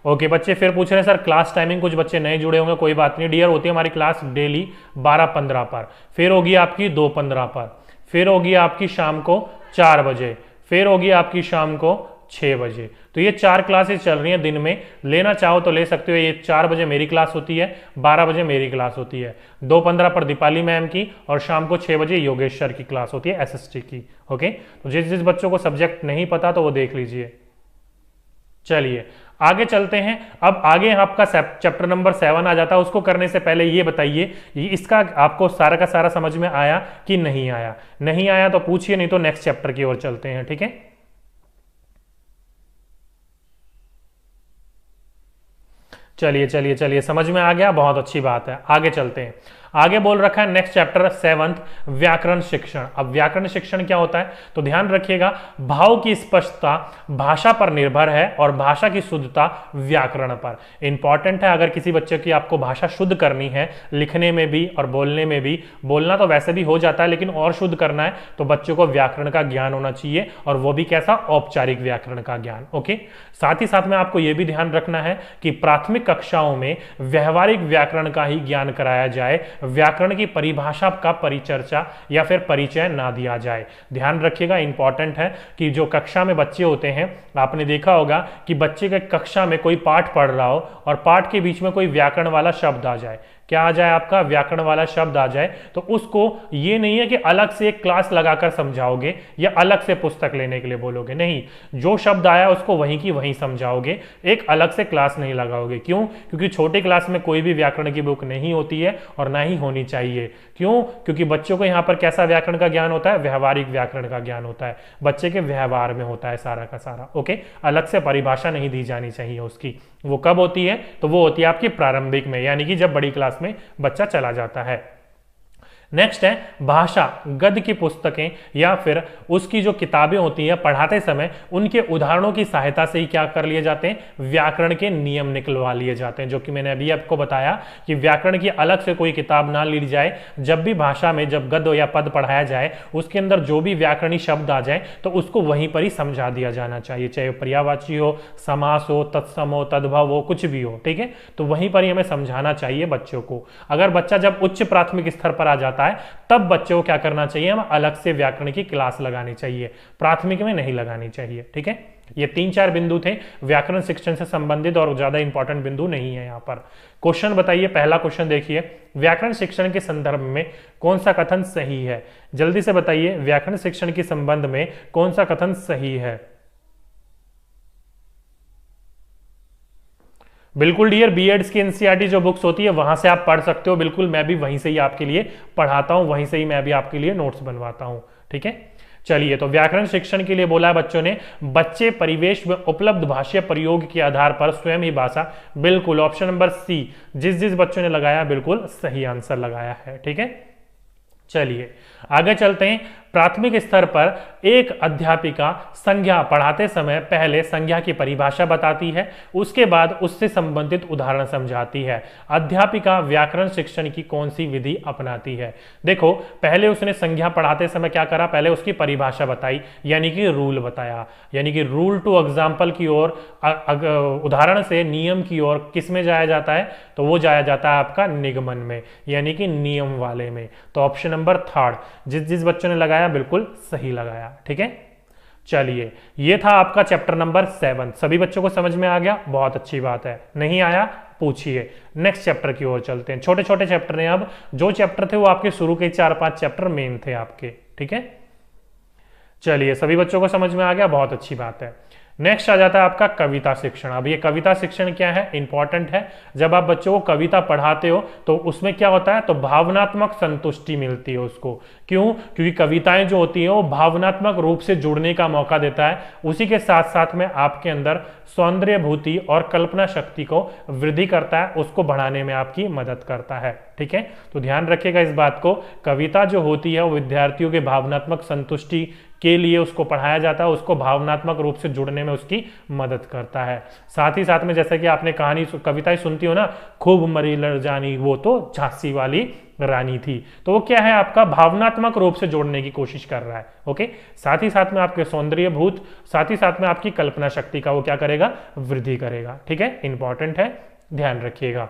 ओके। बच्चे फिर पूछ रहे हैं सर क्लास टाइमिंग, कुछ बच्चे नए जुड़े होंगे, कोई बात नहीं डियर, होती है हमारी क्लास डेली 12:15 पर, फिर होगी आपकी 2:15 पर, फिर होगी आपकी शाम को 4 बजे, फिर होगी आपकी शाम को 6 बजे। तो ये 4 क्लासेस चल रही हैं दिन में, लेना चाहो तो ले सकते हो। ये 4 बजे मेरी क्लास होती है, 12 बजे मेरी क्लास होती है, 2:15 पर दीपाली मैम की, और शाम को 6 बजे योगेश सर की क्लास होती है एसएसटी की। ओके, तो जिस जिस बच्चों को सब्जेक्ट नहीं पता तो वो देख लीजिए। चलिए आगे चलते हैं। अब आगे आपका चैप्टर नंबर 7 आ जाता है। उसको करने से पहले ये बताइए इसका आपको सारा का सारा समझ में आया कि नहीं आया। नहीं आया तो पूछिए, नहीं तो नेक्स्ट चैप्टर की ओर चलते हैं। ठीक है, चलिए चलिए चलिए, समझ में आ गया, बहुत अच्छी बात है। आगे चलते हैं। आगे बोल रखा है नेक्स्ट चैप्टर 7 व्याकरण शिक्षण। अब व्याकरण शिक्षण क्या होता है, तो ध्यान रखिएगा, भाव की स्पष्टता भाषा पर निर्भर है और भाषा की शुद्धता व्याकरण पर। इंपॉर्टेंट है, अगर किसी बच्चे की आपको भाषा शुद्ध करनी है, लिखने में भी और बोलने में भी, बोलना तो वैसे भी हो जाता है लेकिन और शुद्ध करना है तो बच्चों को व्याकरण का ज्ञान होना चाहिए, और वो भी कैसा, औपचारिक व्याकरण का ज्ञान। ओके, साथ ही साथ में आपको यह भी ध्यान रखना है कि प्राथमिक कक्षाओं में व्यवहारिक व्याकरण का ही ज्ञान कराया जाए, व्याकरण की परिभाषा का परिचर्चा या फिर परिचय ना दिया जाए। ध्यान रखिएगा, इंपॉर्टेंट है कि जो कक्षा में बच्चे होते हैं, आपने देखा होगा कि बच्चे के कक्षा में कोई पाठ पढ़ रहा हो और पाठ के बीच में कोई व्याकरण वाला शब्द आ जाए, क्या आ जाए आपका, व्याकरण वाला शब्द आ जाए, तो उसको ये नहीं है कि अलग से एक क्लास लगाकर समझाओगे या अलग से पुस्तक लेने के लिए बोलोगे, नहीं, जो शब्द आया उसको वहीं की वहीं समझाओगे, एक अलग से क्लास नहीं लगाओगे। क्यों, क्योंकि छोटी क्लास में कोई भी व्याकरण की बुक नहीं होती है और ना ही होनी चाहिए। क्यों, क्योंकि बच्चों को यहाँ पर कैसा व्याकरण का ज्ञान होता है, व्यवहारिक व्याकरण का ज्ञान होता है, बच्चे के व्यवहार में होता है सारा का सारा। ओके, अलग से परिभाषा नहीं दी जानी चाहिए उसकी। वो कब होती है, तो वो होती है आपकी प्रारंभिक में, यानी कि जब बड़ी क्लास में बच्चा चला जाता है। नेक्स्ट है भाषा, गद्य की पुस्तकें या फिर उसकी जो किताबें होती हैं पढ़ाते समय उनके उदाहरणों की सहायता से ही क्या कर लिए जाते हैं, व्याकरण के नियम निकलवा लिए जाते हैं। जो कि मैंने अभी आपको बताया कि व्याकरण की अलग से कोई किताब ना ली जाए, जब भी भाषा में जब गद्य या पद पढ़ाया जाए उसके अंदर जो भी व्याकरणिक शब्द आ जाए तो उसको वहीं पर ही समझा दिया जाना चाहिए, चाहे पर्यायवाची हो, समास हो, तत्सम हो, तद्भव हो, कुछ भी हो, ठीक है। तो वहीं पर ही हमें समझाना चाहिए बच्चों को। अगर बच्चा जब उच्च प्राथमिक स्तर पर आ जाता है तब बच्चों को क्या करना चाहिए, हम अलग से व्याकरण की क्लास लगानी चाहिए, प्राथमिक में नहीं लगानी चाहिए, ठीक है। ये 3-4 बिंदु थे व्याकरण शिक्षण से संबंधित और ज्यादा इंपॉर्टेंट बिंदु नहीं है यहाँ पर। क्वेश्चन बताइए, पहला क्वेश्चन देखिए, व्याकरण शिक्षण के संदर्भ में कौन सा कथन सही है? जल्दी से बताइए, व्याकरण शिक्षण के संबंध में कौन सा कथन सही है? बिल्कुल डियर, बीएड्स की एनसीईआरटी जो बुक्स होती है वहां से आप पढ़ सकते हो, बिल्कुल मैं भी वहीं से ही आपके लिए पढ़ाता हूं, वहीं से ही मैं भी आपके लिए नोट्स बनवाता हूं, ठीक है। चलिए, तो व्याकरण शिक्षण के लिए बोला है बच्चों ने, बच्चे परिवेश में उपलब्ध भाषा प्रयोग के आधार पर स्वयं ही भाषा, बिल्कुल ऑप्शन नंबर सी, जिस बच्चों ने लगाया बिल्कुल सही आंसर लगाया है, ठीक है। चलिए आगे चलते हैं। प्राथमिक स्तर पर एक अध्यापिका संज्ञा पढ़ाते समय पहले संज्ञा की परिभाषा बताती है, उसके बाद उससे संबंधित उदाहरण समझाती है। अध्यापिका व्याकरण शिक्षण की कौन सी विधि अपनाती है? देखो, पहले उसने संज्ञा पढ़ाते समय क्या करा, पहले उसकी परिभाषा बताई, यानी कि रूल बताया, यानी कि रूल टू एग्जाम्पल की ओर, उदाहरण से नियम की ओर किस में जाया जाता है, तो वो जाया जाता है आपका निगमन में, यानी कि नियम वाले में। तो ऑप्शन नंबर थर्ड, जिस बच्चों ने लगाया बिल्कुल सही लगाया, ठीक है। चलिए, ये था आपका चैप्टर नंबर 7। सभी बच्चों को समझ में आ गया? बहुत अच्छी बात है। नहीं आया पूछिए। नेक्स्ट चैप्टर की ओर चलते हैं। छोटे छोटे चैप्टर हैं, अब जो चैप्टर थे वो आपके शुरू के 4-5 चैप्टर मेन थे आपके, ठीक है। चलिए, सभी बच्चों को समझ में आ गया, बहुत अच्छी बात है। नेक्स्ट आ जाता है आपका कविता शिक्षण। अब ये कविता शिक्षण क्या है, इंपॉर्टेंट है। जब आप बच्चों को कविता पढ़ाते हो तो उसमें क्या होता है, तो भावनात्मक संतुष्टि मिलती है उसको। क्यों? क्योंकि कविताएं जो होती हैं वो भावनात्मक रूप से जुड़ने का मौका देता है, उसी के साथ साथ में आपके अंदर सौंदर्य भूति और कल्पना शक्ति को वृद्धि करता है, उसको बढ़ाने में आपकी मदद करता है, ठीक है। तो ध्यान रखिएगा इस बात को, कविता जो होती है वो विद्यार्थियों के भावनात्मक संतुष्टि के लिए उसको पढ़ाया जाता है, उसको भावनात्मक रूप से जुड़ने में उसकी मदद करता है। साथ ही साथ में जैसे कि आपने कहानी कविताएं सुनती हो ना, खूब मरी लड़ जानी वो तो झांसी वाली रानी थी, तो वो क्या है, आपका भावनात्मक रूप से जोड़ने की कोशिश कर रहा है, ओके। साथ ही साथ में आपके सौंदर्य भूत, साथ ही साथ में आपकी कल्पना शक्ति का वो क्या करेगा, वृद्धि करेगा, ठीक है। इंपॉर्टेंट है, ध्यान रखिएगा।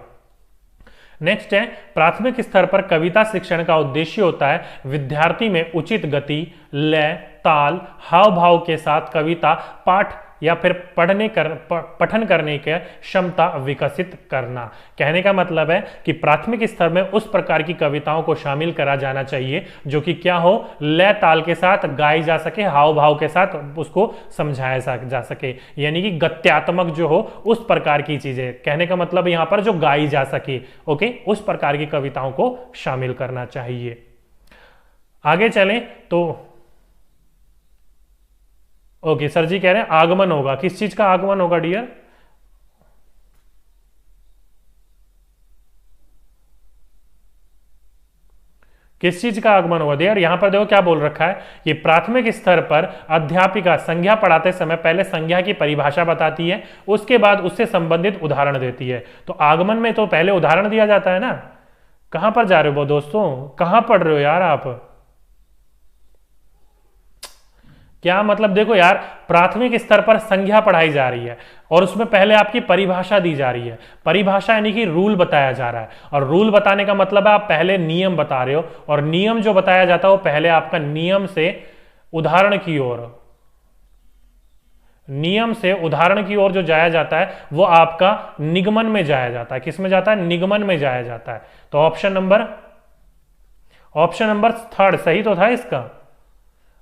नेक्स्ट है, प्राथमिक स्तर पर कविता शिक्षण का उद्देश्य होता है विद्यार्थी में उचित गति, लय, ताल, हाव भाव के साथ कविता पाठ या फिर पठन करने की क्षमता विकसित करना। कहने का मतलब है कि प्राथमिक स्तर में उस प्रकार की कविताओं को शामिल करा जाना चाहिए जो कि क्या हो, लय ताल के साथ गाई जा सके, हाव भाव के साथ उसको समझाया जा सके, यानी कि गत्यात्मक जो हो उस प्रकार की चीजें। कहने का मतलब यहां पर जो गाई जा सके, ओके, उस प्रकार की कविताओं को शामिल करना चाहिए। आगे चलें तो ओके, सर जी कह रहे हैं आगमन होगा, किस चीज का आगमन होगा डियर? किस चीज का आगमन होगा डियर? यहां पर देखो क्या बोल रखा है, ये प्राथमिक स्तर पर अध्यापिका संज्ञा पढ़ाते समय पहले संज्ञा की परिभाषा बताती है, उसके बाद उससे संबंधित उदाहरण देती है। तो आगमन में तो पहले उदाहरण दिया जाता है ना। कहां पर जा रहे हो दोस्तों, कहां पढ़ रहे हो यार आप? क्या मतलब, देखो यार, प्राथमिक स्तर पर संज्ञा पढ़ाई जा रही है और उसमें पहले आपकी परिभाषा दी जा रही है। परिभाषा यानी कि रूल बताया जा रहा है, और रूल बताने का मतलब है आप पहले नियम बता रहे हो, और नियम जो बताया जाता है वो पहले आपका नियम से उदाहरण की ओर, नियम से उदाहरण की ओर जो जाया जाता है वो आपका निगमन में जाया जाता है। किस में जाता है? निगमन में जाया जाता है। तो ऑप्शन नंबर थर्ड सही तो था इसका।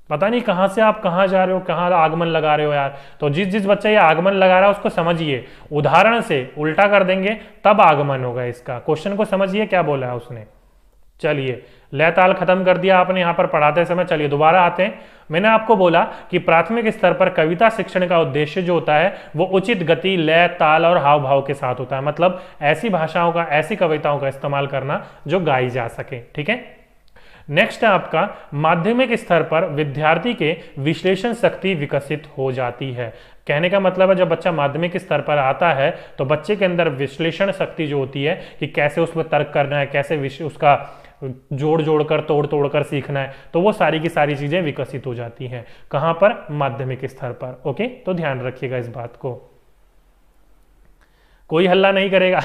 पता नहीं कहां से आप कहां जा रहे हो, कहां आगमन लगा रहे हो यार। तो जिस बच्चा ये आगमन लगा रहा है उसको समझिए, उदाहरण से उल्टा कर देंगे तब आगमन होगा इसका। क्वेश्चन को समझिए क्या बोला है उसने। चलिए, लय-ताल खत्म कर दिया आपने यहां पर पढ़ाते समय। चलिए दोबारा आते हैं। मैंने आपको बोला कि प्राथमिक स्तर पर कविता शिक्षण का उद्देश्य जो होता है वो उचित गति, लय, ताल और हाव भाव के साथ होता है। मतलब ऐसी भाषाओं का, ऐसी कविताओं का इस्तेमाल करना जो गाई जा सके। ठीक है, नेक्स्ट है आपका माध्यमिक स्तर पर विद्यार्थी के विश्लेषण शक्ति विकसित हो जाती है। कहने का मतलब है जब बच्चा माध्यमिक स्तर पर आता है तो बच्चे के अंदर विश्लेषण शक्ति जो होती है कि कैसे उसमें तर्क करना है, कैसे उसका जोड़ जोड़कर, तोड़ तोड़कर सीखना है, तो वो सारी की सारी चीजें विकसित हो जाती हैं। कहां पर? माध्यमिक स्तर पर। ओके, तो ध्यान रखिएगा इस बात को। कोई हल्ला नहीं करेगा।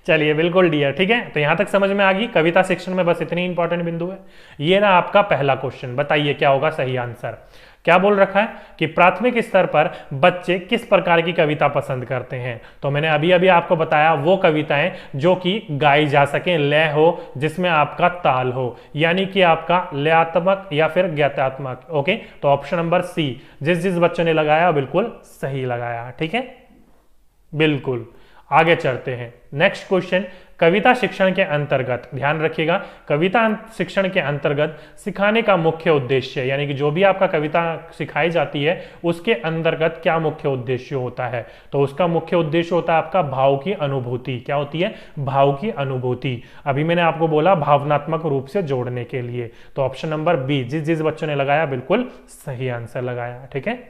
चलिए बिल्कुल डियर, ठीक है। तो यहां तक समझ में आ गई। कविता शिक्षण में बस इतनी इंपॉर्टेंट बिंदु है। ये ना आपका पहला क्वेश्चन। बताइए क्या होगा सही आंसर। क्या बोल रखा है कि प्राथमिक स्तर पर बच्चे किस प्रकार की कविता पसंद करते हैं। तो मैंने अभी अभी आपको बताया वो कविताएं जो कि गाई जा सके, लय हो, जिसमें आपका ताल हो, यानी कि आपका लयात्मक या फिर ज्ञातात्मक। ओके, तो ऑप्शन नंबर सी, जिस बच्चों ने लगाया बिल्कुल सही लगाया। ठीक है, बिल्कुल। आगे चलते हैं। नेक्स्ट क्वेश्चन, कविता शिक्षण के अंतर्गत ध्यान रखिएगा, कविता शिक्षण के अंतर्गत सिखाने का मुख्य उद्देश्य, यानी कि जो भी आपका कविता सिखाई जाती है उसके अंतर्गत क्या मुख्य उद्देश्य होता है। तो उसका मुख्य उद्देश्य होता है आपका भाव की अनुभूति। क्या होती है? भाव की अनुभूति। अभी मैंने आपको बोला भावनात्मक रूप से जोड़ने के लिए। तो ऑप्शन नंबर बी, जिस बच्चों ने लगाया बिल्कुल सही आंसर लगाया। ठीक है,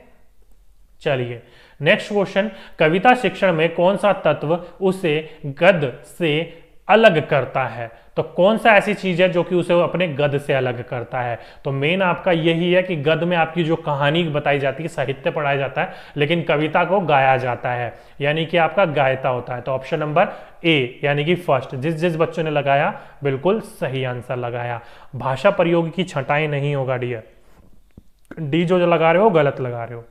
चलिए नेक्स्ट क्वेश्चन, कविता शिक्षण में कौन सा तत्व उसे गद्य से अलग करता है। तो कौन सा ऐसी चीज है जो कि उसे अपने गद्य से अलग करता है। तो मेन आपका यही है कि गद्य में आपकी जो कहानी बताई जाती है, साहित्य पढ़ाया जाता है, लेकिन कविता को गाया जाता है, यानी कि आपका गायता होता है। तो ऑप्शन नंबर ए, यानी कि फर्स्ट, जिस बच्चों ने लगाया बिल्कुल सही आंसर लगाया। भाषा प्रयोग की छटाई नहीं होगा डियर, डी जो लगा रहे हो गलत लगा रहे हो।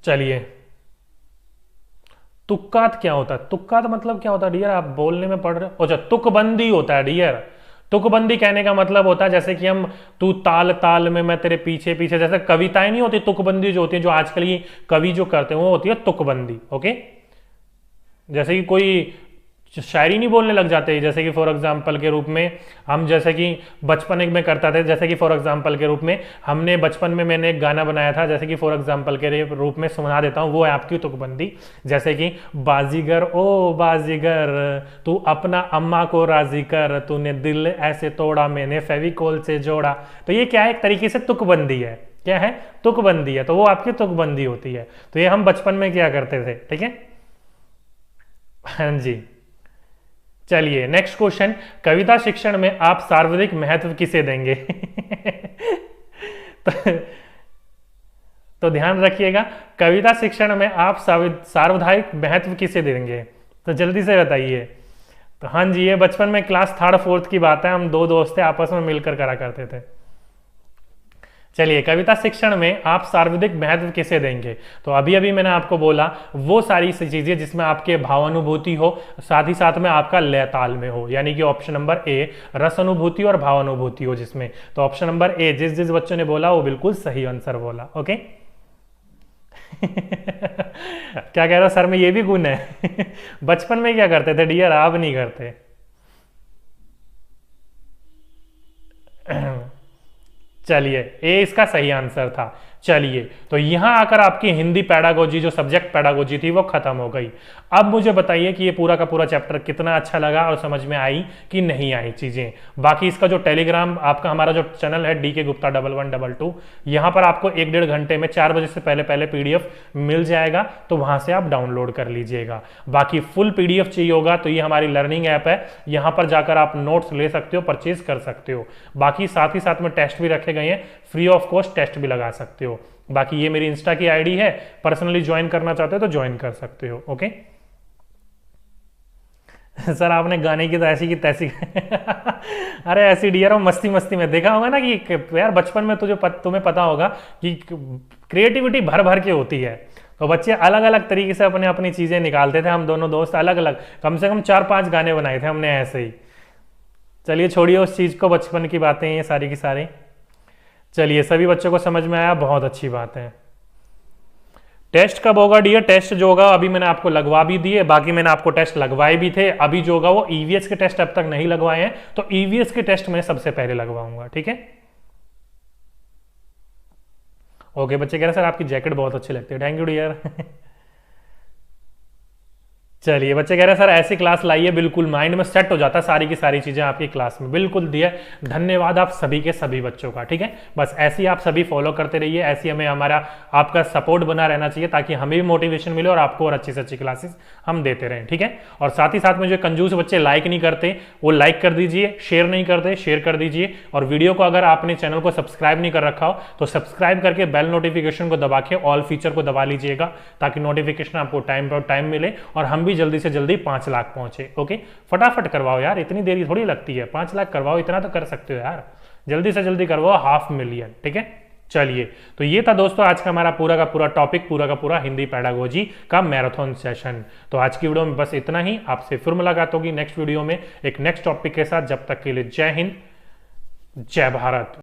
चलिए, तुक्कात क्या होता है? तुक्कात मतलब क्या होता है डियर? आप बोलने में पढ़ रहे हो। अच्छा, तुकबंदी होता है डियर। तुकबंदी कहने का मतलब होता है जैसे कि हम तू ताल ताल में मैं तेरे पीछे पीछे, जैसे कविताएं नहीं होती, तुकबंदी जो होती है, जो आजकल की कवि जो करते हैं वो होती है तुकबंदी। ओके, जैसे कि कोई शायरी नहीं बोलने लग जाते, जैसे कि फॉर एग्जाम्पल के रूप में हम, जैसे कि बचपन में करता थे, जैसे कि फॉर एग्जाम्पल के रूप में हमने बचपन में मैंने एक गाना बनाया था, जैसे कि फॉर एग्जाम्पल के रूप में सुना देता हूँ, वो है आपकी तुकबंदी। जैसे कि बाजीगर ओ बाजीगर तू अपना अम्मा को राजी कर, तूने दिल ऐसे तोड़ा मैंने फेविकोल से जोड़ा। तो ये क्या है? एक तरीके से तुकबंदी है। क्या है? तुकबंदी है। तो वो आपकी तुकबंदी होती है। तो ये हम बचपन में क्या करते थे। ठीक है, हाँ जी। चलिए नेक्स्ट क्वेश्चन, कविता शिक्षण में आप सार्वधिक महत्व किसे देंगे? तो ध्यान रखिएगा, कविता शिक्षण में आप सार्वधायिक महत्व किसे देंगे? तो जल्दी से बताइए। तो हाँ जी, ये बचपन में क्लास 3rd 4th की बात है, हम दो दोस्त थे, आपस में मिलकर करा करते थे। चलिए, कविता शिक्षण में आप सार्वधिक महत्व किसे देंगे? तो अभी अभी मैंने आपको बोला वो सारी चीजें जिसमें आपके भावानुभूति हो, साथ ही साथ में आपका लय ताल में हो, यानी कि ऑप्शन नंबर ए, रस अनुभूति और भावानुभूति हो जिसमें। तो ऑप्शन नंबर ए, जिस बच्चों ने बोला वो बिल्कुल सही आंसर बोला। ओके। क्या कह रहा सर में ये भी गुण है? बचपन में क्या करते थे डियर, आप नहीं करते। चलिए, ए इसका सही आंसर था। चलिए, तो यहां आकर आपकी हिंदी पैडागोजी जो सब्जेक्ट पैडागोजी थी वो खत्म हो गई। अब मुझे बताइए कि ये पूरा का पूरा चैप्टर कितना अच्छा लगा और समझ में आई कि नहीं आई चीजें। बाकी इसका जो टेलीग्राम आपका हमारा जो चैनल है DK Gupta 1122, यहां पर आपको 1-1.5 घंटे में 4 बजे से पहले पहले PDF मिल जाएगा, तो वहां से आप डाउनलोड कर लीजिएगा। बाकी फुल PDF चाहिए होगा तो ये हमारी लर्निंग ऐप है, यहां पर जाकर आप नोट्स ले सकते हो, परचेज कर सकते हो। बाकी साथ ही साथ में टेस्ट भी रखे गए हैं, फ्री ऑफ कॉस्ट टेस्ट भी लगा सकते हो। बाकी ये मेरी इंस्टा की आईडी है, पर्सनली ज्वाइन करना चाहते हो तो ज्वाइन कर सकते हो। ओके। सर आपने गाने की तो ऐसी की तैसी। अरे ऐसी डियर, मस्ती मस्ती में देखा होगा ना कि यार बचपन में तुम्हें पता होगा कि क्रिएटिविटी भर भर के होती है, तो बच्चे अलग अलग तरीके से अपने अपनी चीजें निकालते थे। हम दोनों दोस्त अलग अलग कम से कम 4-5 गाने बनाए थे हमने ऐसे ही। चलिए छोड़िए उस चीज को, बचपन की बातें ये सारी की सारी। चलिए, सभी बच्चों को समझ में आया, बहुत अच्छी बात है। टेस्ट कब होगा डियर? टेस्ट जो होगा अभी मैंने आपको लगवा भी दिए, बाकी मैंने आपको टेस्ट लगवाए भी थे। अभी जो होगा वो ईवीएस के टेस्ट अब तक नहीं लगवाए हैं, तो ईवीएस के टेस्ट मैं सबसे पहले लगवाऊंगा, ठीक है। ओके बच्चे कह रहे सर आपकी जैकेट बहुत अच्छी लगती है, थैंक यू डियर। चलिए बच्चे कह रहे हैं सर ऐसी क्लास लाइए, बिल्कुल माइंड में सेट हो जाता है सारी की सारी चीजें आपकी क्लास में, बिल्कुल दिया। धन्यवाद आप सभी के सभी बच्चों का, ठीक है। बस ऐसे ही आप सभी फॉलो करते रहिए, ऐसी हमें हमारा आपका सपोर्ट बना रहना चाहिए, ताकि हमें भी मोटिवेशन मिले और आपको और अच्छी से अच्छी क्लासेस हम देते रहें, ठीक है। और साथ ही साथ में जो कंजूस बच्चे लाइक नहीं करते वो लाइक कर दीजिए, शेयर नहीं करते शेयर कर दीजिए, और वीडियो को अगर आपने चैनल को सब्सक्राइब नहीं कर रखा हो तो सब्सक्राइब करके बेल नोटिफिकेशन को दबा के ऑल फीचर को दबा लीजिएगा, ताकि नोटिफिकेशन आपको टाइम पर टाइम मिले और हम भी जल्दी से जल्दी 5 लाख पहुंचे। ओके फटाफट करवाओ यार, इतनी देरी थोड़ी लगती है, 5 लाख करवाओ, इतना तो कर सकते हो यार, जल्दी से जल्दी करवाओ 500,000, ठीक है। चलिए तो ये था दोस्तों आज का हमारा पूरा का पूरा टॉपिक, पूरा का पूरा हिंदी पेडागोजी का मैराथन सेशन। तो आज की वीडियो में बस इतना ही, आपसे फिर मुलाकात होगी नेक्स्ट वीडियो में एक नेक्स्ट टॉपिक के साथ। जब तक के लिए जय हिंद, जय भारत।